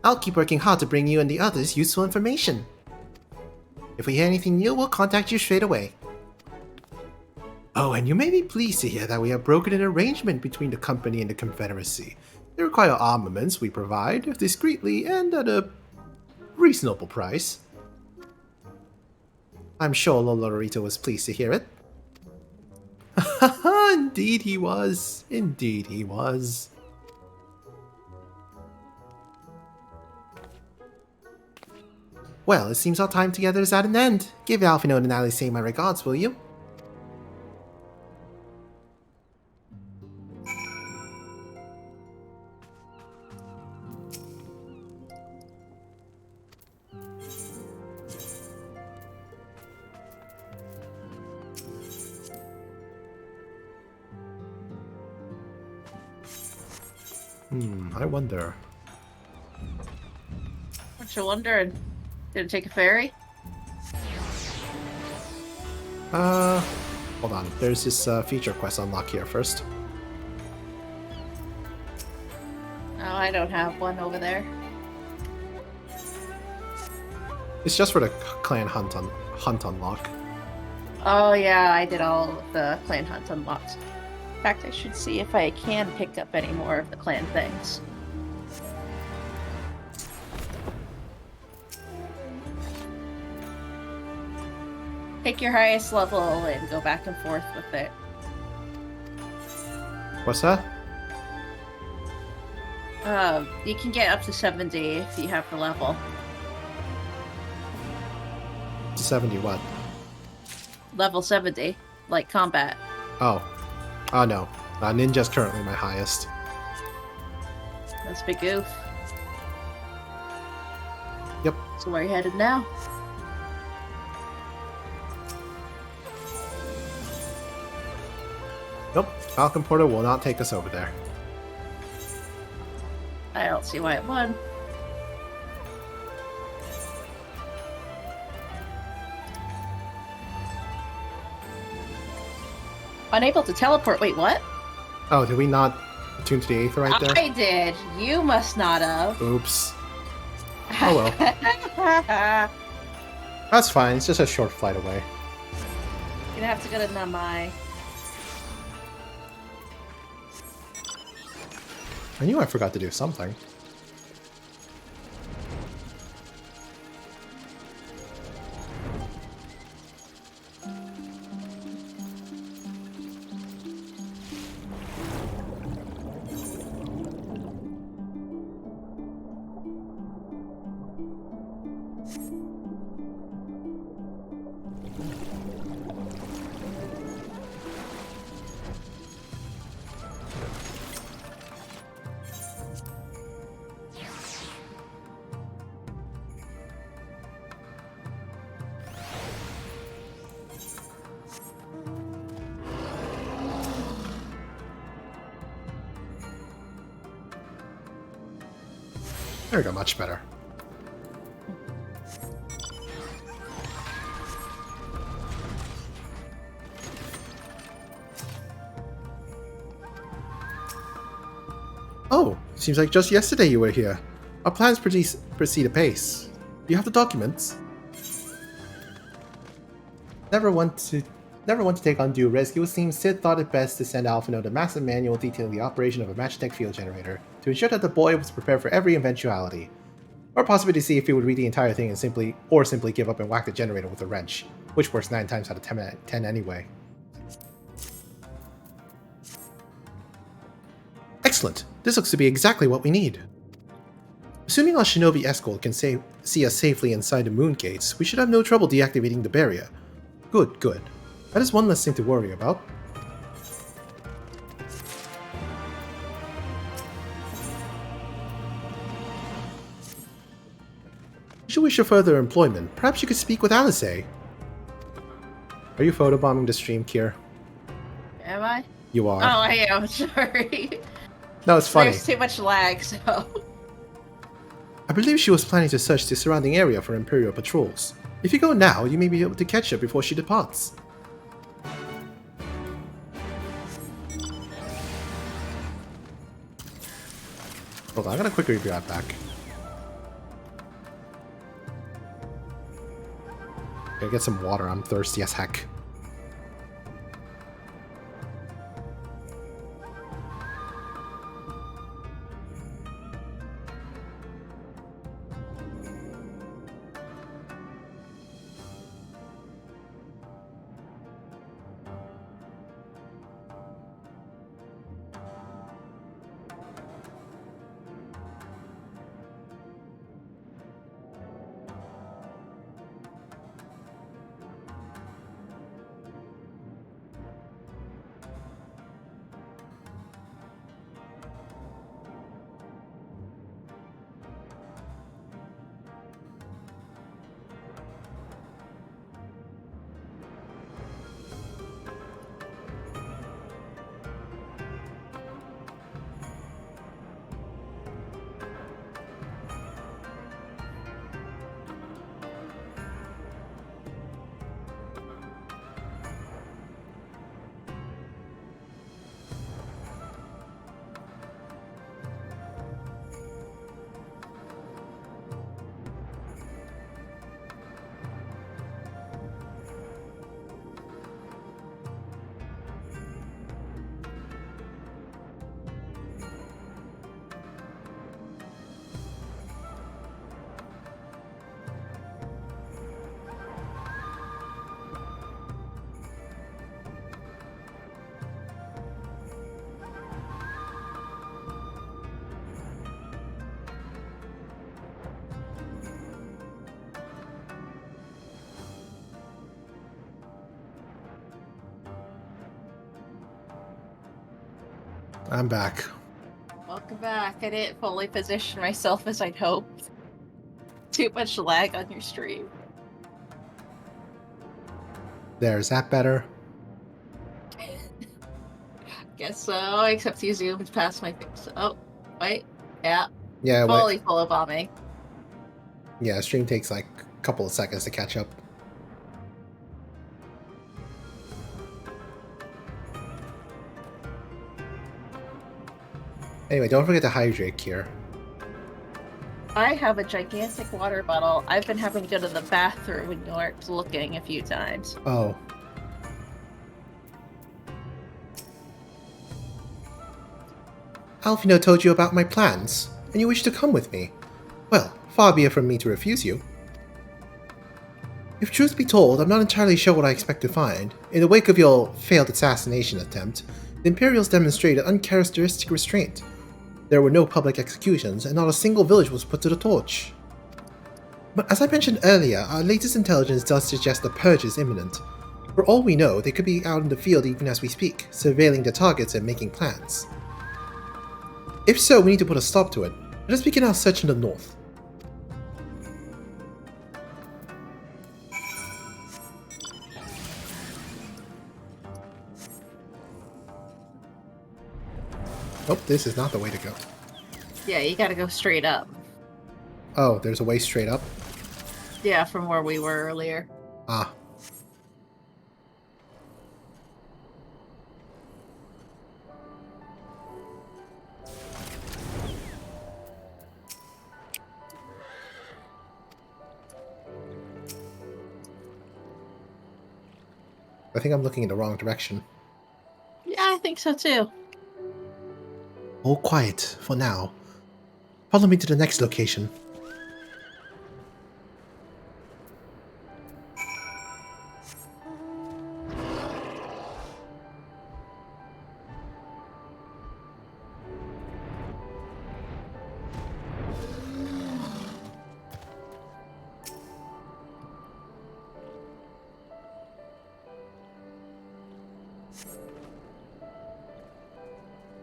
I'll keep working hard to bring you and the others useful information. If we hear anything new, we'll contact you straight away. Oh, and you may be pleased to hear that we have broken an arrangement between the company and the Confederacy. They require armaments we provide, discreetly and at a reasonable price. I'm sure Lolorito was pleased to hear it. Indeed he was. Indeed he was. Well, it seems our time together is at an end. Give Alphinaud and Alice my regards, will you? I wonder. What you wondering? Did it take a ferry? Hold on. There's this feature quest unlock here first. Oh, I don't have one over there. It's just for the clan hunt unlock. Oh yeah, I did all of the clan hunt unlocks. In fact, I should see if I can pick up any more of the clan things. Pick your highest level and go back and forth with it. What's that? You can get up to 70 if you have the level. 70 what? Level 70, like combat. Oh. Oh no. Ninja's currently my highest. That's a big goof. Yep. So where are you headed now? Nope. Falcon Porter will not take us over there. I don't see why it would. Unable to teleport. Wait, what? Oh, did we not attune to the Aether right there? I did. You must not have. Oops. Oh well. That's fine. It's just a short flight away. You're gonna have to go to Namai. I knew I forgot to do something. There we go, much better. Oh, seems like just yesterday you were here. Our plans proceed apace. Do you have the documents? Never want to take undue risk, it would seem Sid thought it best to send Alphino the massive manual detailing the operation of a Magitech field generator to ensure that the boy was prepared for every eventuality. Or possibly to see if he would read the entire thing and simply give up and whack the generator with a wrench, which works 9 times out of 10 anyway. Excellent! This looks to be exactly what we need. Assuming our shinobi escort can see us safely inside the moon gates, we should have no trouble deactivating the barrier. Good, good. That is one less thing to worry about. Should you wish for further employment, perhaps you could speak with Alice. Are you photobombing the stream, Kier? Am I? You are. Oh, I am. Sorry. No, it's funny. There's too much lag, so... I believe she was planning to search the surrounding area for Imperial patrols. If you go now, you may be able to catch her before she departs. Hold on, I'm gonna quickly be right back. Gotta get some water, I'm thirsty as heck. I'm back. Welcome back. I didn't fully position myself as I'd hoped. Too much lag on your stream. There, is that better? Guess so, except you zoomed past my face. Oh, wait. Yeah. Yeah, Fully full of bombing. Yeah, stream takes like a couple of seconds to catch up. Anyway, don't forget to hydrate, Kier. I have a gigantic water bottle. I've been having to go to the bathroom in York looking a few times. Oh. Alfino told you about my plans, and you wish to come with me. Well, far be it from me to refuse you. If truth be told, I'm not entirely sure what I expect to find. In the wake of your failed assassination attempt, the Imperials demonstrated uncharacteristic restraint. There were no public executions, and not a single village was put to the torch. But as I mentioned earlier, our latest intelligence does suggest the purge is imminent. For all we know, they could be out in the field even as we speak, surveilling the targets and making plans. If so, we need to put a stop to it. Let us begin our search in the north. Oh, this is not the way to go. Yeah, you gotta go straight up. Oh, there's a way straight up? Yeah, from where we were earlier. Ah. I think I'm looking in the wrong direction. Yeah, I think so too. All quiet, for now. Follow me to the next location.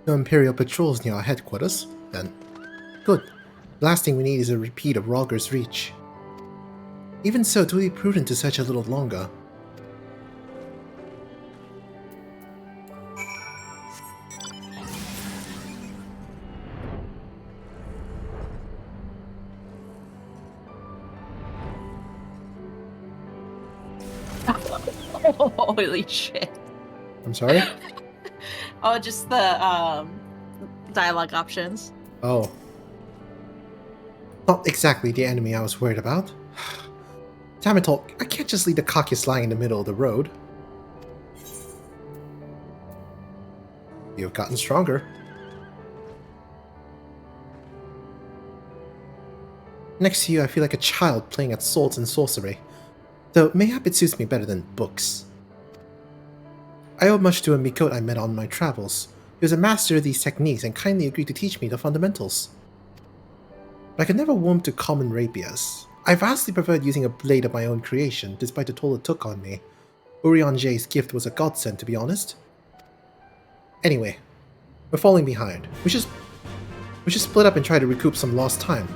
No Imperial patrols near our headquarters, then. Good. The last thing we need is a repeat of Rogger's Reach. Even so, it would be prudent to search a little longer. Holy shit. I'm sorry? Oh, just the dialogue options. Oh. Not exactly the enemy I was worried about. Damn it all, I can't just leave the carcass lying in the middle of the road. You've gotten stronger. Next to you, I feel like a child playing at swords and sorcery. Though mayhap it suits me better than books. I owe much to a Mikot I met on my travels. He was a master of these techniques and kindly agreed to teach me the fundamentals. But I could never warm to common rapiers. I vastly preferred using a blade of my own creation, despite the toll it took on me. Urianger's gift was a godsend, to be honest. Anyway, we're falling behind. We should split up and try to recoup some lost time.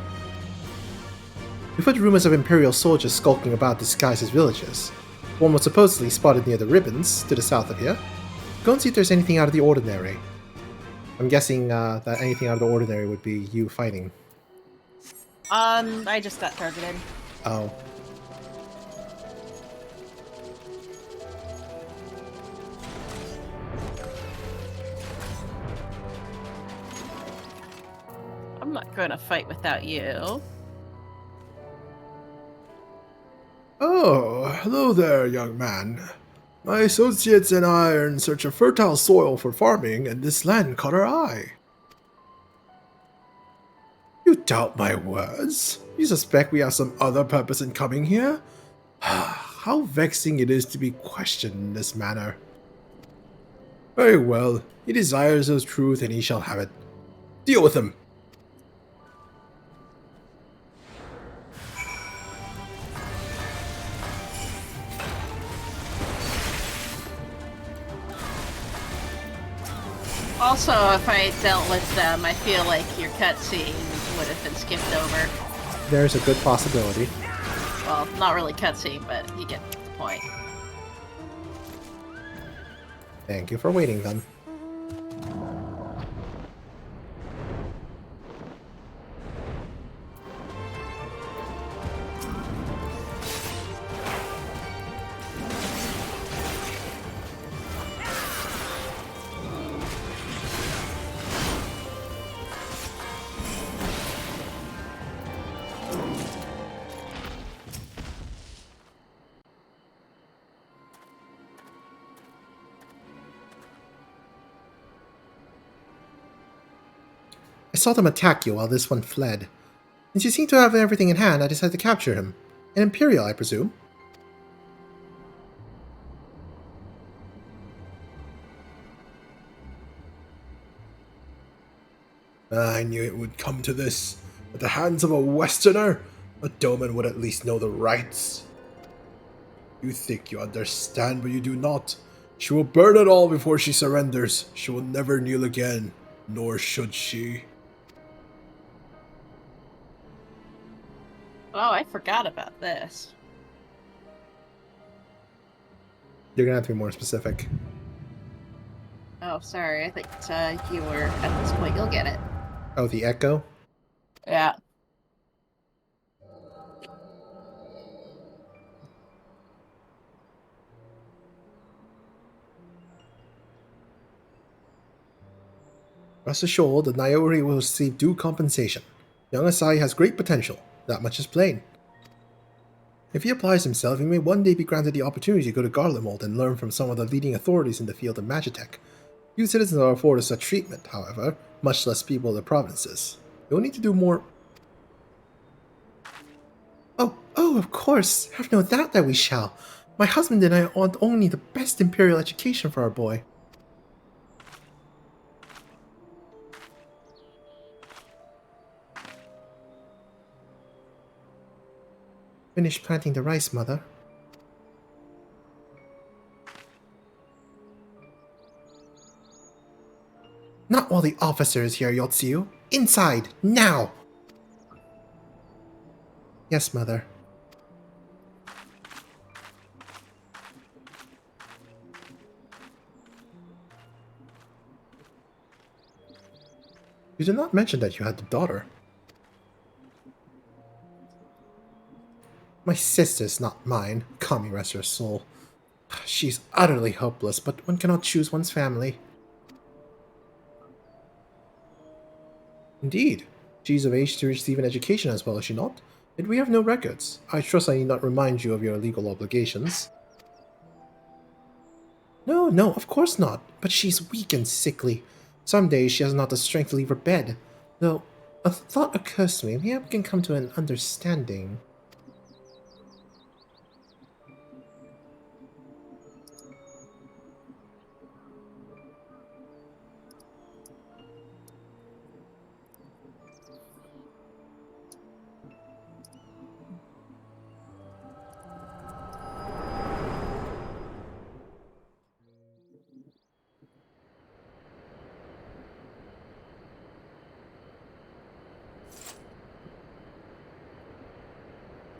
We've heard rumors of Imperial soldiers skulking about disguised as villagers. One was supposedly spotted near the Ribbons, to the south of here. Go and see if there's anything out of the ordinary. I'm guessing that anything out of the ordinary would be you fighting. I just got targeted. Oh. I'm not gonna fight without you. Oh, hello there, young man. My associates and I are in search of fertile soil for farming, and this land caught our eye. You doubt my words? You suspect we have some other purpose in coming here? How vexing it is to be questioned in this manner. Very well, he desires his truth and he shall have it. Deal with him. Also, if I dealt with them, I feel like your cutscene would have been skipped over. There's a good possibility. Well, not really cutscene, but you get the point. Thank you for waiting, then. I saw them attack you while this one fled. Since you seem to have everything in hand, I decided to capture him. An Imperial, I presume? I knew it would come to this. At the hands of a Westerner, a Doman would at least know the rights. You think you understand, but you do not. She will burn it all before she surrenders. She will never kneel again, nor should she. Oh, I forgot about this. You're gonna have to be more specific. Oh, sorry. I think you were at this point. You'll get it. Oh, the echo? Yeah. Rest assured, the Naori will receive due compensation. Young Asai has great potential. That much is plain. If he applies himself, he may one day be granted the opportunity to go to Garlemald and learn from some of the leading authorities in the field of Magitech. Few citizens are afforded such treatment, however, much less people of the provinces. You'll need to do more... Oh, of course! Have no doubt that we shall. My husband and I want only the best Imperial education for our boy. Finish planting the rice, Mother. Not while the officer is here, Yotsuyu. Inside, now! Yes, Mother. You did not mention that you had a daughter. My sister's not mine. Kami rest her soul. She's utterly hopeless, but one cannot choose one's family. Indeed. She's of age to receive an education as well, is she not? Yet we have no records. I trust I need not remind you of your legal obligations. No, of course not. But she's weak and sickly. Some days she has not the strength to leave her bed. Though, a thought occurs to me. Maybe we can come to an understanding.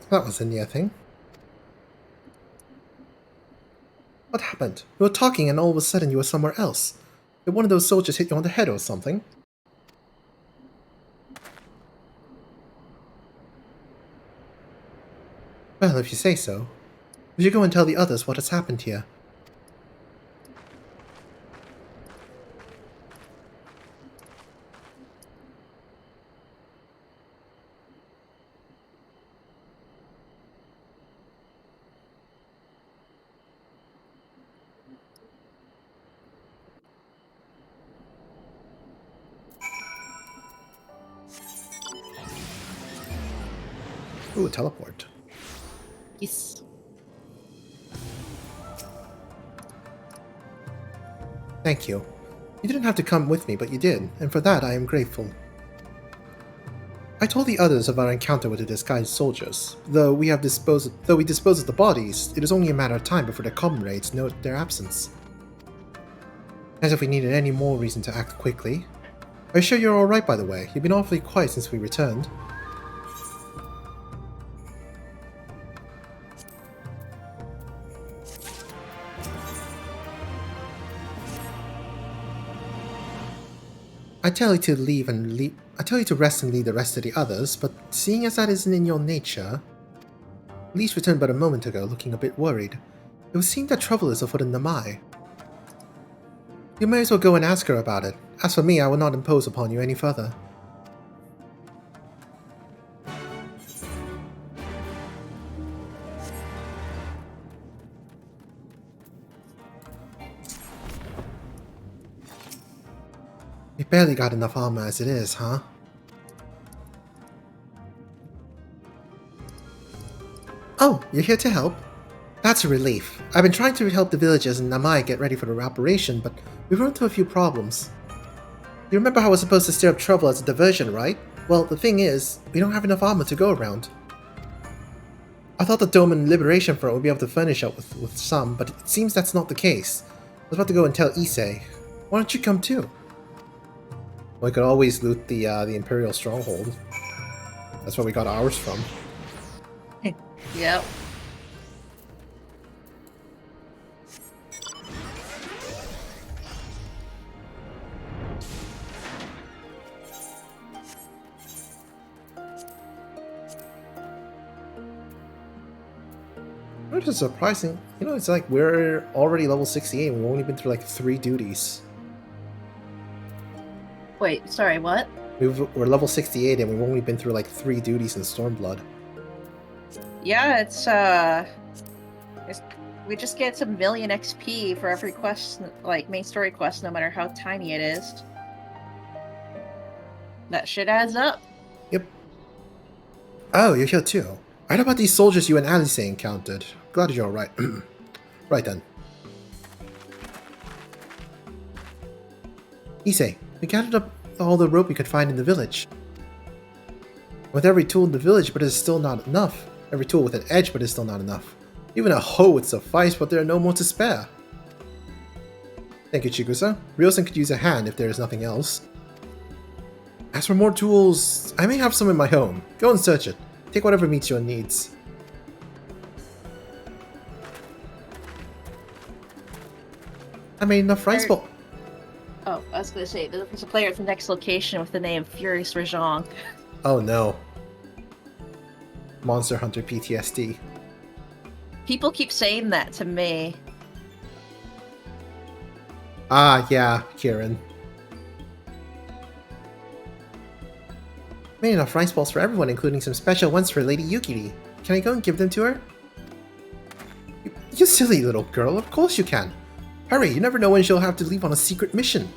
That was a near thing. What happened? You were talking and all of a sudden you were somewhere else. Did one of those soldiers hit you on the head or something? Well, if you say so. We should go and tell the others what has happened here. Ooh, a teleport. Yes. Thank you. You didn't have to come with me, but you did, and for that I am grateful. I told the others of our encounter with the disguised soldiers. Though we dispose of the bodies, it is only a matter of time before their comrades note their absence. As if we needed any more reason to act quickly. Are you sure you're alright, by the way? You've been awfully quiet since we returned. I tell you to rest and leave the rest to the others, but seeing as that isn't in your nature... Lise returned but a moment ago, looking a bit worried. It would seem that trouble is afoot in Namai. You may as well go and ask her about it. As for me, I will not impose upon you any further. You barely got enough armor as it is, huh? Oh, you're here to help? That's a relief. I've been trying to help the villagers in Namai get ready for the operation, but we've run into a few problems. You remember how I was supposed to stir up trouble as a diversion, right? Well, the thing is, we don't have enough armor to go around. I thought the Dome and Liberation Front would be able to furnish up with some, but it seems that's not the case. I was about to go and tell Issei. Why don't you come too? We could always loot the Imperial Stronghold. That's where we got ours from. Yep. Which is surprising. You know, it's like we're already level 68 and we've only been through like 3 duties. Wait, sorry, what? We're level 68 and we've only been through like 3 duties in Stormblood. Yeah, we just get some million XP for every quest, like main story quest, no matter how tiny it is. That shit adds up. Yep. Oh, you're here too. I heard about these soldiers you and Alice encountered. Glad you're alright. Right then. Issei, we gathered up all the rope we could find in the village. With every tool in the village, but it's still not enough. Every tool with an edge, but it's still not enough. Even a hoe would suffice, but there are no more to spare. Thank you, Chigusa. Ryosen could use a hand if there is nothing else. As for more tools, I may have some in my home. Go and search it. Take whatever meets your needs. I made enough rice bowl. Oh, I was gonna say, there's a player at the next location with the name Furious Rajong. Oh no. Monster Hunter PTSD. People keep saying that to me. Ah, yeah, Kieran. Made enough rice balls for everyone, including some special ones for Lady Yukiri. Can I go and give them to her? You silly little girl, of course you can. Hurry, you never know when she'll have to leave on a secret mission.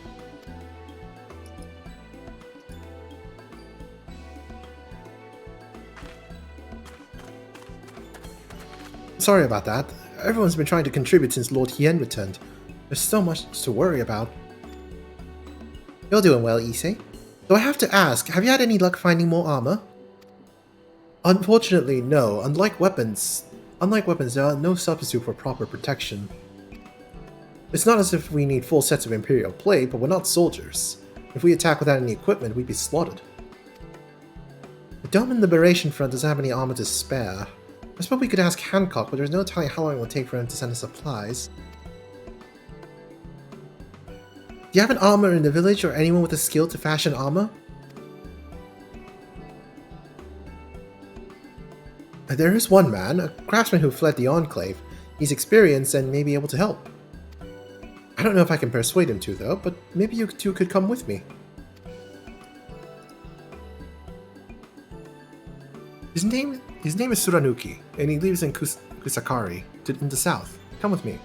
Sorry about that. Everyone's been trying to contribute since Lord Hien returned. There's so much to worry about. You're doing well, Issei. Though I have to ask, have you had any luck finding more armor? Unfortunately, no. Unlike weapons, there are no substitute for proper protection. It's not as if we need full sets of Imperial plate, but we're not soldiers. If we attack without any equipment, we'd be slaughtered. The Dome and Liberation Front doesn't have any armor to spare. I suppose we could ask Hancock, but there's no telling how long it will take for him to send us supplies. Do you have an armor in the village or anyone with the skill to fashion armor? There is one man, a craftsman who fled the Enclave. He's experienced and may be able to help. I don't know if I can persuade him to, though, but maybe you two could come with me. His name is Suranuki, and he lives in Kusakari, in the south. Come with me.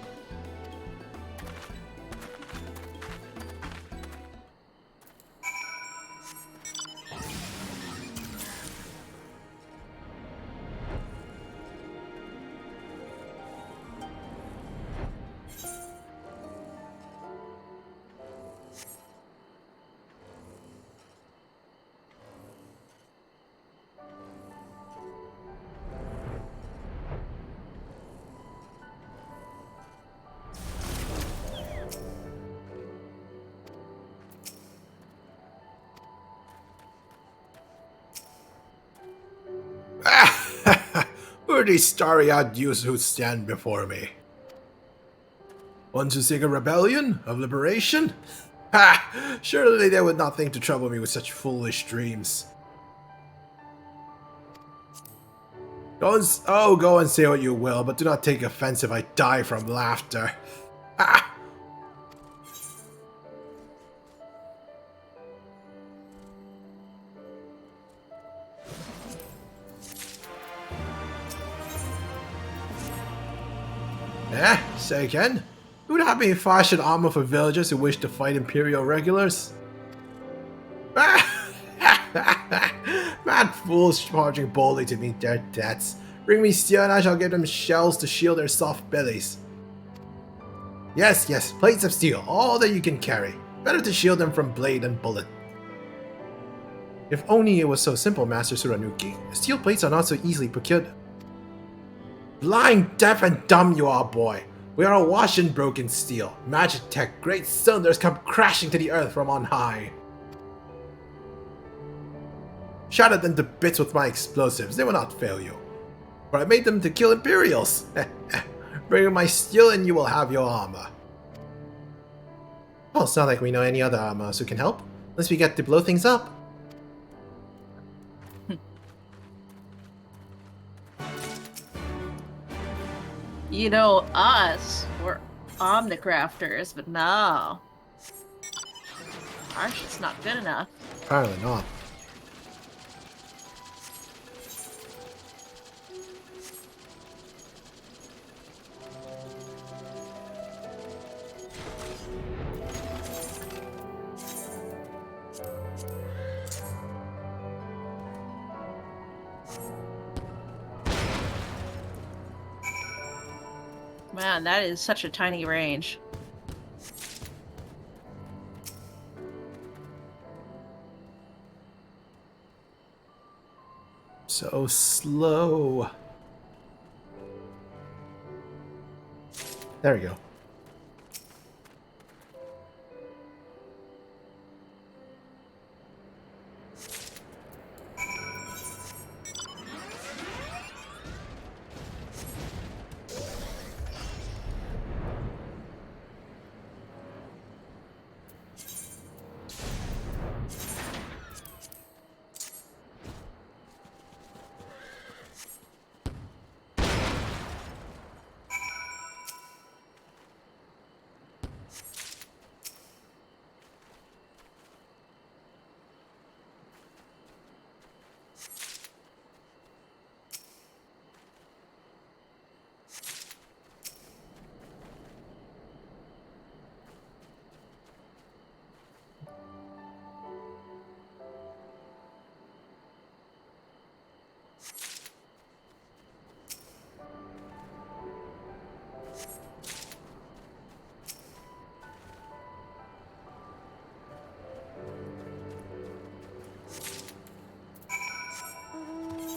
are these starry-eyed youths who stand before me? Ones who seek a rebellion? Of liberation? Ha! Surely they would not think to trouble me with such foolish dreams. Go and say what you will, but do not take offense if I die from laughter. Ha! Say again? Who would have me fashion armor for villagers who wish to fight Imperial regulars? Mad fools charging boldly to meet their deaths. Bring me steel and I shall give them shells to shield their soft bellies. Yes, yes, plates of steel, all that you can carry. Better to shield them from blade and bullet. If only it was so simple, Master Suranuki. Steel plates are not so easily procured. Blind, deaf, and dumb you are, boy. We are awash in broken steel. Magic tech, great cylinders come crashing to the earth from on high. Shattered them to bits with my explosives, they will not fail you. For I made them to kill Imperials. Bring my steel and you will have your armor. Well, it's not like we know any other armors who can help. Unless we get to blow things up. You know, us, we're Omnicrafters, but no. Ours is not good enough. Apparently not. Man, that is such a tiny range. So slow. There we go.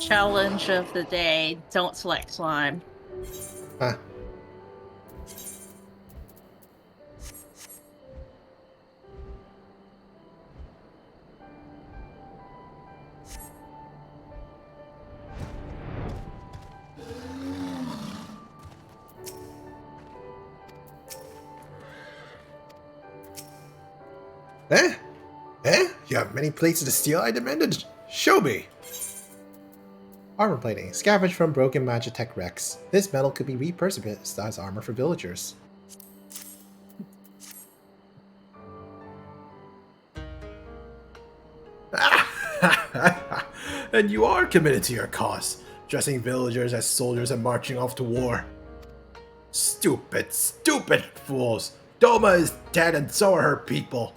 Challenge of the day, don't select slime. Huh. Eh? Eh? You have many plates of the steel I demanded? Show me! Armor plating. Scavenged from broken Magitech wrecks. This metal could be repurposed as armor for villagers. And you are committed to your cause, dressing villagers as soldiers and marching off to war. Stupid, stupid fools! Doma is dead and so are her people.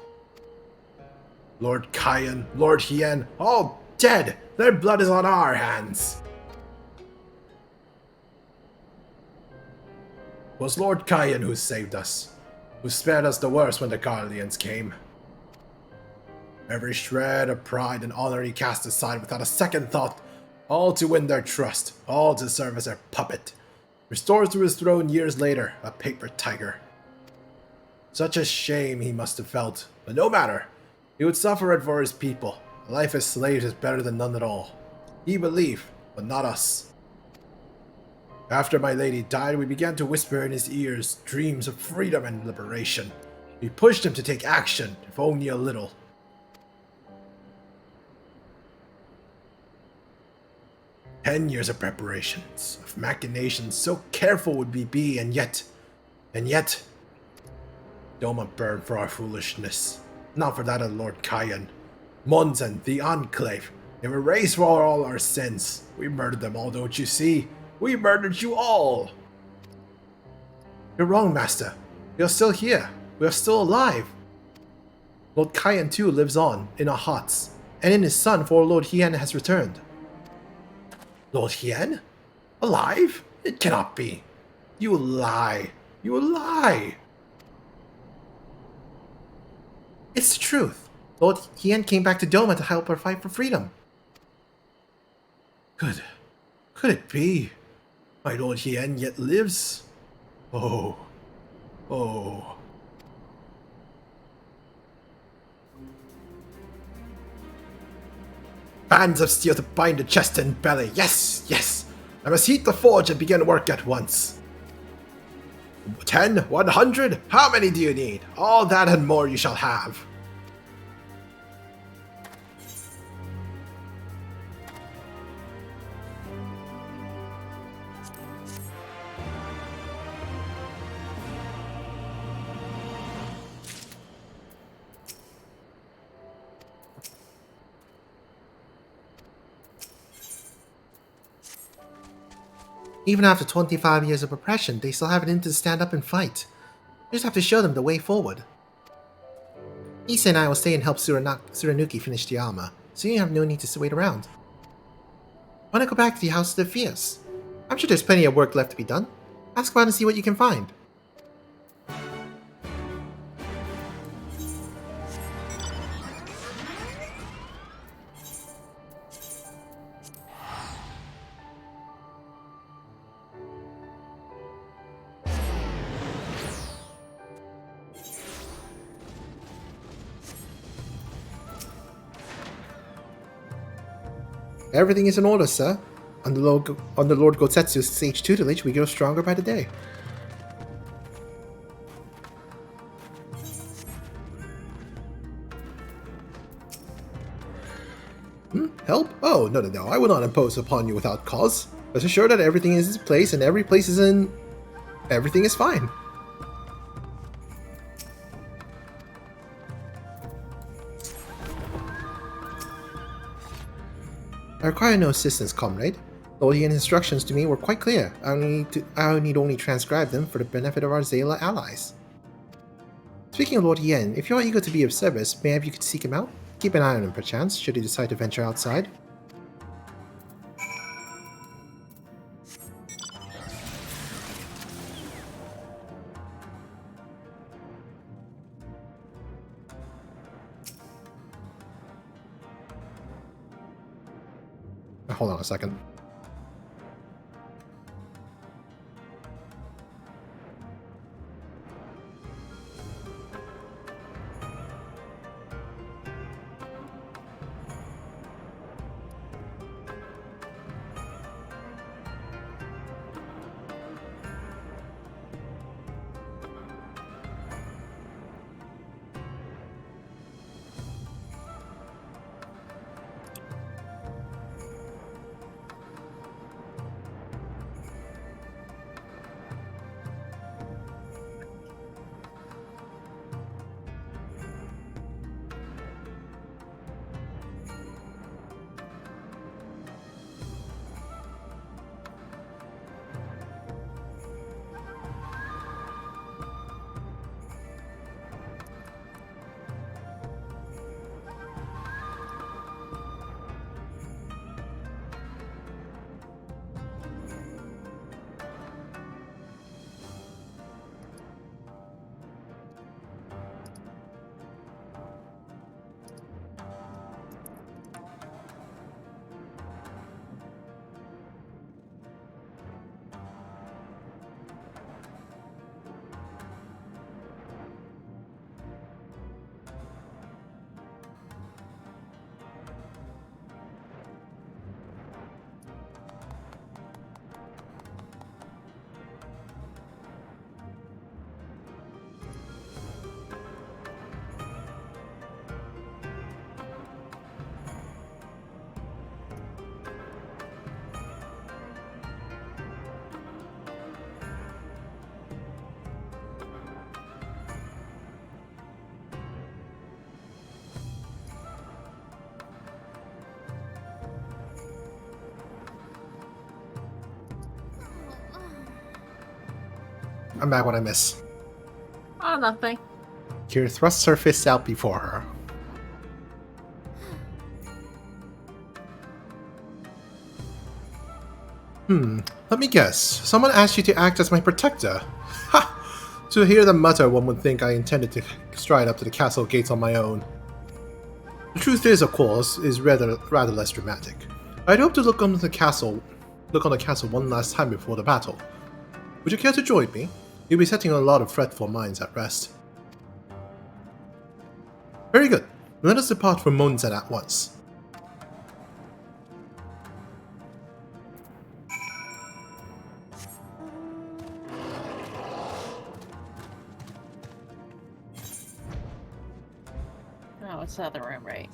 Lord Kyan, Lord Hien, all dead! Their blood is on our hands! It was Lord Kyan who saved us, who spared us the worst when the Guardians came. Every shred of pride and honor he cast aside without a second thought, all to win their trust, all to serve as their puppet. Restored to his throne years later, a paper tiger. Such a shame he must have felt, but no matter. He would suffer it for his people. A life as slaves is better than none at all. He believed, but not us. After my lady died, we began to whisper in his ears dreams of freedom and liberation. We pushed him to take action, if only a little. 10 years of preparations, of machinations, so careful would we be, and yet, Doma burned for our foolishness, not for that of Lord Kyan. Monzen, the Enclave, they were raised for all our sins. We murdered them all, don't you see? We murdered you all! You're wrong, Master. We are still here. We are still alive. Lord Kyan too lives on, in our hearts, and in his son, for Lord Hien has returned. Lord Hien? Alive? It cannot be. You lie. You lie. It's the truth. Lord Hien came back to Doma to help her fight for freedom. Could it be? My Lord Hien yet lives? Oh. Bands of steel to bind the chest and belly. Yes. I must heat the forge and begin work at once. 10, 100? How many do you need? All that and more you shall have. Even after 25 years of oppression, they still have it in to stand up and fight. We just have to show them the way forward. Issa and I will stay and help Suranuki finish the armor, so you have no need to wait around. Wanna go back to the House of the Fierce? I'm sure there's plenty of work left to be done. Ask around and see what you can find. Everything is in order, sir. Under Lord Gotetsu's sage tutelage, we grow stronger by the day. Help? Oh, no. I will not impose upon you without cause. Rest assured that everything is in its place, and everything is fine. I require no assistance, comrade. Lord Hien's instructions to me were quite clear. I need only transcribe them for the benefit of our Zayla allies. Speaking of Lord Hien, if you are eager to be of service, maybe you could seek him out? Keep an eye on him, perchance, should he decide to venture outside. Hold on a second. I'm back. What I miss? Oh, nothing. Kira thrusts her fists out before her. Let me guess. Someone asked you to act as my protector. Ha! To hear them mutter, one would think I intended to stride up to the castle gates on my own. The truth is, of course, is rather less dramatic. I'd hoped to look on the castle one last time before the battle. Would you care to join me? You'll be setting a lot of fretful minds at rest. Very good. Let us depart from Monzen at once. Oh, it's the other room, right?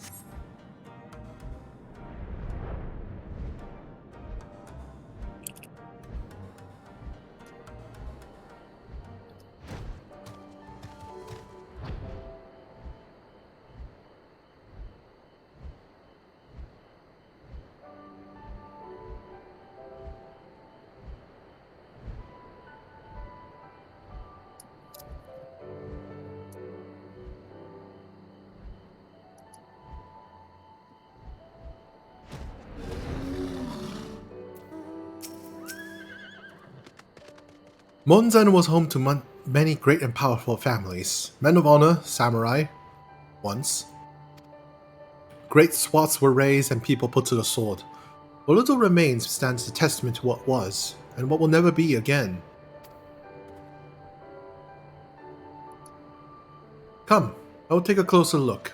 Monzen was home to many great and powerful families. Men of honor, samurai, once. Great swaths were razed and people put to the sword. What little remains stands a testament to what was, and what will never be again. Come, I will take a closer look.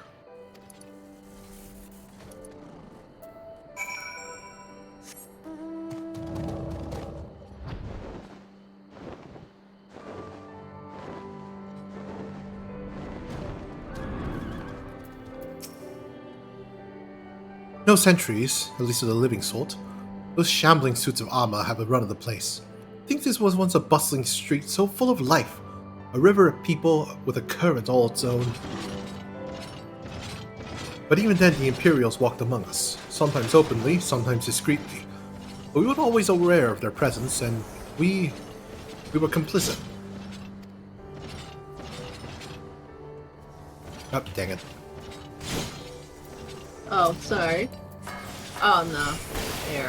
No sentries, at least of the living sort. Those shambling suits of armor have a run of the place. I think this was once a bustling street so full of life. A river of people with a current all its own. But even then the Imperials walked among us, sometimes openly, sometimes discreetly. But we were always aware of their presence, and we were complicit. Oh, dang it. Oh, sorry. Oh no. Here,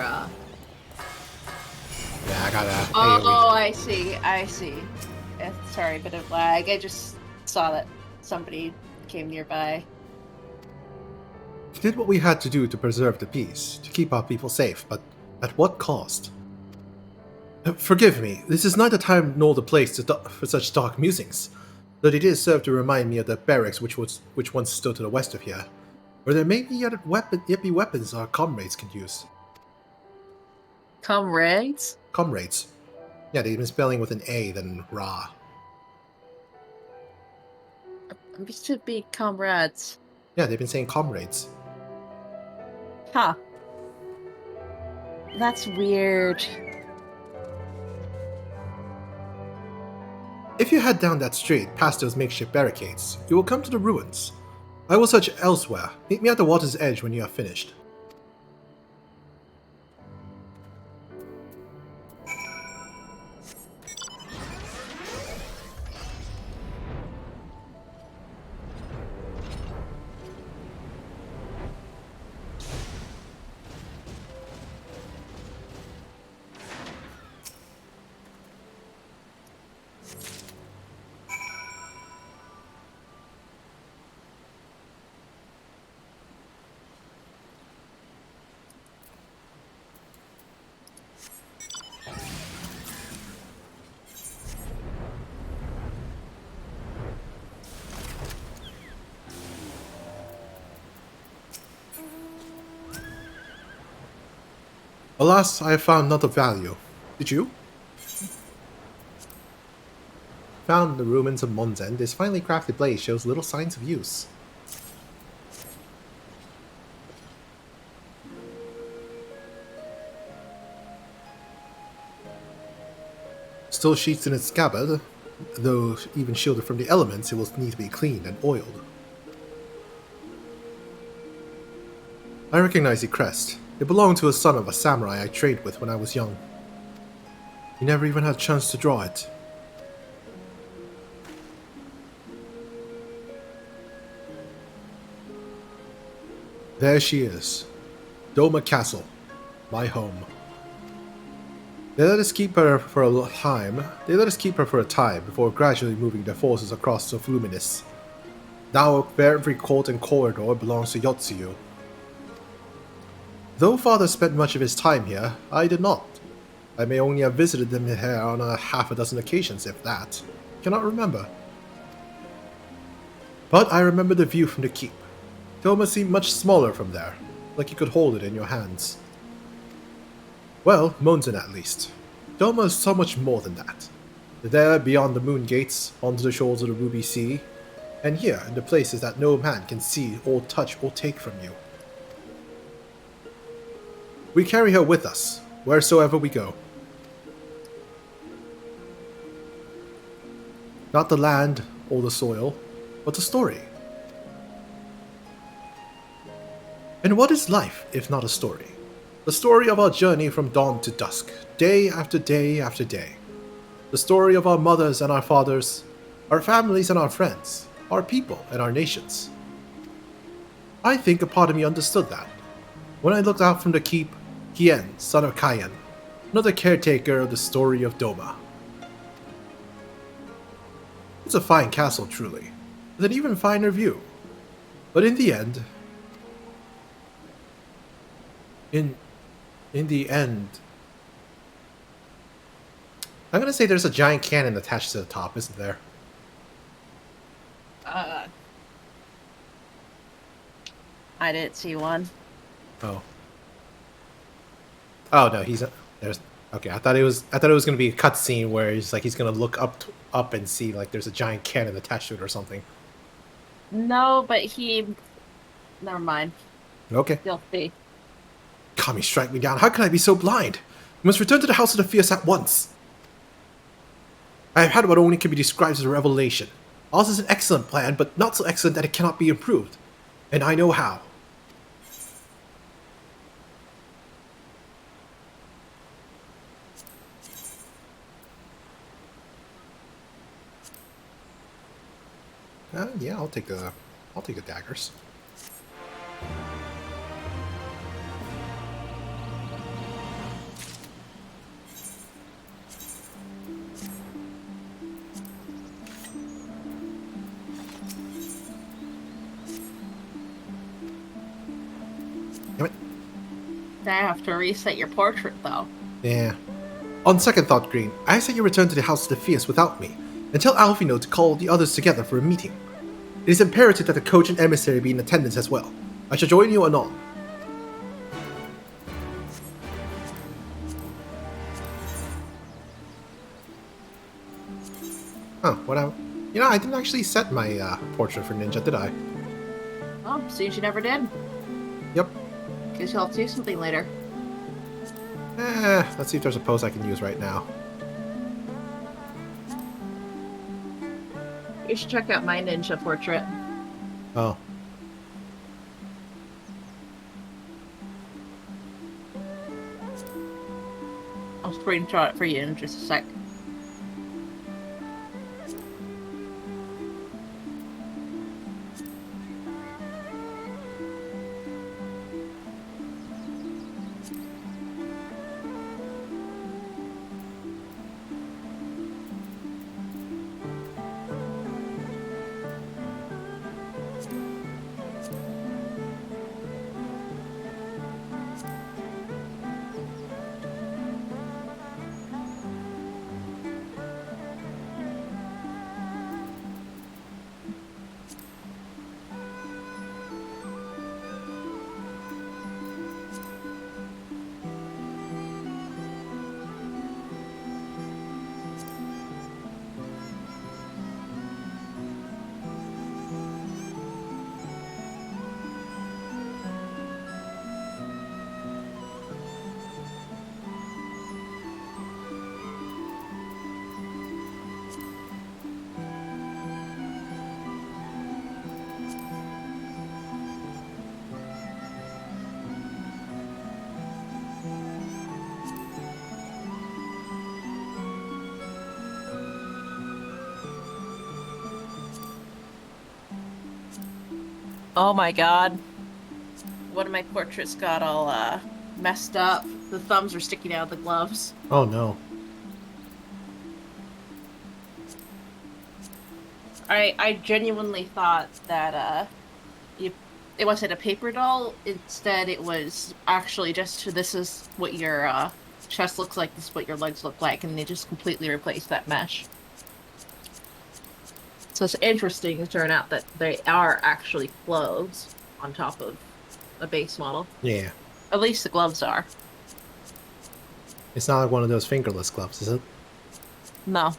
Yeah, I gotta... Oh, I see. Sorry, bit of lag. I just saw that somebody came nearby. We did what we had to do to preserve the peace, to keep our people safe, but at what cost? Forgive me, this is neither time nor the place for such dark musings, though they did serve to remind me of the barracks which once stood to the west of here, where there may be yet be weapons our comrades can use. Comrades? Comrades. Yeah, they've been spelling with an A than Ra. We should be comrades. Yeah, they've been saying comrades. Huh. That's weird. If you head down that street, past those makeshift barricades, you will come to the ruins. I will search elsewhere. Meet me at the water's edge when you are finished. Alas, I have found none of value. Did you? Found in the ruins of Monzen, this finely crafted blade shows little signs of use. Still sheathed in its scabbard, though even shielded from the elements, it will need to be cleaned and oiled. I recognize the crest. It belonged to a son of a samurai I trained with when I was young. He never even had a chance to draw it. There she is. Doma Castle. My home. They let us keep her for a time. They let us keep her for a time before gradually moving their forces across the Fluminus. Now every court and corridor belongs to Yotsuyu. Though father spent much of his time here, I did not. I may only have visited them here on a half a dozen occasions, if that. Cannot remember. But I remember the view from the keep. Doma seemed much smaller from there, like you could hold it in your hands. Well, Monzen at least. Doma is so much more than that. There, beyond the moon gates, onto the shores of the Ruby Sea, and here, in the places that no man can see or touch or take from you. We carry her with us, wheresoever we go. Not the land or the soil, but the story. And what is life if not a story? The story of our journey from dawn to dusk, day after day after day. The story of our mothers and our fathers, our families and our friends, our people and our nations. I think a part of me understood that. When I looked out from the keep, Hien, son of Kayan, another caretaker of the story of Doma. It's a fine castle, truly, with an even finer view. But in the end... In the end... I'm gonna say there's a giant cannon attached to the top, isn't there? I didn't see one. Oh. Oh no, there's. Okay, I thought it was gonna be a cutscene where he's gonna look up and see like there's a giant cannon attached to it or something. No, but never mind. Okay. You'll see. Kami, strike me down. How can I be so blind? We must return to the House of the Fierce at once. I have had what only can be described as a revelation. Ours is an excellent plan, but not so excellent that it cannot be improved. And I know how. Yeah, I'll take the daggers. Damn it. I have to reset your portrait, though. Yeah. On second thought, Green, I say you return to the House of the Fierce without me, and tell Alfino to call the others together for a meeting. It is imperative that the coach and emissary be in attendance as well. I shall join you anon. Oh, I didn't actually set my portrait for Ninja, did I? Oh, seems you never did. Yep. Guess you'll have to do something later. Let's see if there's a pose I can use right now. You should check out my ninja portrait. Oh. I'll screenshot it for you in just a sec. Oh my god. one of my portraits got all messed up. The thumbs are sticking out of the gloves. Oh no. I genuinely thought that it wasn't a paper doll. Instead, it was actually just this is what your chest looks like. This is what your legs look like, and they just completely replaced that mesh. So it's interesting to turn out that they are actually clothes on top of a base model. Yeah. At least the gloves are. It's not like one of those fingerless gloves, is it? No.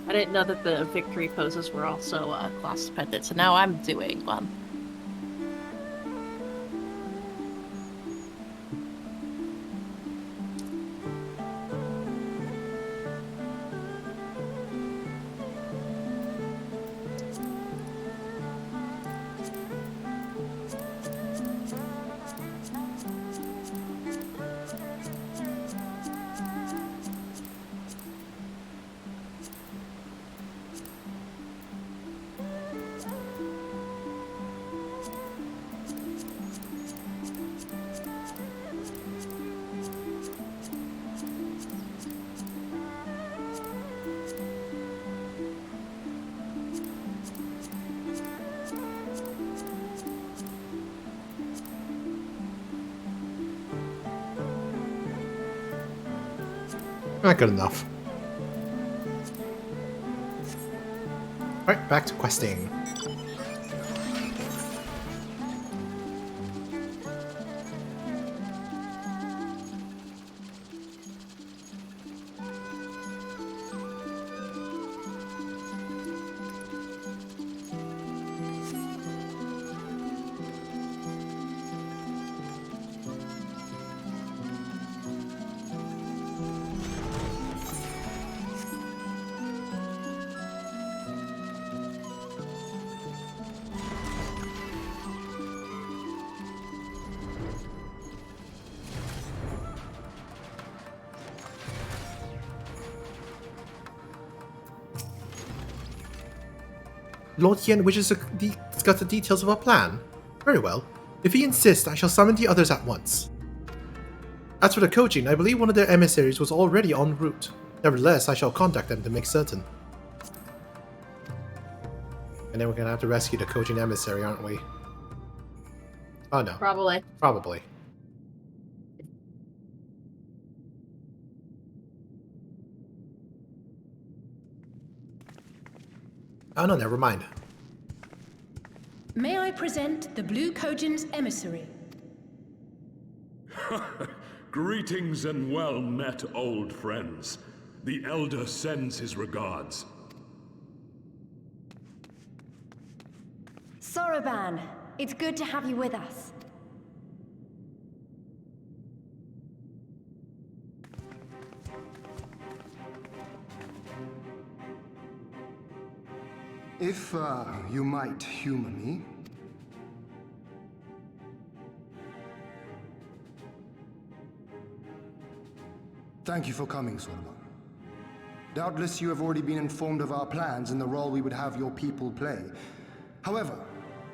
I didn't know that the victory poses were also class dependent, so now I'm doing one. Not good enough. Alright, back to questing. Lord Yen wishes to discuss the details of our plan. Very well. If he insists, I shall summon the others at once. As for the Kojin, I believe one of their emissaries was already en route. Nevertheless, I shall contact them to make certain. And then we're gonna have to rescue the Kojin emissary, aren't we? Oh no. Probably. Probably. Oh no, never mind. May I present the Blue Kojin's emissary? Greetings and well met, old friends. The Elder sends his regards. Soroban, it's good to have you with us. If you might humor me. Thank you for coming, Soroban. Doubtless you have already been informed of our plans and the role we would have your people play. However,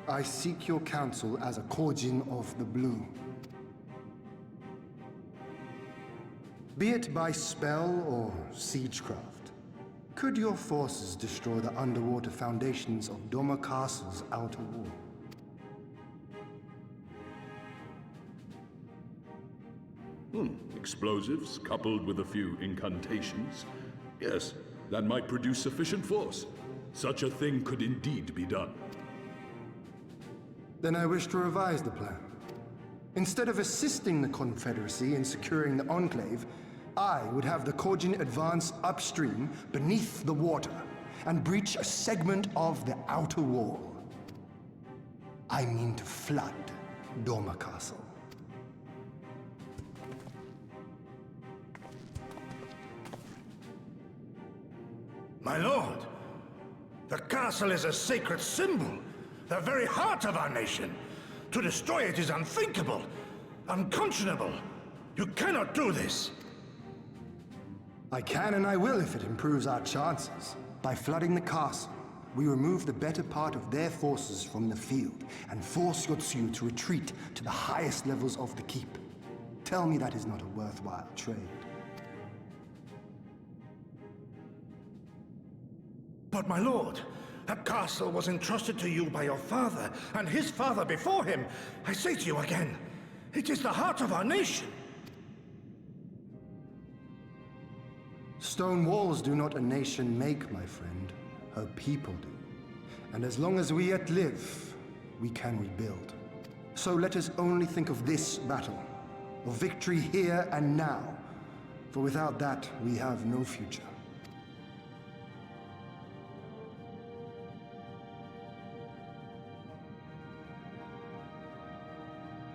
I seek your counsel as a Kojin of the Blue. Be it by spell or siegecraft, could your forces destroy the underwater foundations of Doma Castle's outer wall? Explosives coupled with a few incantations. Yes, that might produce sufficient force. Such a thing could indeed be done. Then I wish to revise the plan. Instead of assisting the Confederacy in securing the Enclave, I would have the Korjin advance upstream beneath the water and breach a segment of the outer wall. I mean to flood Doma Castle. My lord, the castle is a sacred symbol, the very heart of our nation. To destroy it is unthinkable, unconscionable. You cannot do this. I can and I will if it improves our chances. By flooding the castle, we remove the better part of their forces from the field and force Yotsuyu to retreat to the highest levels of the keep. Tell me that is not a worthwhile trade. But my lord, that castle was entrusted to you by your father and his father before him. I say to you again, it is the heart of our nation. Stone walls do not a nation make, my friend. Her people do. And as long as we yet live, we can rebuild. So let us only think of this battle, of victory here and now. For without that, we have no future.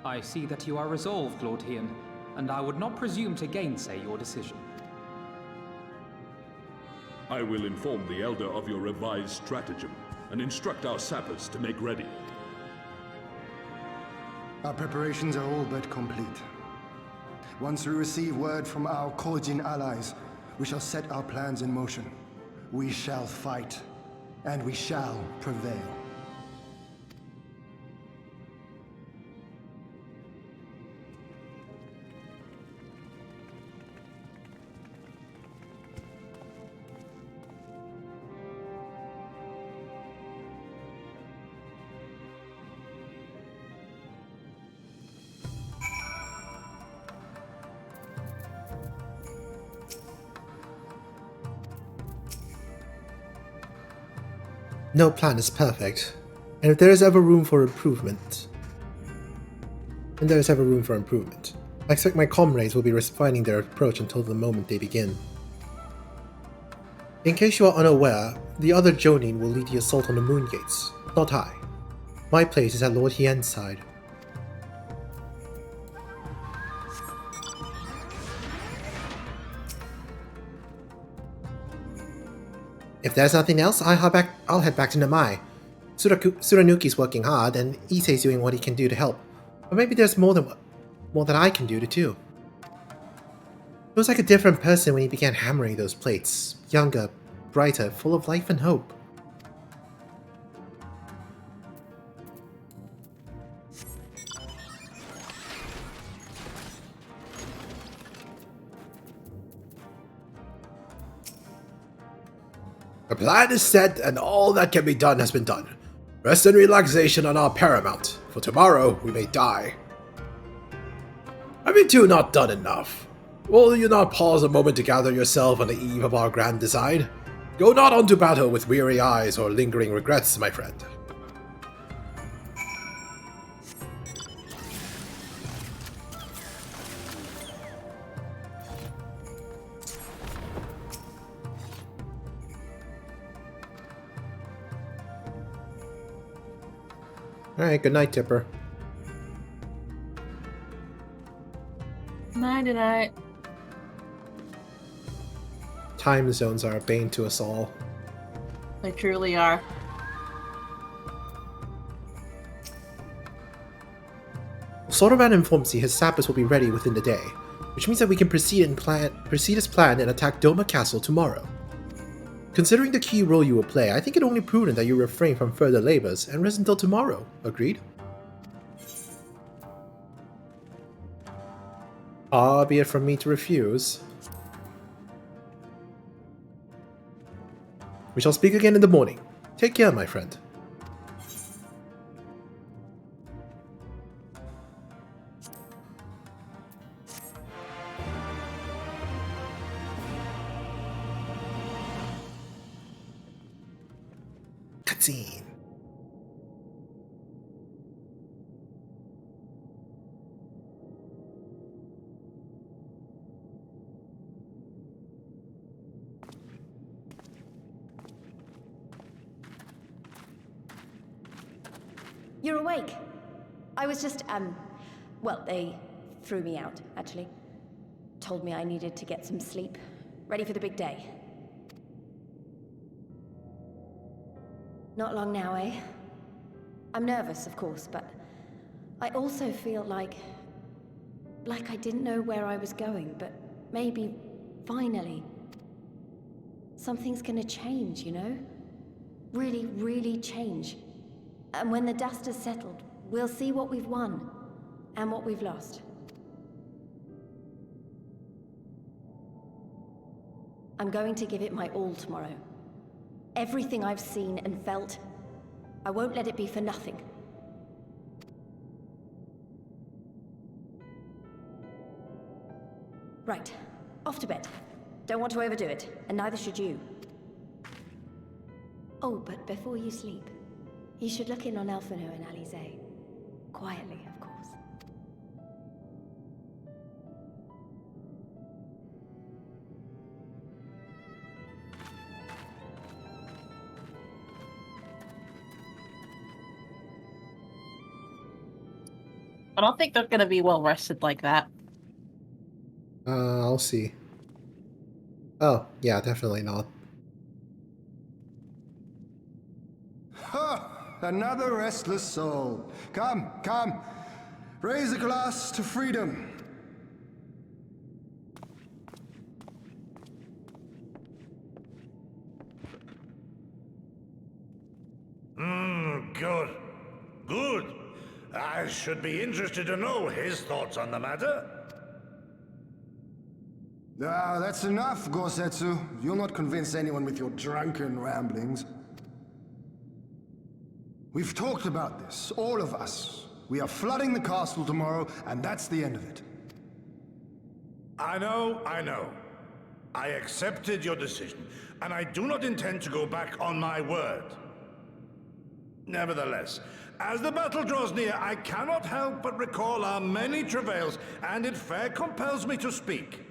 I see that you are resolved, Lord Hien, and I would not presume to gainsay your decision. I will inform the Elder of your revised stratagem and instruct our sappers to make ready. Our preparations are all but complete. Once we receive word from our Korjin allies, we shall set our plans in motion. We shall fight, and we shall prevail. No plan is perfect, and if there is ever room for improvement, I expect my comrades will be refining their approach until the moment they begin. In case you are unaware, the other Jonin will lead the assault on the Moon Gates, not I. My place is at Lord Hien's side. If there's nothing else, I'll head back to Namai. Suranuki's working hard, and Issei's doing what he can do to help. But maybe there's more that I can do too. He was like a different person when he began hammering those plates. Younger, brighter, full of life and hope. The plan is set, and all that can be done has been done. Rest and relaxation are now paramount, for tomorrow we may die. Have you two not done enough? Will you not pause a moment to gather yourself on the eve of our grand design? Go not on to battle with weary eyes or lingering regrets, my friend. Alright, good night, Tipper. Night. Time zones are a bane to us all. They truly are. Sonoran informs me his sappers will be ready within the day, which means that we can proceed as planned and attack Doma Castle tomorrow. Considering the key role you will play, I think it only prudent that you refrain from further labors and rest until tomorrow. Agreed? Far be it from me to refuse. We shall speak again in the morning. Take care, my friend. Cutscene. You're awake. I was just, well, they threw me out, actually. Told me I needed to get some sleep. Ready for the big day. Not long now, eh? I'm nervous, of course, but I also feel like I didn't know where I was going, but maybe, finally, something's gonna change, you know? Really, really change. And when the dust has settled, we'll see what we've won, and what we've lost. I'm going to give it my all tomorrow. Everything I've seen and felt, I won't let it be for nothing. Right, off to bed. Don't want to overdo it, and neither should you. Oh, but before you sleep, you should look in on Elfino and Alize. Quietly, of course. I don't think they're gonna be well rested like that. I'll see. Oh, yeah, definitely not. Ha! Another restless soul. Come, come. Raise a glass to freedom. Good. Good. I should be interested to know his thoughts on the matter. Ah, that's enough, Gosetsu. You'll not convince anyone with your drunken ramblings. We've talked about this, all of us. We are flooding the castle tomorrow, and that's the end of it. I know. I accepted your decision, and I do not intend to go back on my word. Nevertheless, as the battle draws near, I cannot help but recall our many travails, and it fair compels me to speak.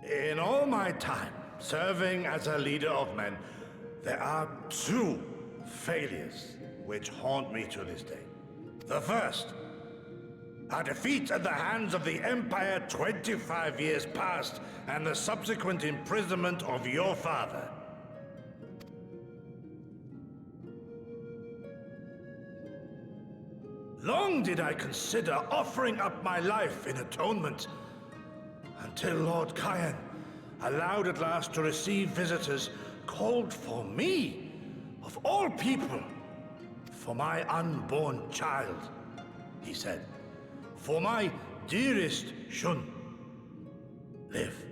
In all my time serving as a leader of men, there are two failures which haunt me to this day. The first, a defeat at the hands of the Empire 25 years past, and the subsequent imprisonment of your father. Long did I consider offering up my life in atonement, until Lord Kyan allowed at last to receive visitors called for me, of all people, for my unborn child, he said. For my dearest Shun, live.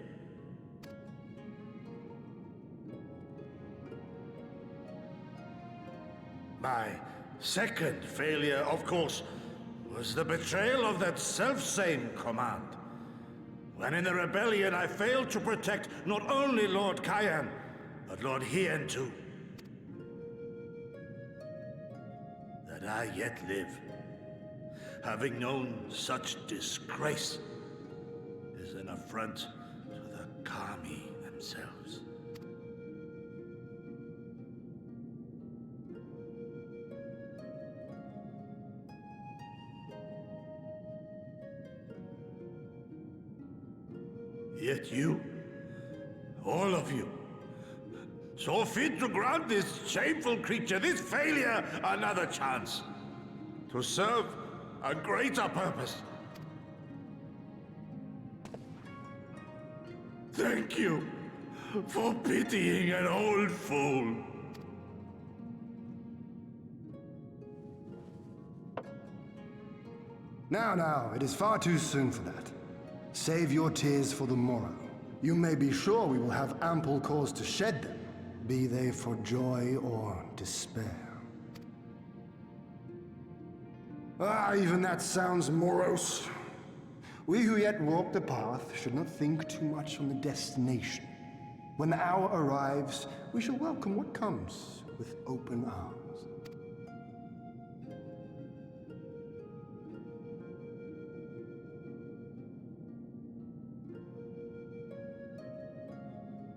My second failure, of course, was the betrayal of that self-same command. When in the rebellion I failed to protect not only Lord Kyan, but Lord Hien too. That I yet live, having known such disgrace, is an affront to the Kami themselves. Yet you, all of you, saw fit to grant this shameful creature, this failure, another chance to serve a greater purpose. Thank you for pitying an old fool. Now, it is far too soon for that. Save your tears for the morrow. You may be sure we will have ample cause to shed them, be they for joy or despair. Even that sounds morose. We who yet walk the path should not think too much on the destination. When the hour arrives, we shall welcome what comes with open arms.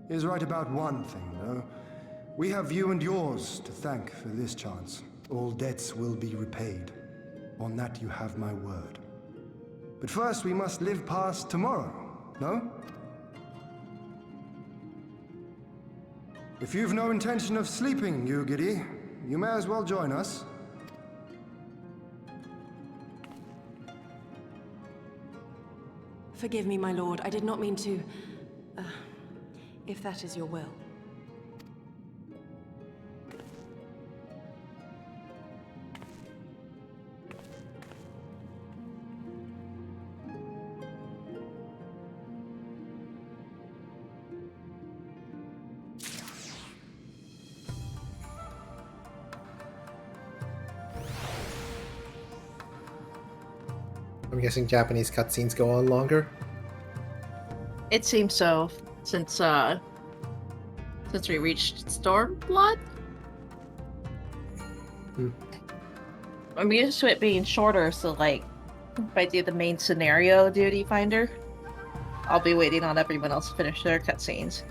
is right about one thing, though. We have you and yours to thank for this chance. All debts will be repaid. On that you have my word. But first we must live past tomorrow, no? If you've no intention of sleeping, Ugiri, you may as well join us. Forgive me, my lord. I did not mean to... if that is your will. I'm guessing Japanese cutscenes go on longer. It seems so, since we reached Stormblood. I'm used to it being shorter, so like, if I do the main scenario duty finder, I'll be waiting on everyone else to finish their cutscenes.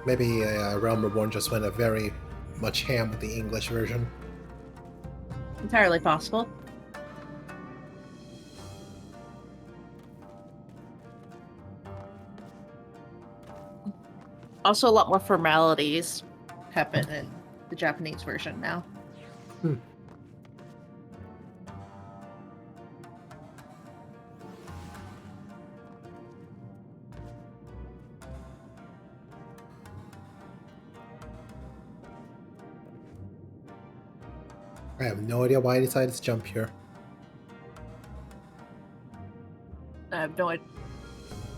Maybe Realm Reborn just went a very much ham with the English version. Entirely possible. Also, a lot more formalities happen in the Japanese version now. I have no idea why I decided to jump here. I have no idea.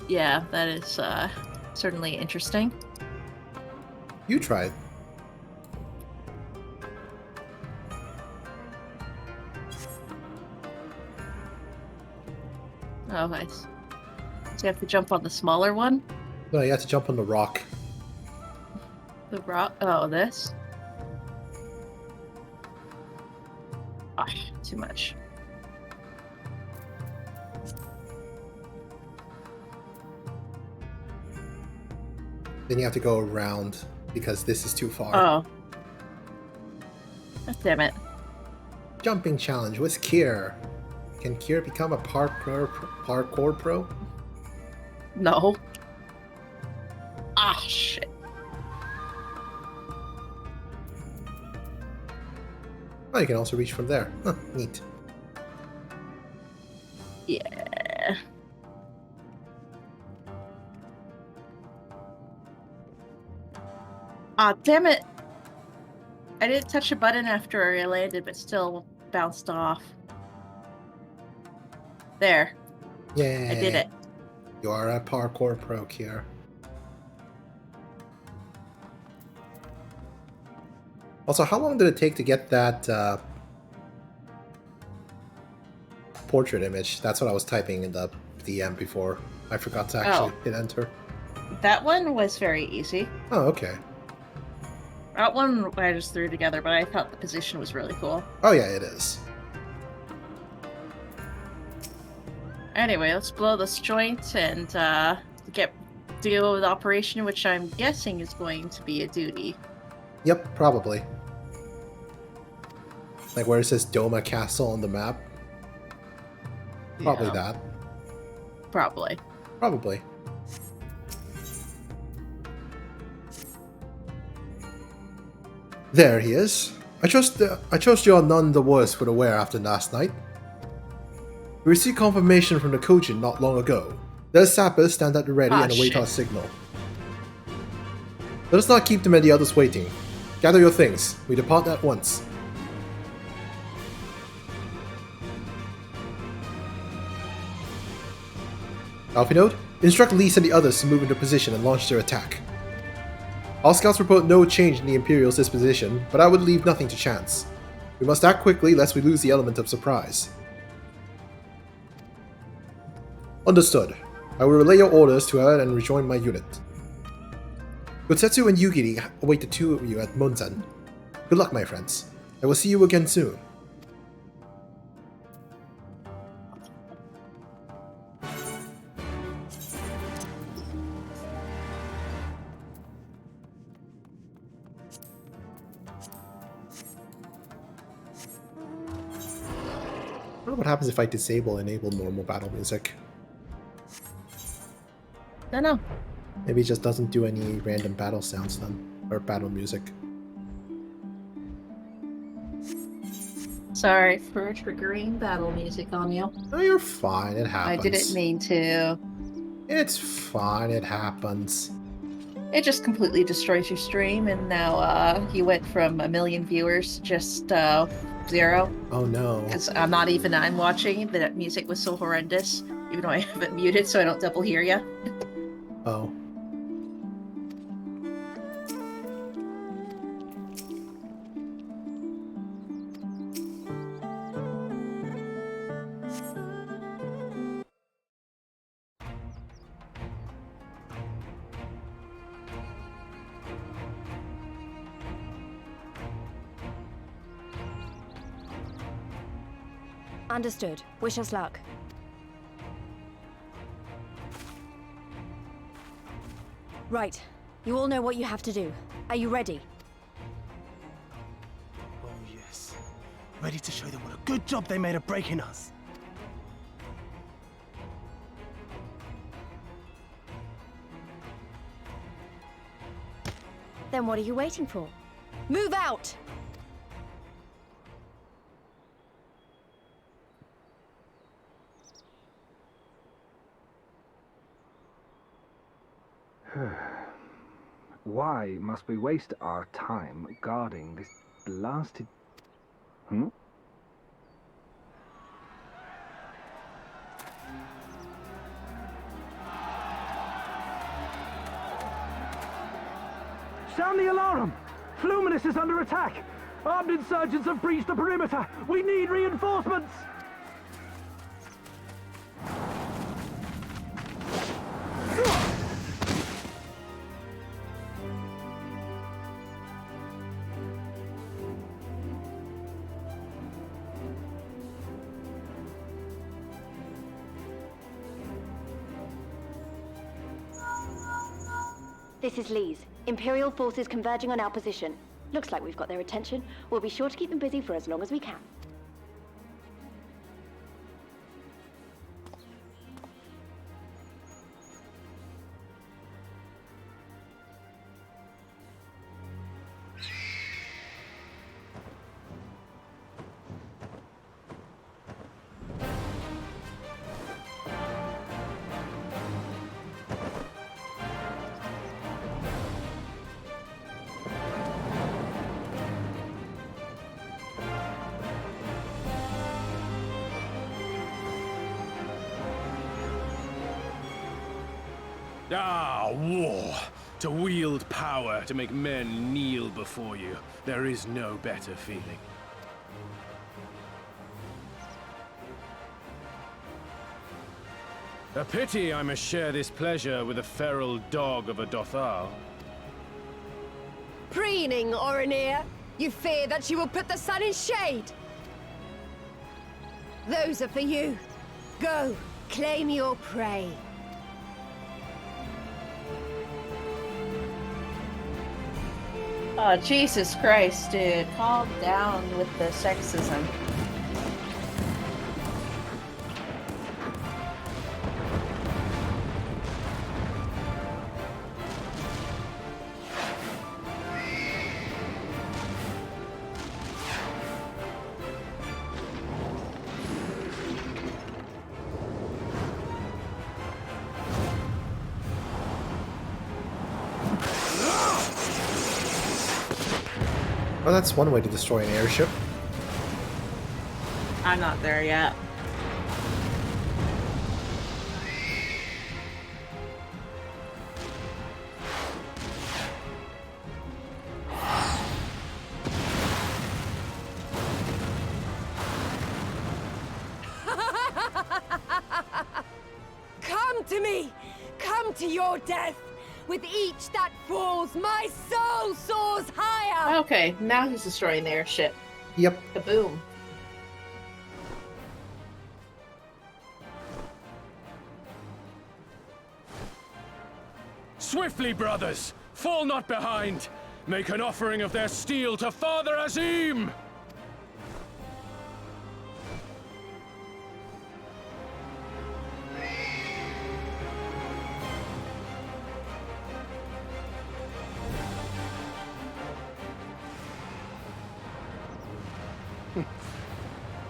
Yeah, that is certainly interesting. You tried. Oh, nice. So you have to jump on the smaller one? No, you have to jump on the rock. The rock? Oh, this? Ah, too much. Then you have to go around because this is too far. Oh. Oh, damn it. Jumping challenge with Kier. Can Kier become a parkour pro? No. Ah, shit. Oh, you can also reach from there. Huh, neat. Yeah. Ah, damn it. I didn't touch a button after I landed, but still bounced off. There. Yay. I did it. You are a parkour pro, Kier. Also, how long did it take to get that portrait image? That's what I was typing in the DM before. I forgot to actually hit enter. That one was very easy. Oh, okay. That one I just threw together, but I thought the position was really cool. Oh yeah, it is. Anyway, let's blow this joint and deal with the operation, which I'm guessing is going to be a duty. Yep, probably. Like where it says Doma Castle on the map. Probably that. Probably. Probably. There he is. I trust you are none the worse for the wear after last night. We received confirmation from the Kojin not long ago. Let us sappers stand at the ready and await our signal. Let us not keep them and the others waiting. Gather your things. We depart at once. Alphinaud, instruct Lise and the others to move into position and launch their attack. All scouts report no change in the Imperial's disposition, but I would leave nothing to chance. We must act quickly lest we lose the element of surprise. Understood. I will relay your orders to her and rejoin my unit. Gotsetsu and Yugiri await the two of you at Monzen. Good luck, my friends. I will see you again soon. wonder what happens if I enable normal battle music. I don't know. Maybe it just doesn't do any random battle sounds then, or battle music. Sorry for triggering battle music on you. No, you're fine. It happens. I didn't mean to. It's fine. It happens. It just completely destroys your stream, and now you went from 1 million viewers to just 0. Oh no. Because I'm watching, that music was so horrendous, even though I have it muted so I don't double hear you. Oh. Understood. Wish us luck. Right. You all know what you have to do. Are you ready? Oh yes. Ready to show them what a good job they made of breaking us. Then what are you waiting for? Move out! Why must we waste our time guarding this blasted... Sound the alarm! Fluminous is under attack! Armed insurgents have breached the perimeter! We need reinforcements! This is Lee's. Imperial forces converging on our position. Looks like we've got their attention. We'll be sure to keep them busy for as long as we can. Ah, war! To wield power, to make men kneel before you. There is no better feeling. A pity I must share this pleasure with a feral dog of a Dothal. Preening, Oronir! You fear that you will put the sun in shade? Those are for you. Go, claim your prey. Oh, Jesus Christ, dude. Calm down with the sexism. Well, that's one way to destroy an airship. I'm not there yet. Come to me! Come to your death! With each that falls, my soul soars higher! Okay, now he's destroying the airship. Yep. Kaboom. Swiftly, brothers! Fall not behind! Make an offering of their steel to Father Azim!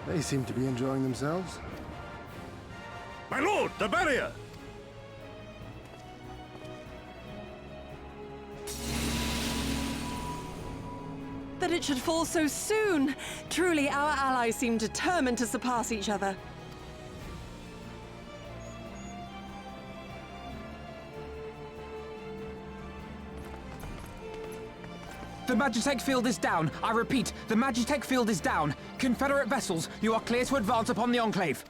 They seem to be enjoying themselves. My lord, the barrier! That it should fall so soon! Truly, our allies seem determined to surpass each other. The Magitech field is down. I repeat, the Magitech field is down. Confederate vessels, you are clear to advance upon the Enclave.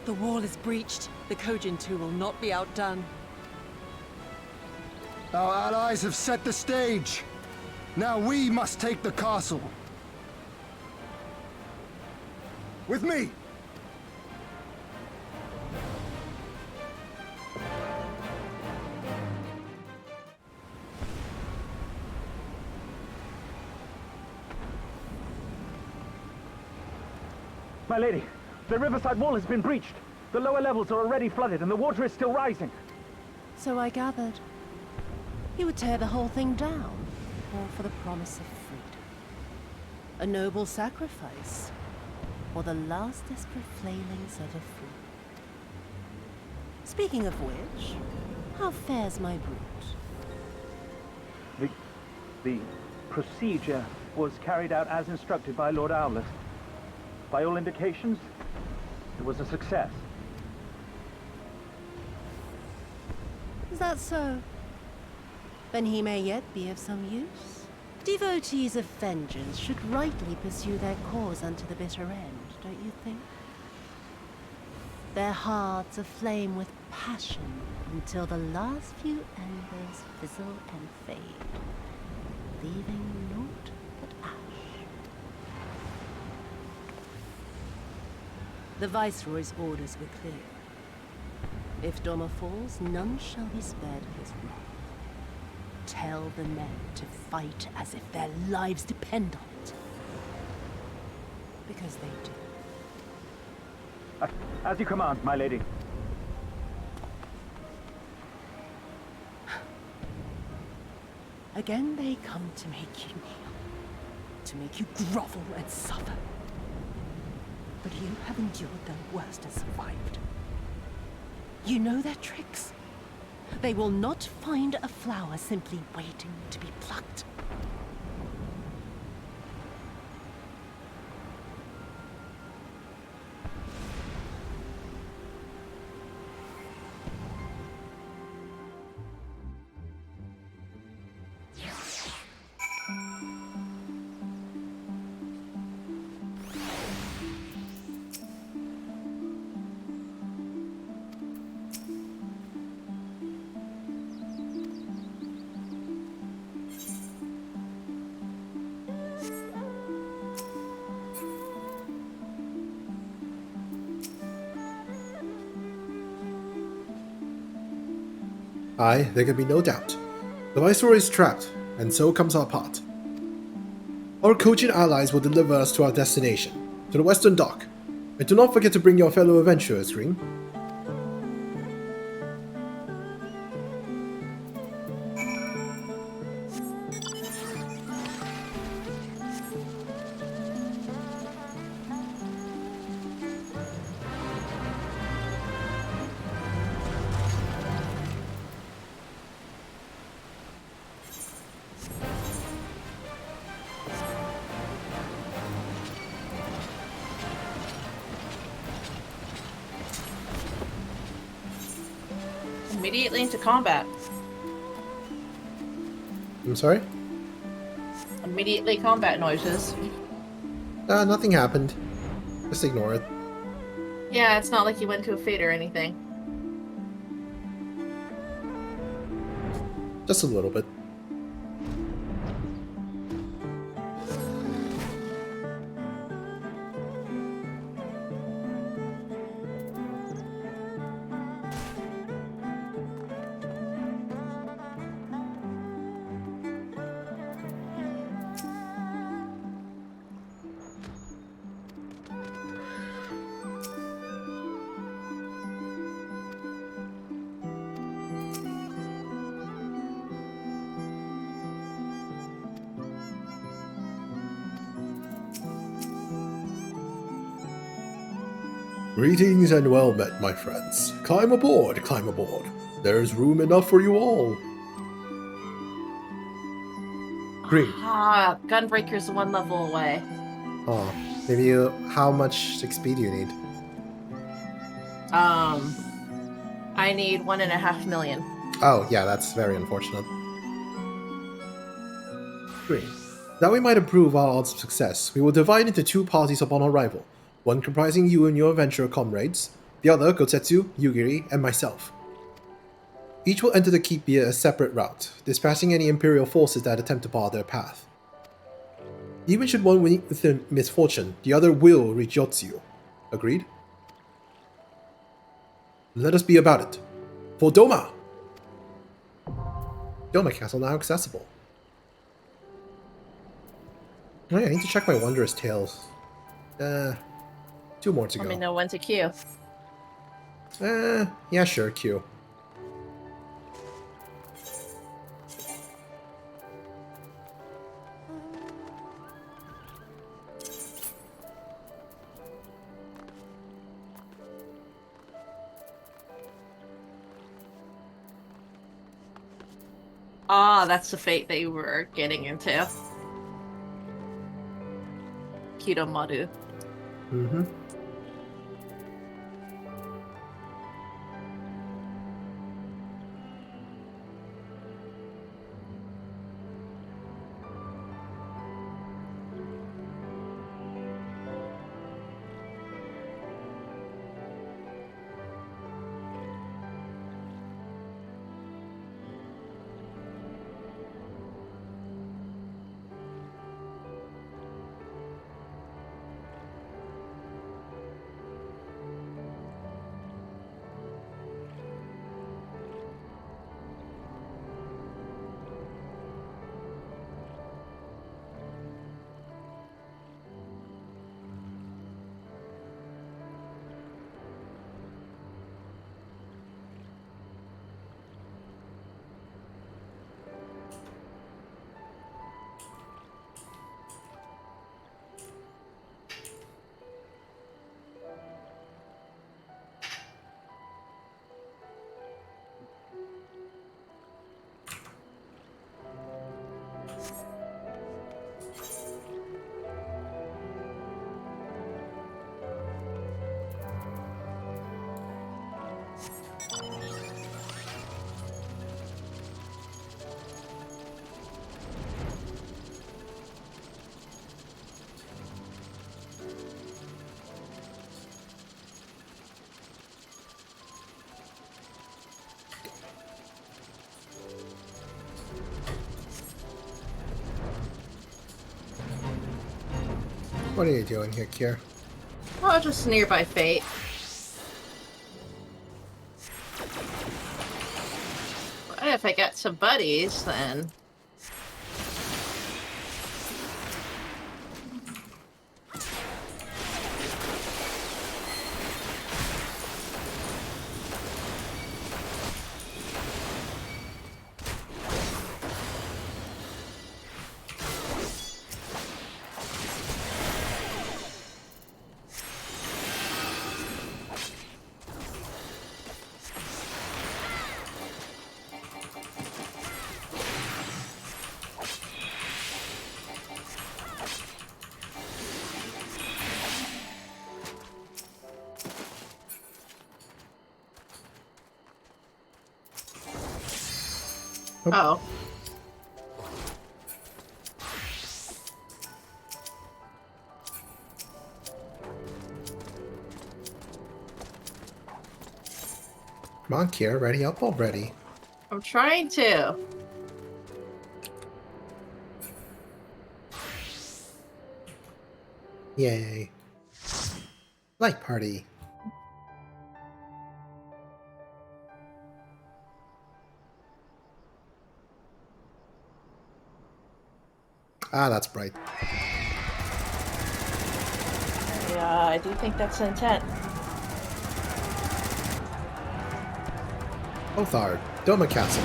The wall is breached. The Kojin II will not be outdone. Our allies have set the stage. Now we must take the castle. With me! My lady, the riverside wall has been breached. The lower levels are already flooded and the water is still rising. So I gathered. He would tear the whole thing down, all for the promise of freedom. A noble sacrifice, or the last desperate flailings of a fool. Speaking of which, how fares my brood? The procedure was carried out as instructed by Lord Owlet. By all indications, it was a success. Is that so? Then he may yet be of some use. Devotees of vengeance should rightly pursue their cause unto the bitter end, don't you think? Their hearts aflame with passion until the last few embers fizzle and fade, leaving naught but ash. The Viceroy's orders were clear. If Doma falls, none shall be spared his wrath. Tell the men to fight as if their lives depend on it. Because they do. As you command, my lady. Again they come to make you kneel, to make you grovel and suffer. But you have endured their worst and survived. You know their tricks. They will not find a flower simply waiting to be plucked. Aye, there can be no doubt. The Viceroy is trapped, and so comes our part. Our Kojin allies will deliver us to our destination, to the Western Dock. And do not forget to bring your fellow adventurers, Green. Immediately into combat. I'm sorry? Immediately combat noises. Nothing happened. Just ignore it. Yeah, it's not like you went to a fate or anything. Just a little bit. Greetings and well met, my friends. Climb aboard, climb aboard. There's room enough for you all. Green. Ah, Gunbreaker's 1 level away. Oh, maybe how much XP do you need? I need 1.5 million. Oh, yeah, that's very unfortunate. Green. That we might improve our odds of success, we will divide into 2 parties upon arrival. One comprising you and your adventurer comrades, the other Gotetsu, Yugiri, and myself. Each will enter the keep via a separate route, dispatching any Imperial forces that attempt to bar their path. Even should one meet with a misfortune, the other will reach Yotsu. Agreed? Let us be about it. For Doma! Doma Castle now accessible. Oh yeah, I need to check my Wondrous Tales. 2 more to go. Let me know when to queue. Yeah, sure, queue. Ah, that's the fate they were getting into. Kidomaru. Mm-hmm. What are you doing here, Kier? Oh, just nearby fate. But if I got some buddies, then... Oh. Come on, Kiera, ready up already. I'm trying to. Yay. Light party. Ah, that's bright. Yeah, I do think that's the intent. Othar, Doma Castle.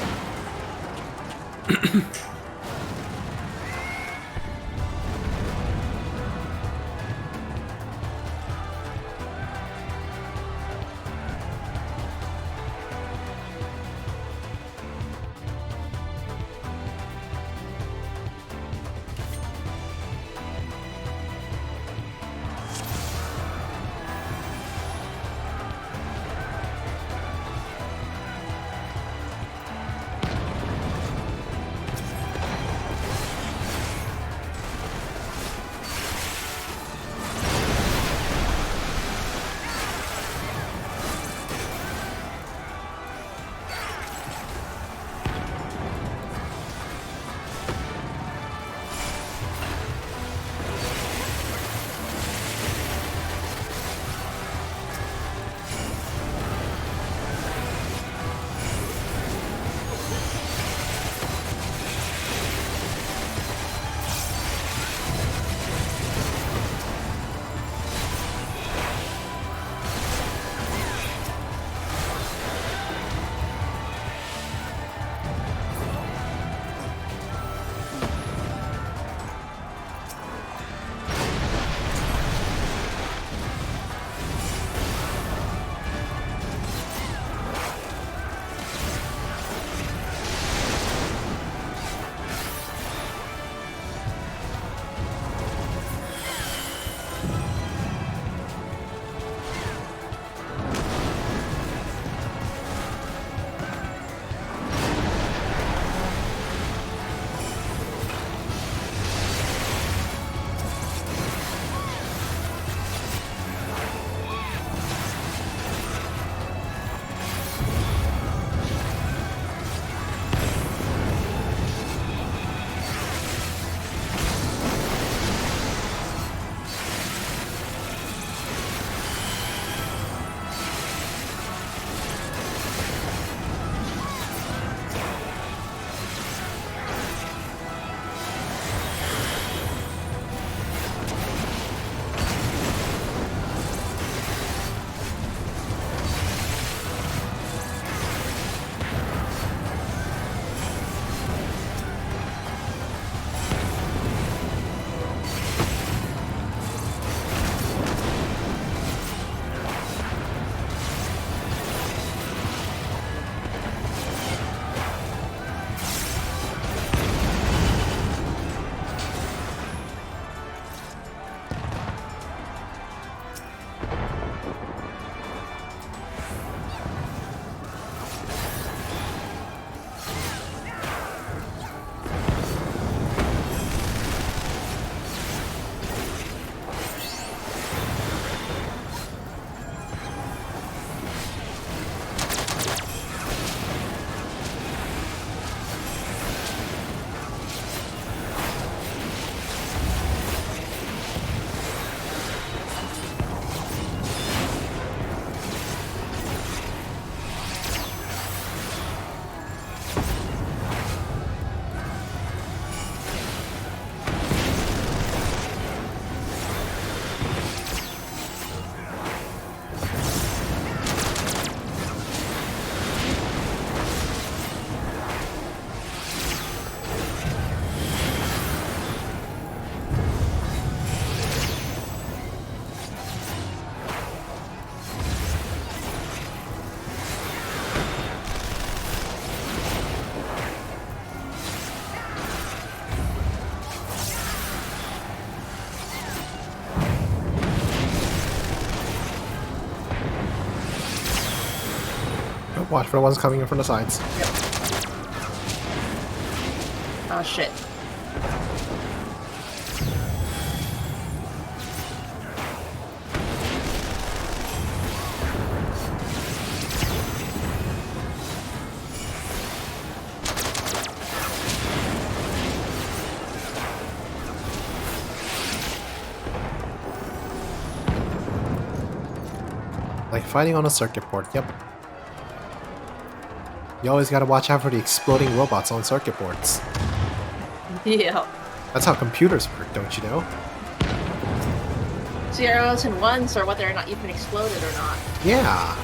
Watch for the ones coming in from the sides. Yep. Oh shit. Like fighting on a circuit board, yep. You always gotta watch out for the exploding robots on circuit boards. Yeah. That's how computers work, don't you know? Zeros and ones or whether or not you've been exploded or not. Yeah.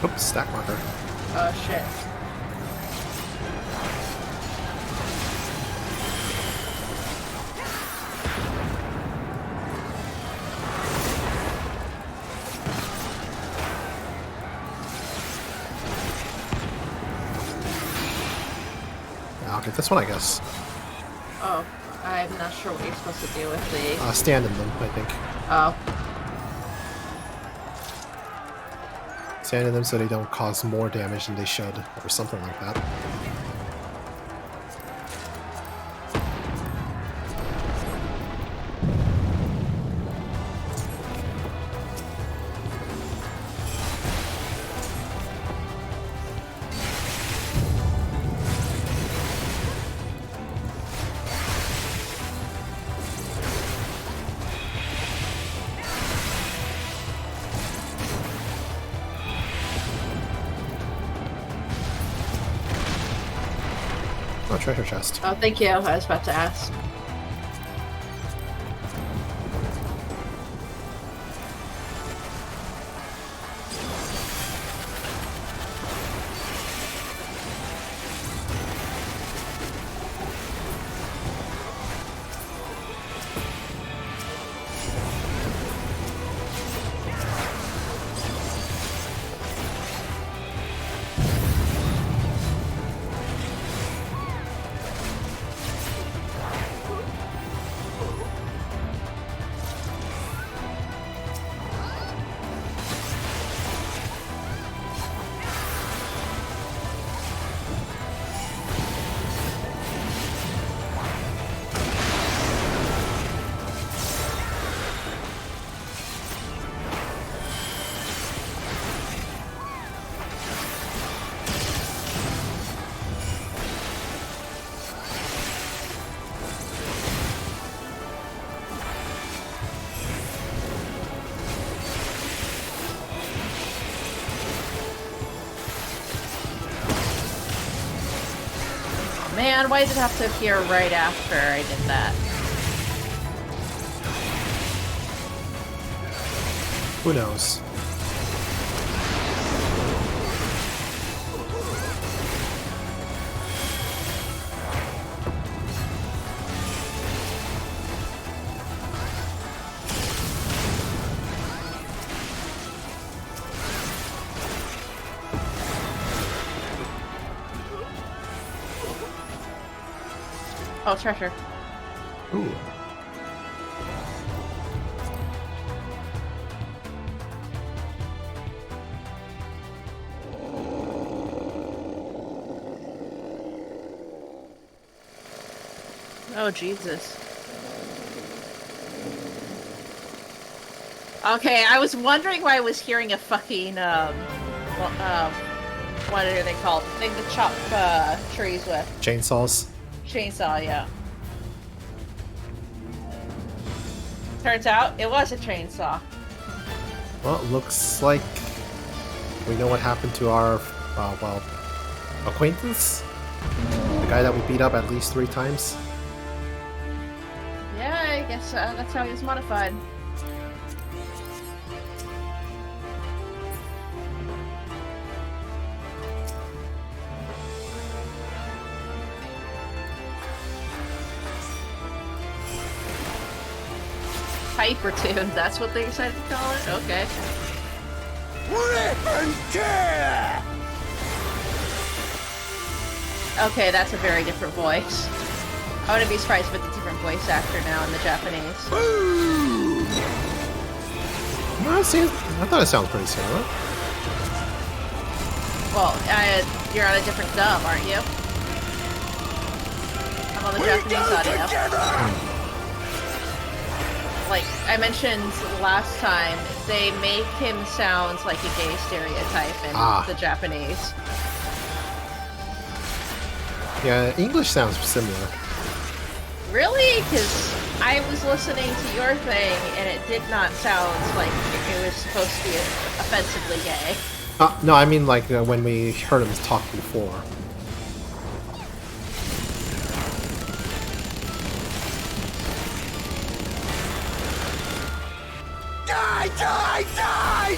Oops, stack marker. Oh shit. Yeah, I'll get this one, I guess. Oh, I'm not sure what you're supposed to do with the... Stand in them, I think. Oh. Stand in them so they don't cause more damage than they should, or something like that. Oh, treasure chest. Oh, thank you. I was about to ask. Man, why did it have to appear right after I did that? Who knows? Oh, treasure. Ooh. Oh, Jesus. Okay, I was wondering why I was hearing a fucking, what are they called? The thing to chop, trees with. Chainsaws. Chainsaw, yeah. Turns out, it was a chainsaw. Well, it looks like we know what happened to our, well, acquaintance? The guy that we beat up at least 3 times? Yeah, I guess that's how he was modified. Hypertune, that's what they decided to call it? Okay. Rip and tear! Okay, that's a very different voice. I wouldn't be surprised if it's a different voice actor now in the Japanese. Well, I thought it sounds pretty similar. Well, you're on a different dub, aren't you? I'm on the Japanese audio. Like I mentioned last time, they make him sound like a gay stereotype in the Japanese. Yeah, English sounds similar. Really? Because I was listening to your thing, and it did not sound like it was supposed to be offensively gay. No, I mean like when we heard him talk before. Die, die, die!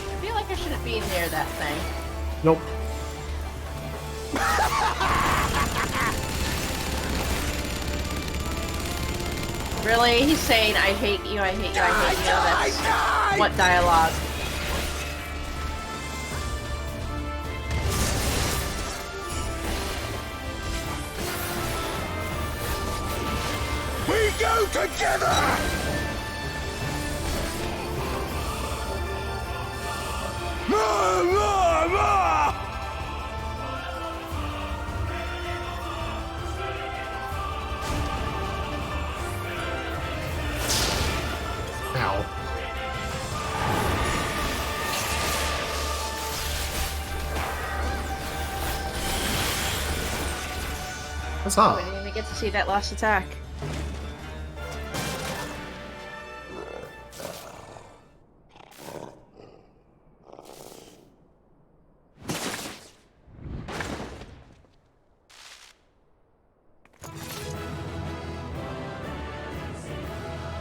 I feel like I shouldn't be near that thing. Nope. Really? He's saying, I hate you, I hate you, I hate you. That's what dialogue? We go together! More, more, more! Ow. What's up? Oh, we didn't even get to see that last attack.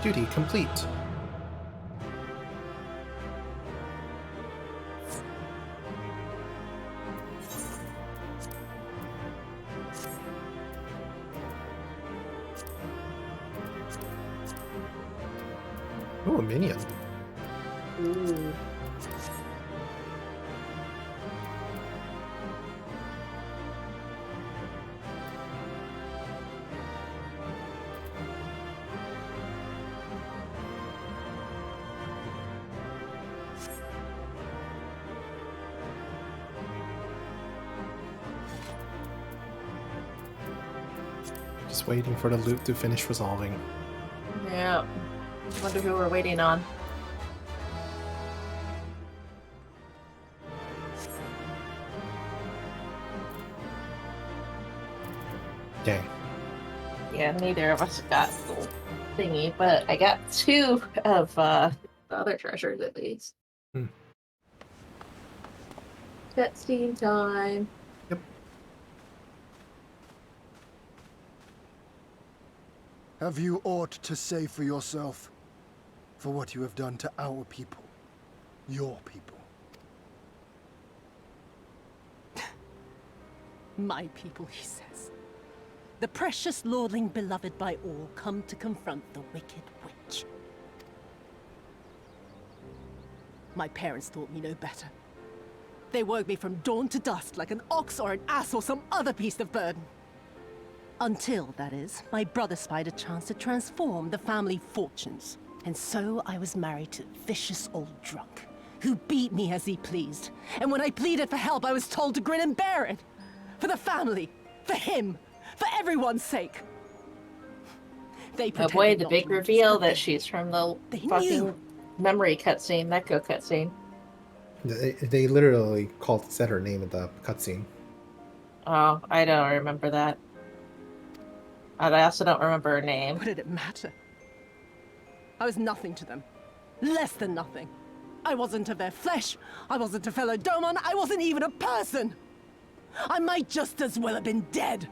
Duty complete. Oh, a minion. Ooh. Just waiting for the loop to finish resolving. Yeah. Wonder who we're waiting on. Dang. Yeah, neither of us got the thingy, but I got 2 of the other treasures at least. Hmm. Cutscene time. Yep. Have you aught to say for yourself? For what you have done to our people? Your people? My people, he says. The precious lordling beloved by all come to confront the wicked witch. My parents taught me no better. They worked me from dawn to dusk like an ox or an ass or some other beast of burden. Until, that is, my brother spied a chance to transform the family fortunes. And so I was married to a vicious old drunk, who beat me as he pleased. And when I pleaded for help, I was told to grin and bear it. For the family, for him, for everyone's sake. They Oh boy, the big not to reveal understand. that she's from the They fucking knew. memory cutscene, Neko cutscene. They literally said her name in the cutscene. Oh, I don't remember that. And I also don't remember her name. What did it matter? I was nothing to them. Less than nothing. I wasn't of their flesh. I wasn't a fellow Domon. I wasn't even a person. I might just as well have been dead.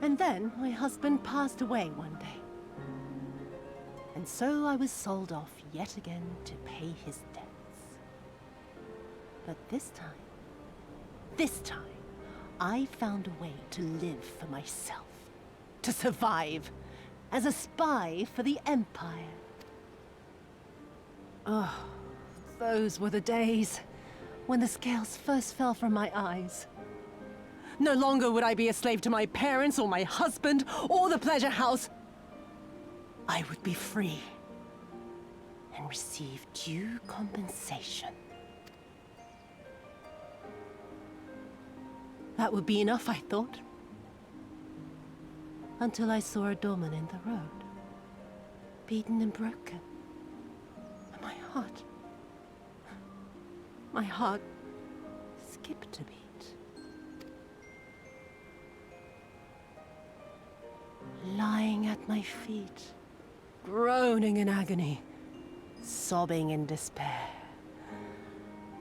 And then my husband passed away one day. And so I was sold off yet again to pay his debts. But this time, I found a way to live for myself. To survive. As a spy for the Empire. Oh, those were the days when the scales first fell from my eyes. No longer would I be a slave to my parents or my husband or the pleasure house. I would be free and receive due compensation. That would be enough, I thought. Until I saw a doorman in the road, beaten and broken. And my heart skipped a beat. Lying at my feet, groaning in agony, sobbing in despair.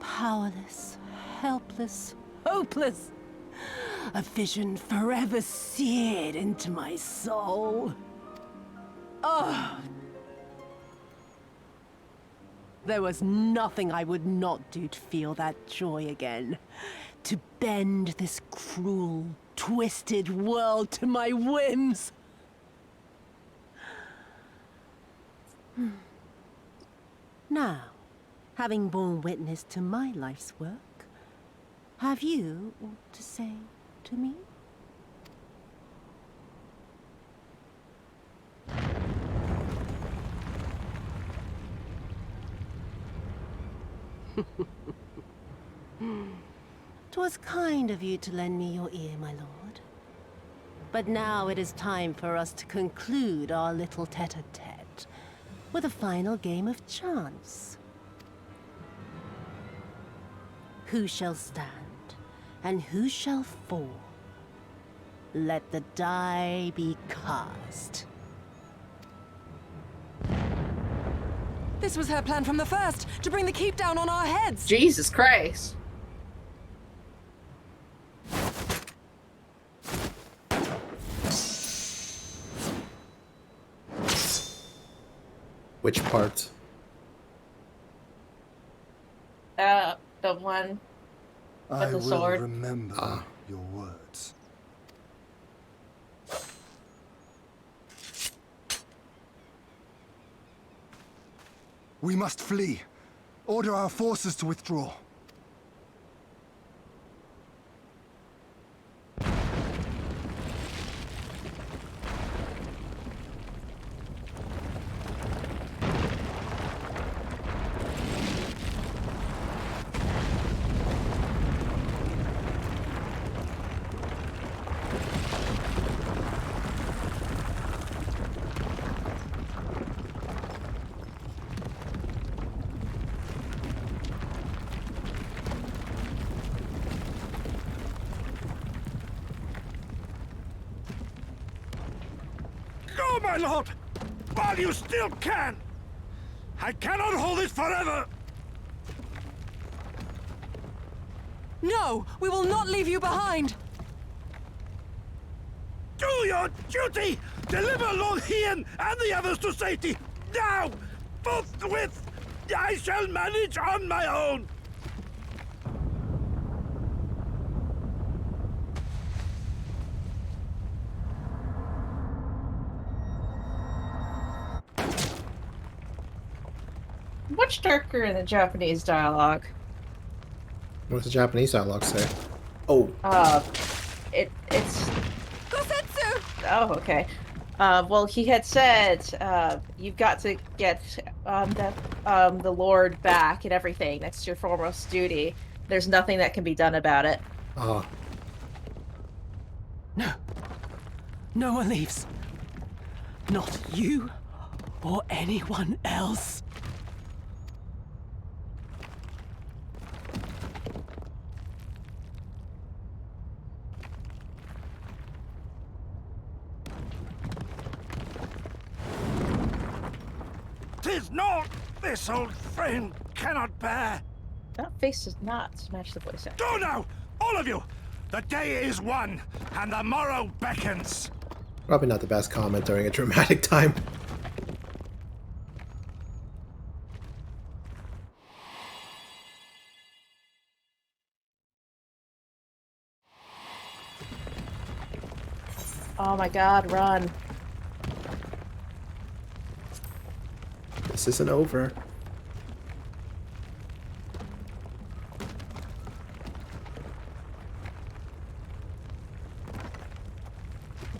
Powerless, helpless, hopeless. A vision forever seared into my soul. Oh! There was nothing I would not do to feel that joy again. To bend this cruel, twisted world to my whims. Now, having borne witness to my life's work, have you aught to say to me? "'Twas kind of you to lend me your ear, my lord. But now it is time for us to conclude our little tete-a-tete with a final game of chance. Who shall stand, and who shall fall? Let the die be cast." This was her plan from the first, to bring the keep down on our heads. Jesus Christ. Which part? The one I with the will sword. remember your words. We must flee. Order our forces to withdraw. Go, my lord! While you still can! I cannot hold this forever! No! We will not leave you behind! Do your duty! Deliver Lord Hien and the others to safety! Now! Forthwith! I shall manage on my own! Much darker in the Japanese dialogue. What does the Japanese dialogue say? Oh. It's. Oh, okay. Well, he had said, you've got to get the Lord back and everything. That's your foremost duty. There's nothing that can be done about it. Ah. No. No one leaves. Not you or anyone else. Tis not this old frame cannot bear. That face does not match the voice actor. Go now, all of you! The day is won, and the morrow beckons. Probably not the best comment during a dramatic time. Oh my god, run. This isn't over.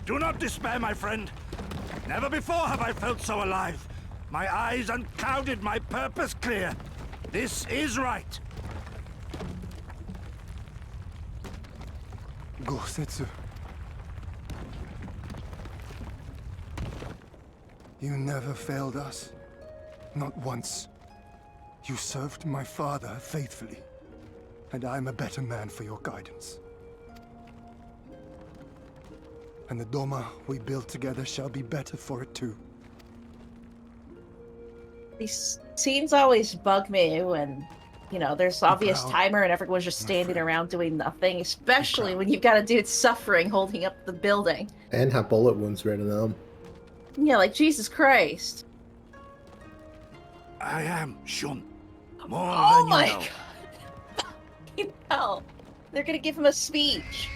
Do not despair, my friend. Never before have I felt so alive. My eyes unclouded, my purpose clear. This is right. Gosetsu. You never failed us. Not once. You served my father faithfully. And I'm a better man for your guidance. And the Doma we built together shall be better for it too. These scenes always bug me when, you know, there's obvious timer and everyone's just standing around doing nothing, especially when you've got a dude suffering holding up the building. And have bullet wounds written on them. Yeah, like, Jesus Christ. I am Shun. More Oh than my you know. god. Fucking hell. They're gonna give him a speech.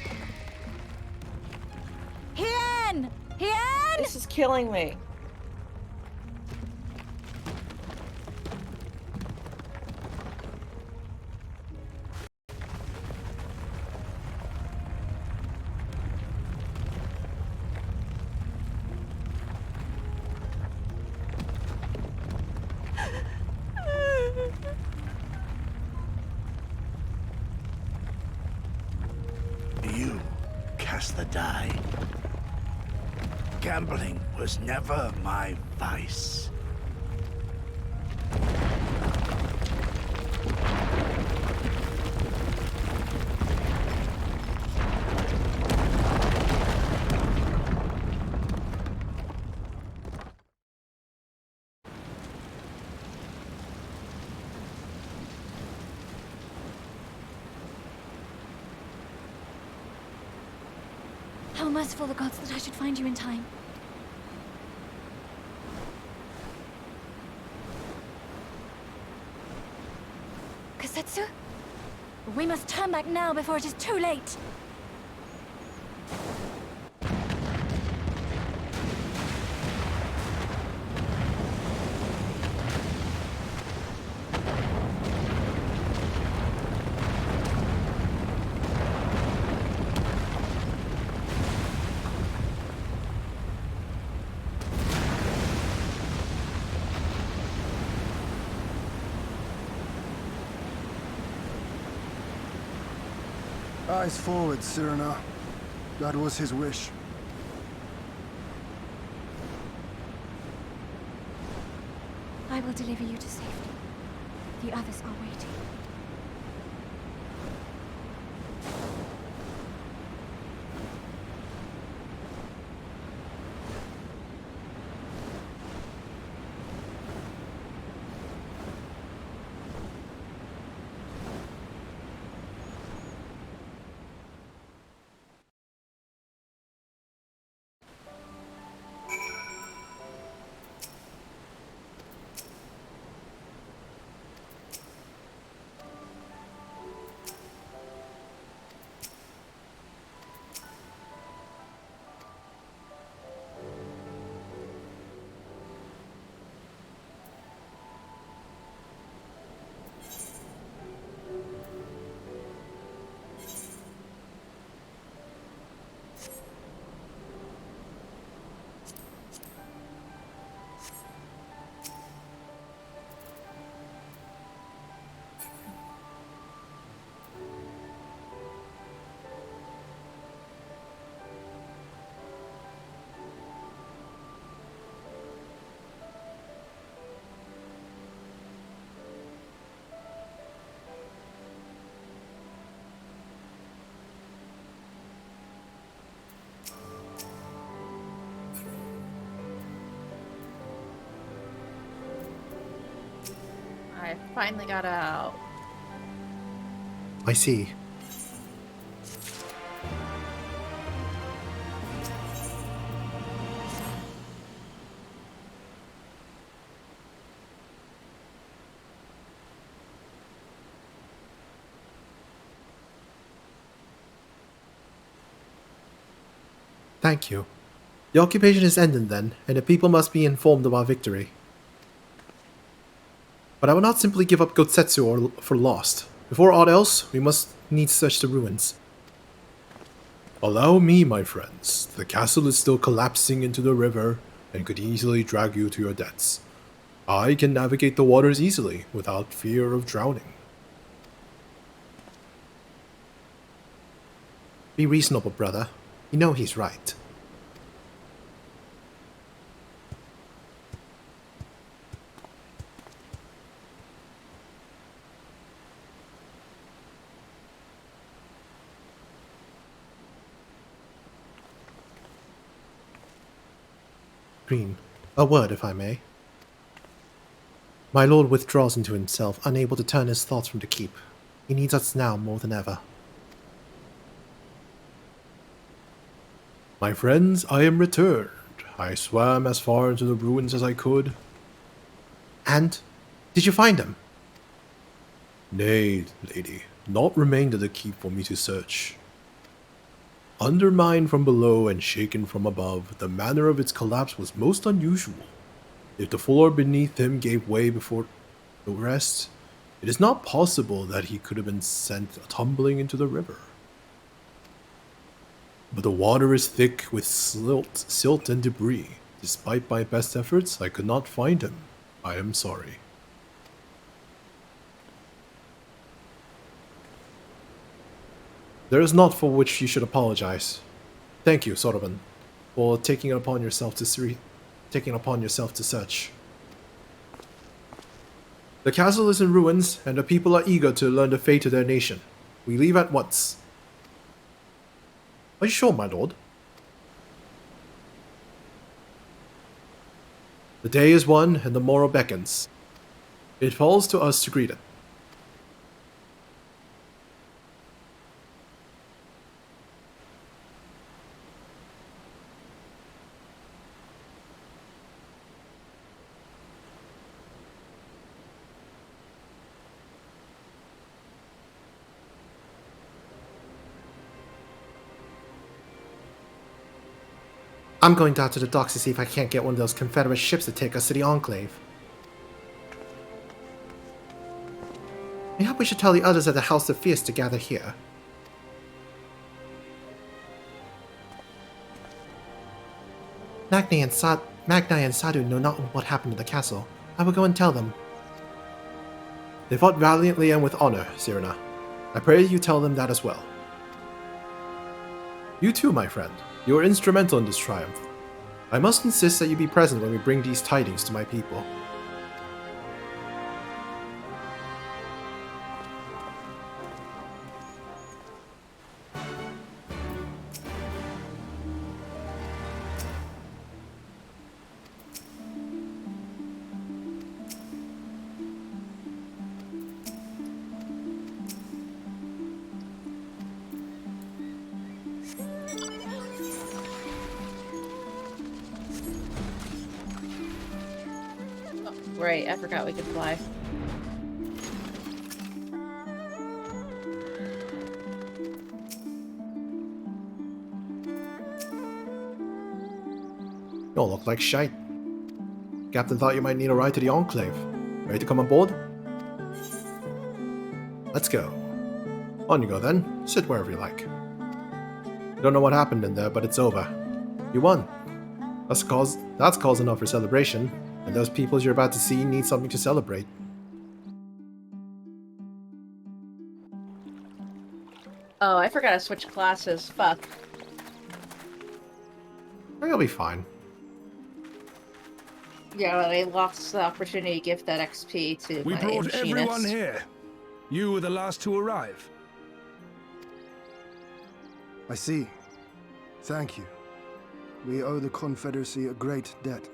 Hien! Hien! This is killing me. You cast the die. Gambling was never my vice. How merciful the gods that I should find you in time. Kosetsu? We must turn back now before it is too late. Eyes forward, Cyrano. That was his wish. I will deliver you to safety. The others are waiting. I finally got out. I see. Thank you. The occupation is ended then, and the people must be informed of our victory. But I will not simply give up Gotsetsu for lost. Before aught else, we must needs search the ruins. Allow me, my friends. The castle is still collapsing into the river and could easily drag you to your deaths. I can navigate the waters easily, without fear of drowning. Be reasonable, brother. You know he's right. Green, a word, if I may. My lord withdraws into himself, unable to turn his thoughts from the keep. He needs us now more than ever. My friends, I am returned. I swam as far into the ruins as I could. And? Did you find him? Nay, lady. Naught remained at the keep for me to search. Undermined from below and shaken from above, the manner of its collapse was most unusual. If the floor beneath him gave way before the rest, it is not possible that he could have been sent tumbling into the river. But the water is thick with silt and debris. Despite my best efforts, I could not find him. I am sorry. There is naught for which you should apologize. Thank you, Soroban, for taking it upon yourself to search. The castle is in ruins, and the people are eager to learn the fate of their nation. We leave at once. Are you sure, my lord? The day is won, and the morrow beckons. It falls to us to greet it. I'm going down to the docks to see if I can't get one of those Confederate ships to take us to the Enclave. Maybe we should tell the others at the House of Fierce to gather here. Magni and Sadu know not what happened to the castle. I will go and tell them. They fought valiantly and with honor, Cyrena. I pray you tell them that as well. You too, my friend. You were instrumental in this triumph. I must insist that you be present when we bring these tidings to my people. Right, I forgot we could fly. You all look like shite. Captain thought you might need a ride to the Enclave. Ready to come on board? Let's go. On you go then. Sit wherever you like. Don't know what happened in there, but it's over. You won. That's cause enough for celebration. And those peoples you're about to see need something to celebrate. Oh, I forgot to switch classes. Fuck. You'll be fine. Yeah, well, I lost the opportunity to give that XP to We my brought machinist. everyone here. You were the last to arrive. I see. Thank you. We owe the Confederacy a great debt.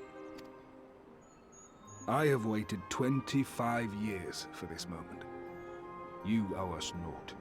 I have waited 25 years for this moment. You owe us naught.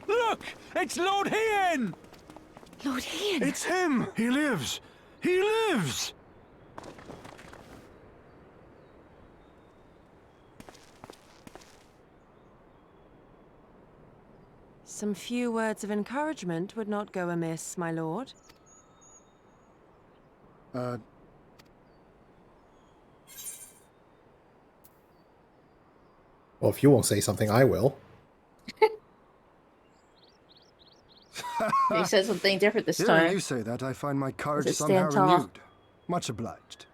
Look! It's Lord Hien! Lord Hien! It's him! He lives! He lives! Some few words of encouragement would not go amiss, my lord. Well, if you won't say something, I will. He said something different this Hearing time. you say that, I find my courage Does it somehow stand tall? renewed. Much obliged.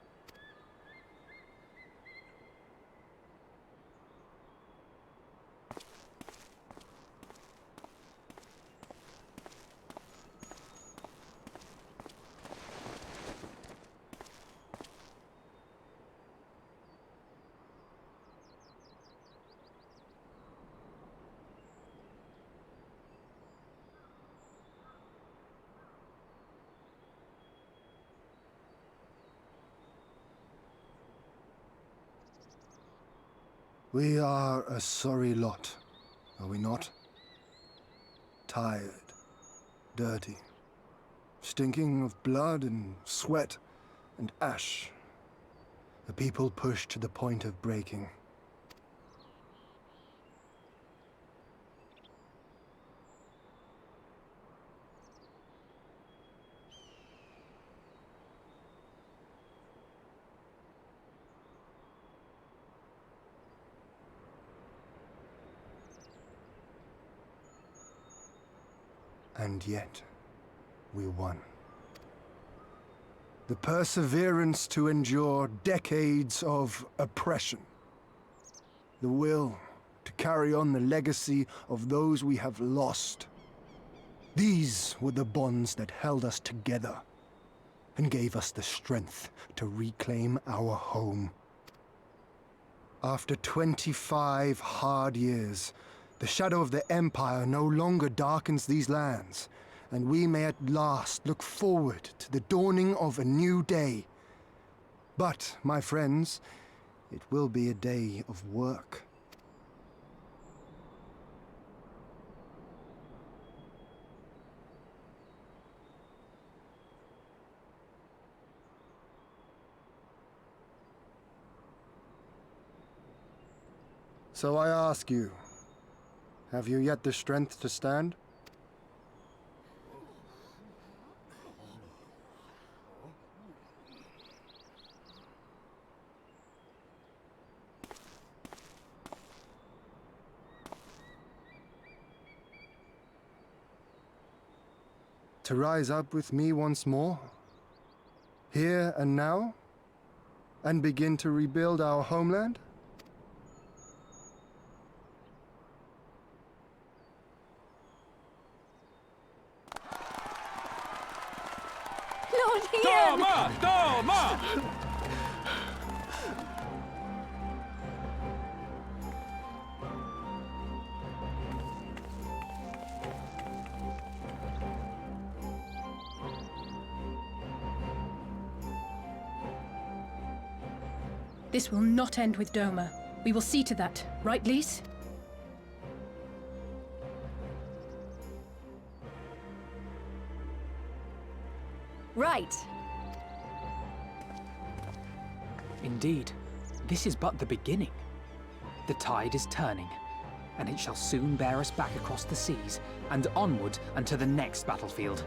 We are a sorry lot, are we not? Tired, dirty, stinking of blood and sweat and ash. A people pushed to the point of breaking. And yet, we won. The perseverance to endure decades of oppression. The will to carry on the legacy of those we have lost. These were the bonds that held us together and gave us the strength to reclaim our home. After 25 hard years, the shadow of the Empire no longer darkens these lands, and we may at last look forward to the dawning of a new day. But, my friends, it will be a day of work. So I ask you, have you yet the strength to stand? To rise up with me once more, here and now, and begin to rebuild our homeland? Lord Ian! Doma! Doma! This will not end with Doma. We will see to that, right, Lise? Right. Indeed, this is but the beginning. The tide is turning, and it shall soon bear us back across the seas and onward unto the next battlefield.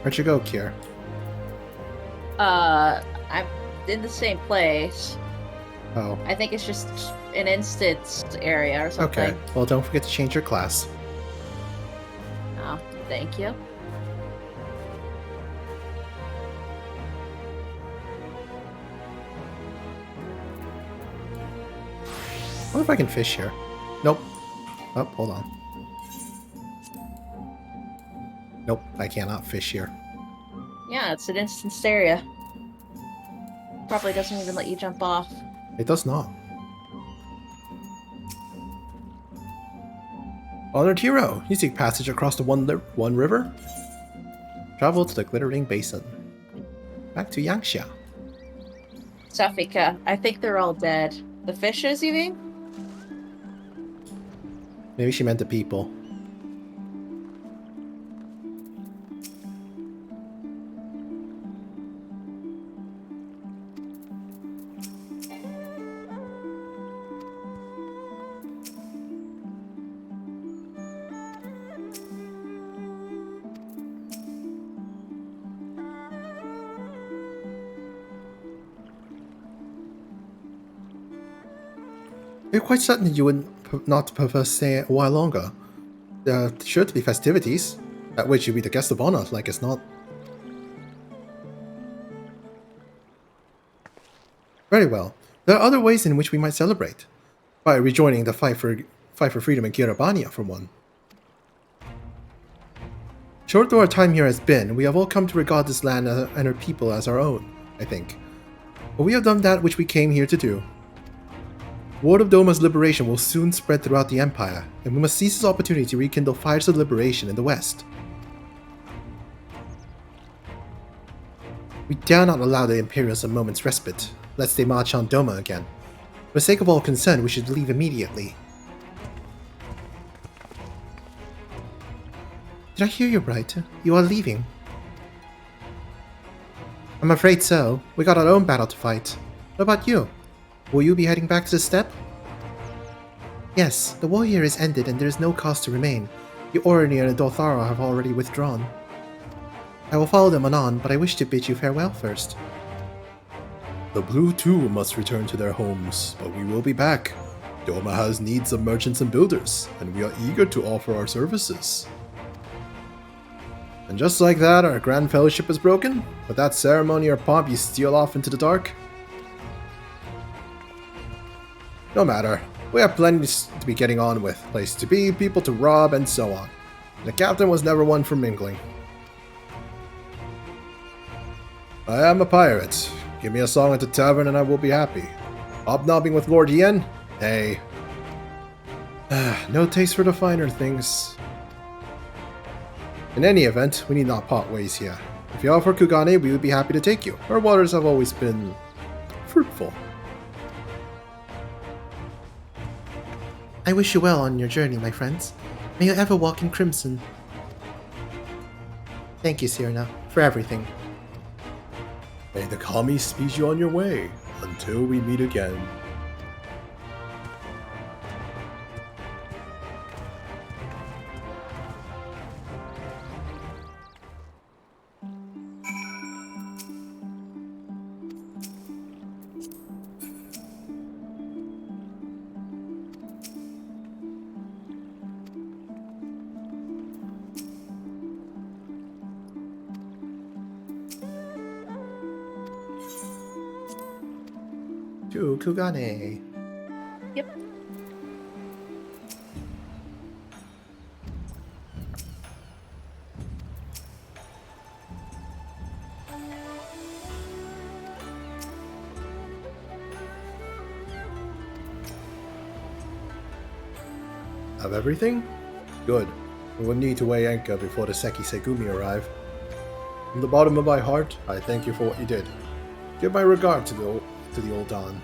Where'd you go, Kier? I'm in the same place. Oh. I think it's just an instance area or something. Okay. Well, don't forget to change your class. Oh, thank you. I wonder if I can fish here. Nope. Oh, hold on. Nope, I cannot fish here. Yeah, it's an instance area. Probably doesn't even let you jump off. It does not. Honored hero, you seek passage across the one river? Travel to the glittering basin. Back to Yangxia. Safika, I think they're all dead. The fishes, you mean? Maybe she meant the people. You're quite certain that you would not prefer staying a while longer. There are sure to be festivities, at which you'll be the guest of honor, like it's not. Very well. There are other ways in which we might celebrate. By rejoining the fight for freedom in Kirabania, for one. Short though our time here has been, we have all come to regard this land and her people as our own, I think. But we have done that which we came here to do. Word of Doma's liberation will soon spread throughout the Empire, and we must seize this opportunity to rekindle fires of liberation in the West. We dare not allow the Imperials a moment's respite, lest they march on Doma again. For the sake of all concerned, we should leave immediately. Did I hear you right? You are leaving? I'm afraid so. We got our own battle to fight. What about you? Will you be heading back to the steppe? Yes, the war here is ended and there is no cause to remain. The Orani and Dothara have already withdrawn. I will follow them anon, but I wish to bid you farewell first. The Blue too must return to their homes, but we will be back. Doma has needs of merchants and builders, and we are eager to offer our services. And just like that, our grand fellowship is broken? Without ceremony or pomp, you steal off into the dark? No matter. We have plenty to be getting on with. Place to be, people to rob, and so on. The captain was never one for mingling. I am a pirate. Give me a song at the tavern and I will be happy. Hobnobbing with Lord Yen? Hey. No taste for the finer things. In any event, we need not part ways here. If you offer Kugane, we would be happy to take you. Our waters have always been fruitful. I wish you well on your journey, my friends. May you ever walk in crimson. Thank you, Cyrna, for everything. May the Kami speed you on your way, until we meet again. To Kugane. Yep. Have everything? Good. We will need to weigh anchor before the Seki Segumi arrive. From the bottom of my heart, I thank you for what you did. Give my regard to the old Don.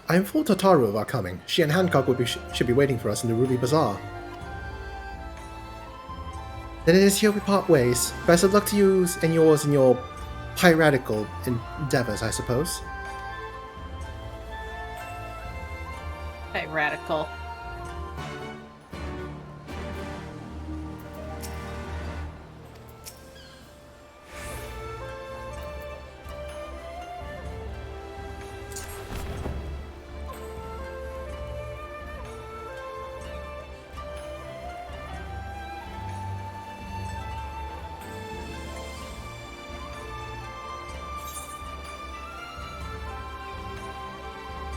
I informed Tataru of our coming. She and Hancock should be waiting for us in the Ruby Bazaar. Then it is here we part ways. Best of luck to you and yours in your piratical endeavors, I suppose. Piratical.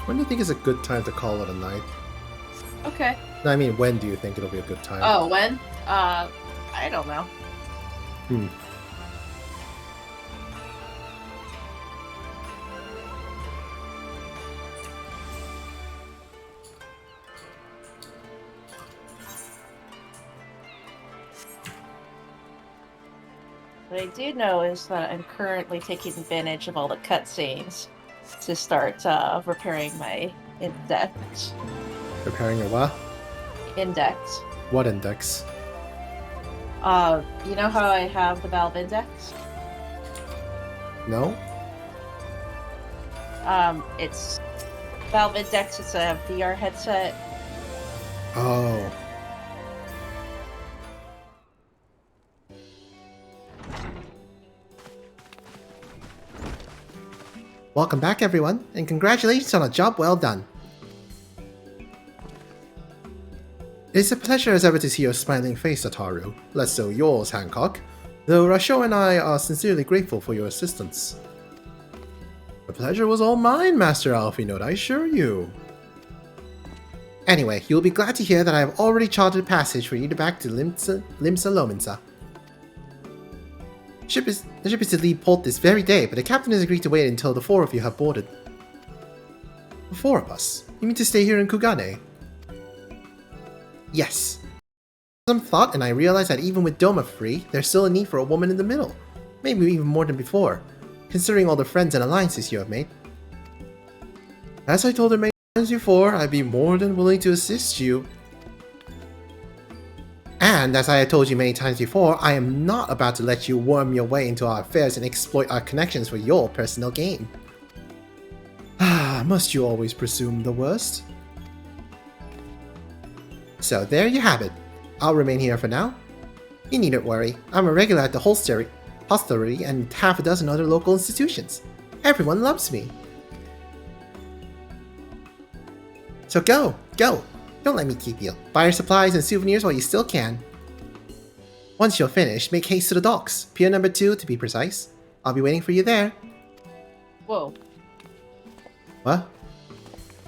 When do you think is a good time to call it a night? Okay. No, I mean, when do you think it'll be a good time? Oh, when? I don't know. What I do know is that I'm currently taking advantage of all the cutscenes to start repairing my index. Repairing your what? Index. What index? You know how I have the Valve Index? No? It's Valve Index, it's a VR headset. Oh. Welcome back, everyone, and congratulations on a job well done. It is a pleasure as ever to see your smiling face, Ataru. Less so yours, Hancock, though Rasho and I are sincerely grateful for your assistance. The pleasure was all mine, Master Alphinote, I assure you. Anyway, you'll be glad to hear that I have already charted a passage for you to back to Limsa Lominsa. The ship is to leave port this very day, but the captain has agreed to wait until the four of you have boarded. The four of us? You mean to stay here in Kugane? Yes. Some thought, and I realized that even with Doma free, there's still a need for a woman in the middle. Maybe even more than before, considering all the friends and alliances you have made. As I told her many times before, I'd be more than willing to assist you. And as I had told you many times before, I am not about to let you worm your way into our affairs and exploit our connections for your personal gain. Ah, must you always presume the worst? So there you have it. I'll remain here for now. You needn't worry, I'm a regular at the hostelry and half a dozen other local institutions. Everyone loves me. So go! Don't let me keep you. Buy your supplies and souvenirs while you still can. Once you're finished, make haste to the docks. Pier number 2 to be precise. I'll be waiting for you there. Whoa. What?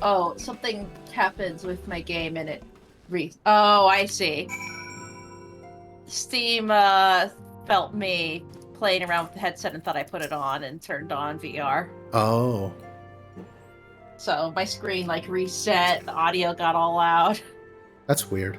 Oh, something happens with my game and it Oh, I see. Steam felt me playing around with the headset and thought I put it on and turned on VR. Oh. So my screen like reset, the audio got all loud. That's weird.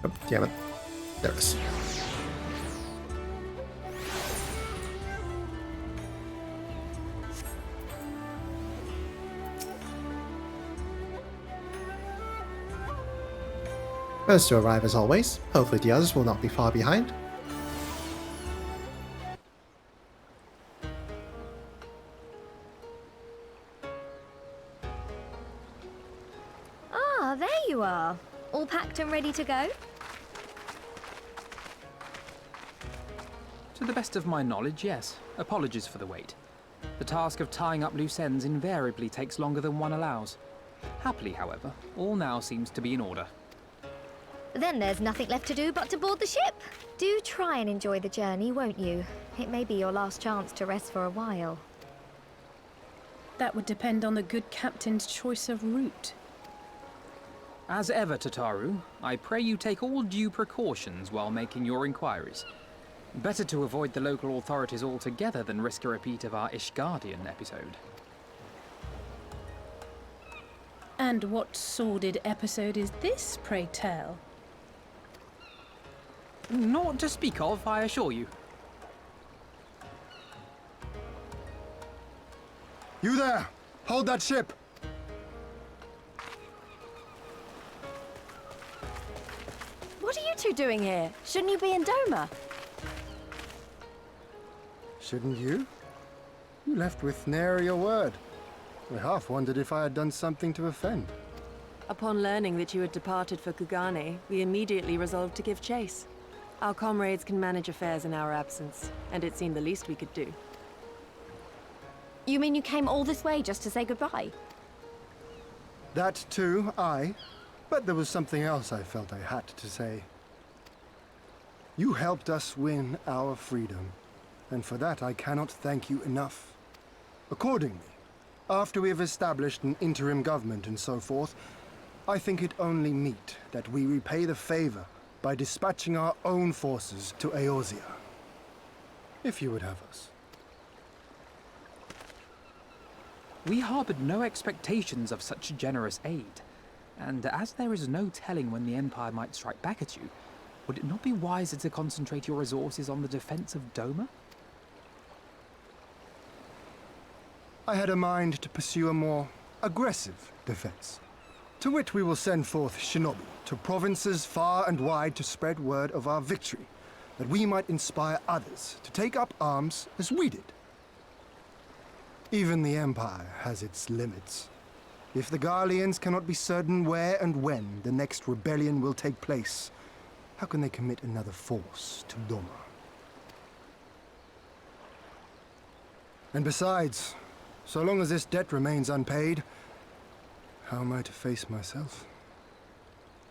Oh, damn it. There it is. First to arrive as always. Hopefully the others will not be far behind. Ah, there you are. All packed and ready to go? To the best of my knowledge, yes. Apologies for the wait. The task of tying up loose ends invariably takes longer than one allows. Happily, however, all now seems to be in order. Then there's nothing left to do but to board the ship. Do try and enjoy the journey, won't you? It may be your last chance to rest for a while. That would depend on the good captain's choice of route. As ever, Tataru, I pray you take all due precautions while making your inquiries. Better to avoid the local authorities altogether than risk a repeat of our Ishgardian episode. And what sordid episode is this, pray tell? Naught to speak of, I assure you. You there! Hold that ship! What are you two doing here? Shouldn't you be in Doma? Shouldn't you? You left with nary a word. I half wondered if I had done something to offend. Upon learning that you had departed for Kugane, we immediately resolved to give chase. Our comrades can manage affairs in our absence, and it seemed the least we could do. You mean you came all this way just to say goodbye? That too, aye. But there was something else I felt I had to say. You helped us win our freedom, and for that I cannot thank you enough. Accordingly, after we have established an interim government and so forth, I think it only meet that we repay the favor by dispatching our own forces to Eorzea. If you would have us. We harbored no expectations of such generous aid, and as there is no telling when the Empire might strike back at you, would it not be wiser to concentrate your resources on the defense of Doma? I had a mind to pursue a more aggressive defense, to which we will send forth shinobi to provinces far and wide to spread word of our victory, that we might inspire others to take up arms as we did. Even the Empire has its limits. If the Garleans cannot be certain where and when the next rebellion will take place, how can they commit another force to Doma? And besides, so long as this debt remains unpaid, how am I to face myself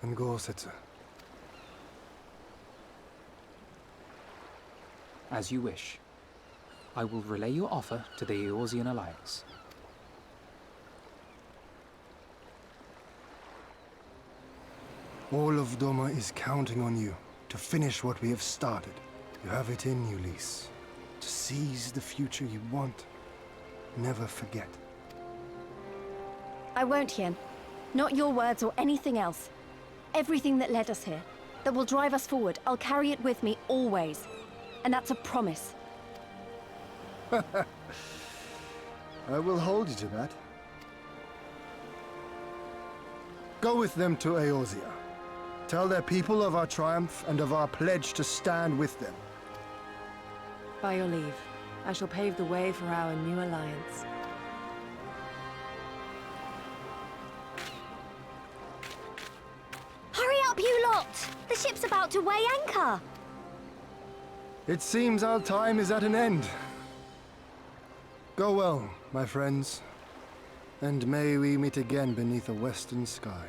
and Gorsetzer? As you wish. I will relay your offer to the Eorzean Alliance. All of Doma is counting on you to finish what we have started. You have it in you, Lys. To seize the future you want. Never forget. I won't, Hien. Not your words or anything else. Everything that led us here, that will drive us forward, I'll carry it with me always. And that's a promise. I will hold you to that. Go with them to Eorzea. Tell their people of our triumph and of our pledge to stand with them. By your leave, I shall pave the way for our new alliance. Hurry up, you lot! The ship's about to weigh anchor! It seems our time is at an end. Go well, my friends, and may we meet again beneath a western sky.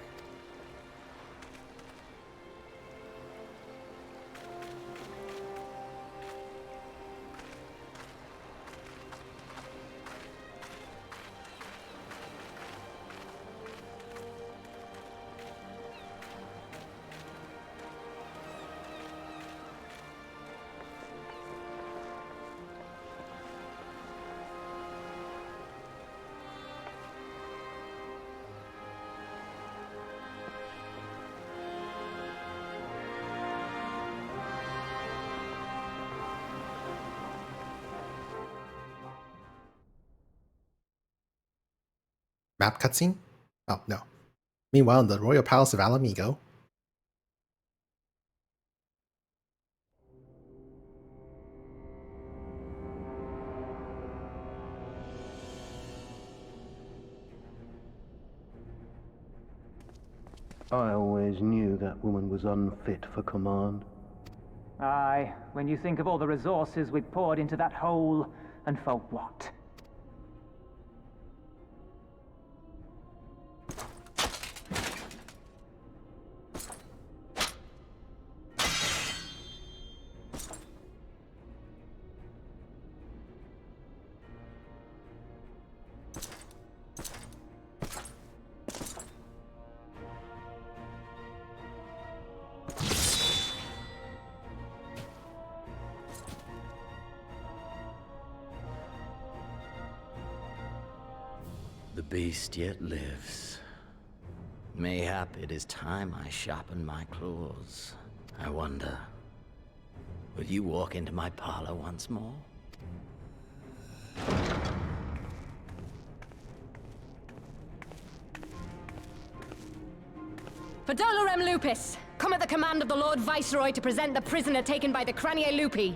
Map cutscene? Oh, no. Meanwhile, in the Royal Palace of Alamigo. I always knew that woman was unfit for command. Aye, when you think of all the resources we've poured into that hole, and for what? The beast yet lives. Mayhap it is time I sharpen my claws. I wonder, will you walk into my parlor once more? For Dolorem Lupus, come at the command of the Lord Viceroy to present the prisoner taken by the Cranie Lupi.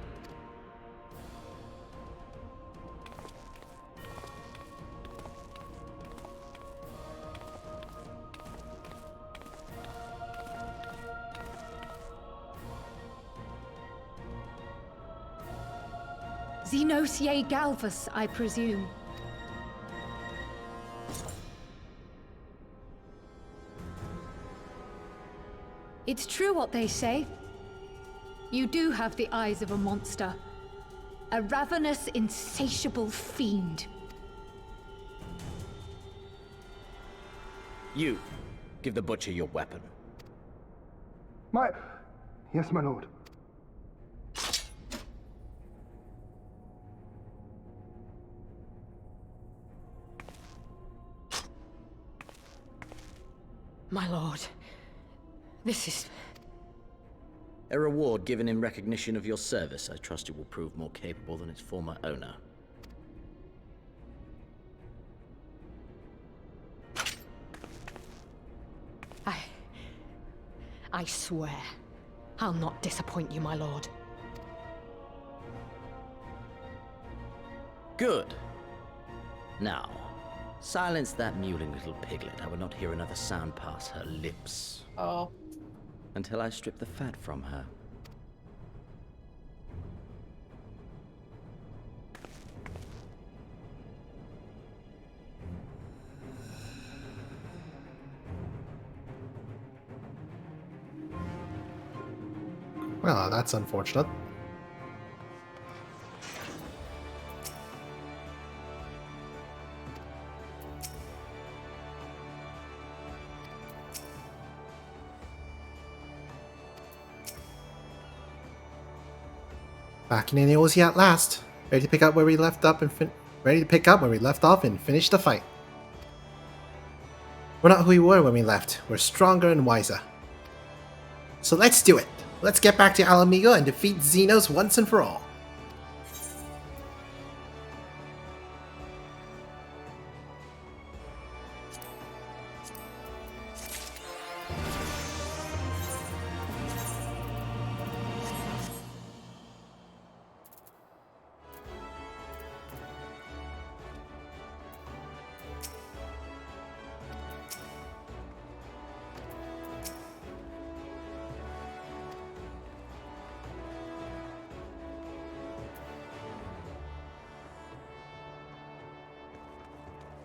Xenosier Galvus, I presume. It's true what they say. You do have the eyes of a monster. A ravenous, insatiable fiend. You, give the butcher your weapon. Yes, my lord. My lord, this is... A reward given in recognition of your service. I trust it will prove more capable than its former owner. I swear, I'll not disappoint you, my lord. Good. Now, silence that mewling little piglet. I will not hear another sound pass her lips. Oh. Until I strip the fat from her. Well, that's unfortunate. Back in Aniosia at last, ready to pick up where we left off and finish the fight. We're not who we were when we left. We're stronger and wiser. So let's do it. Let's get back to Alamigo and defeat Xenos once and for all.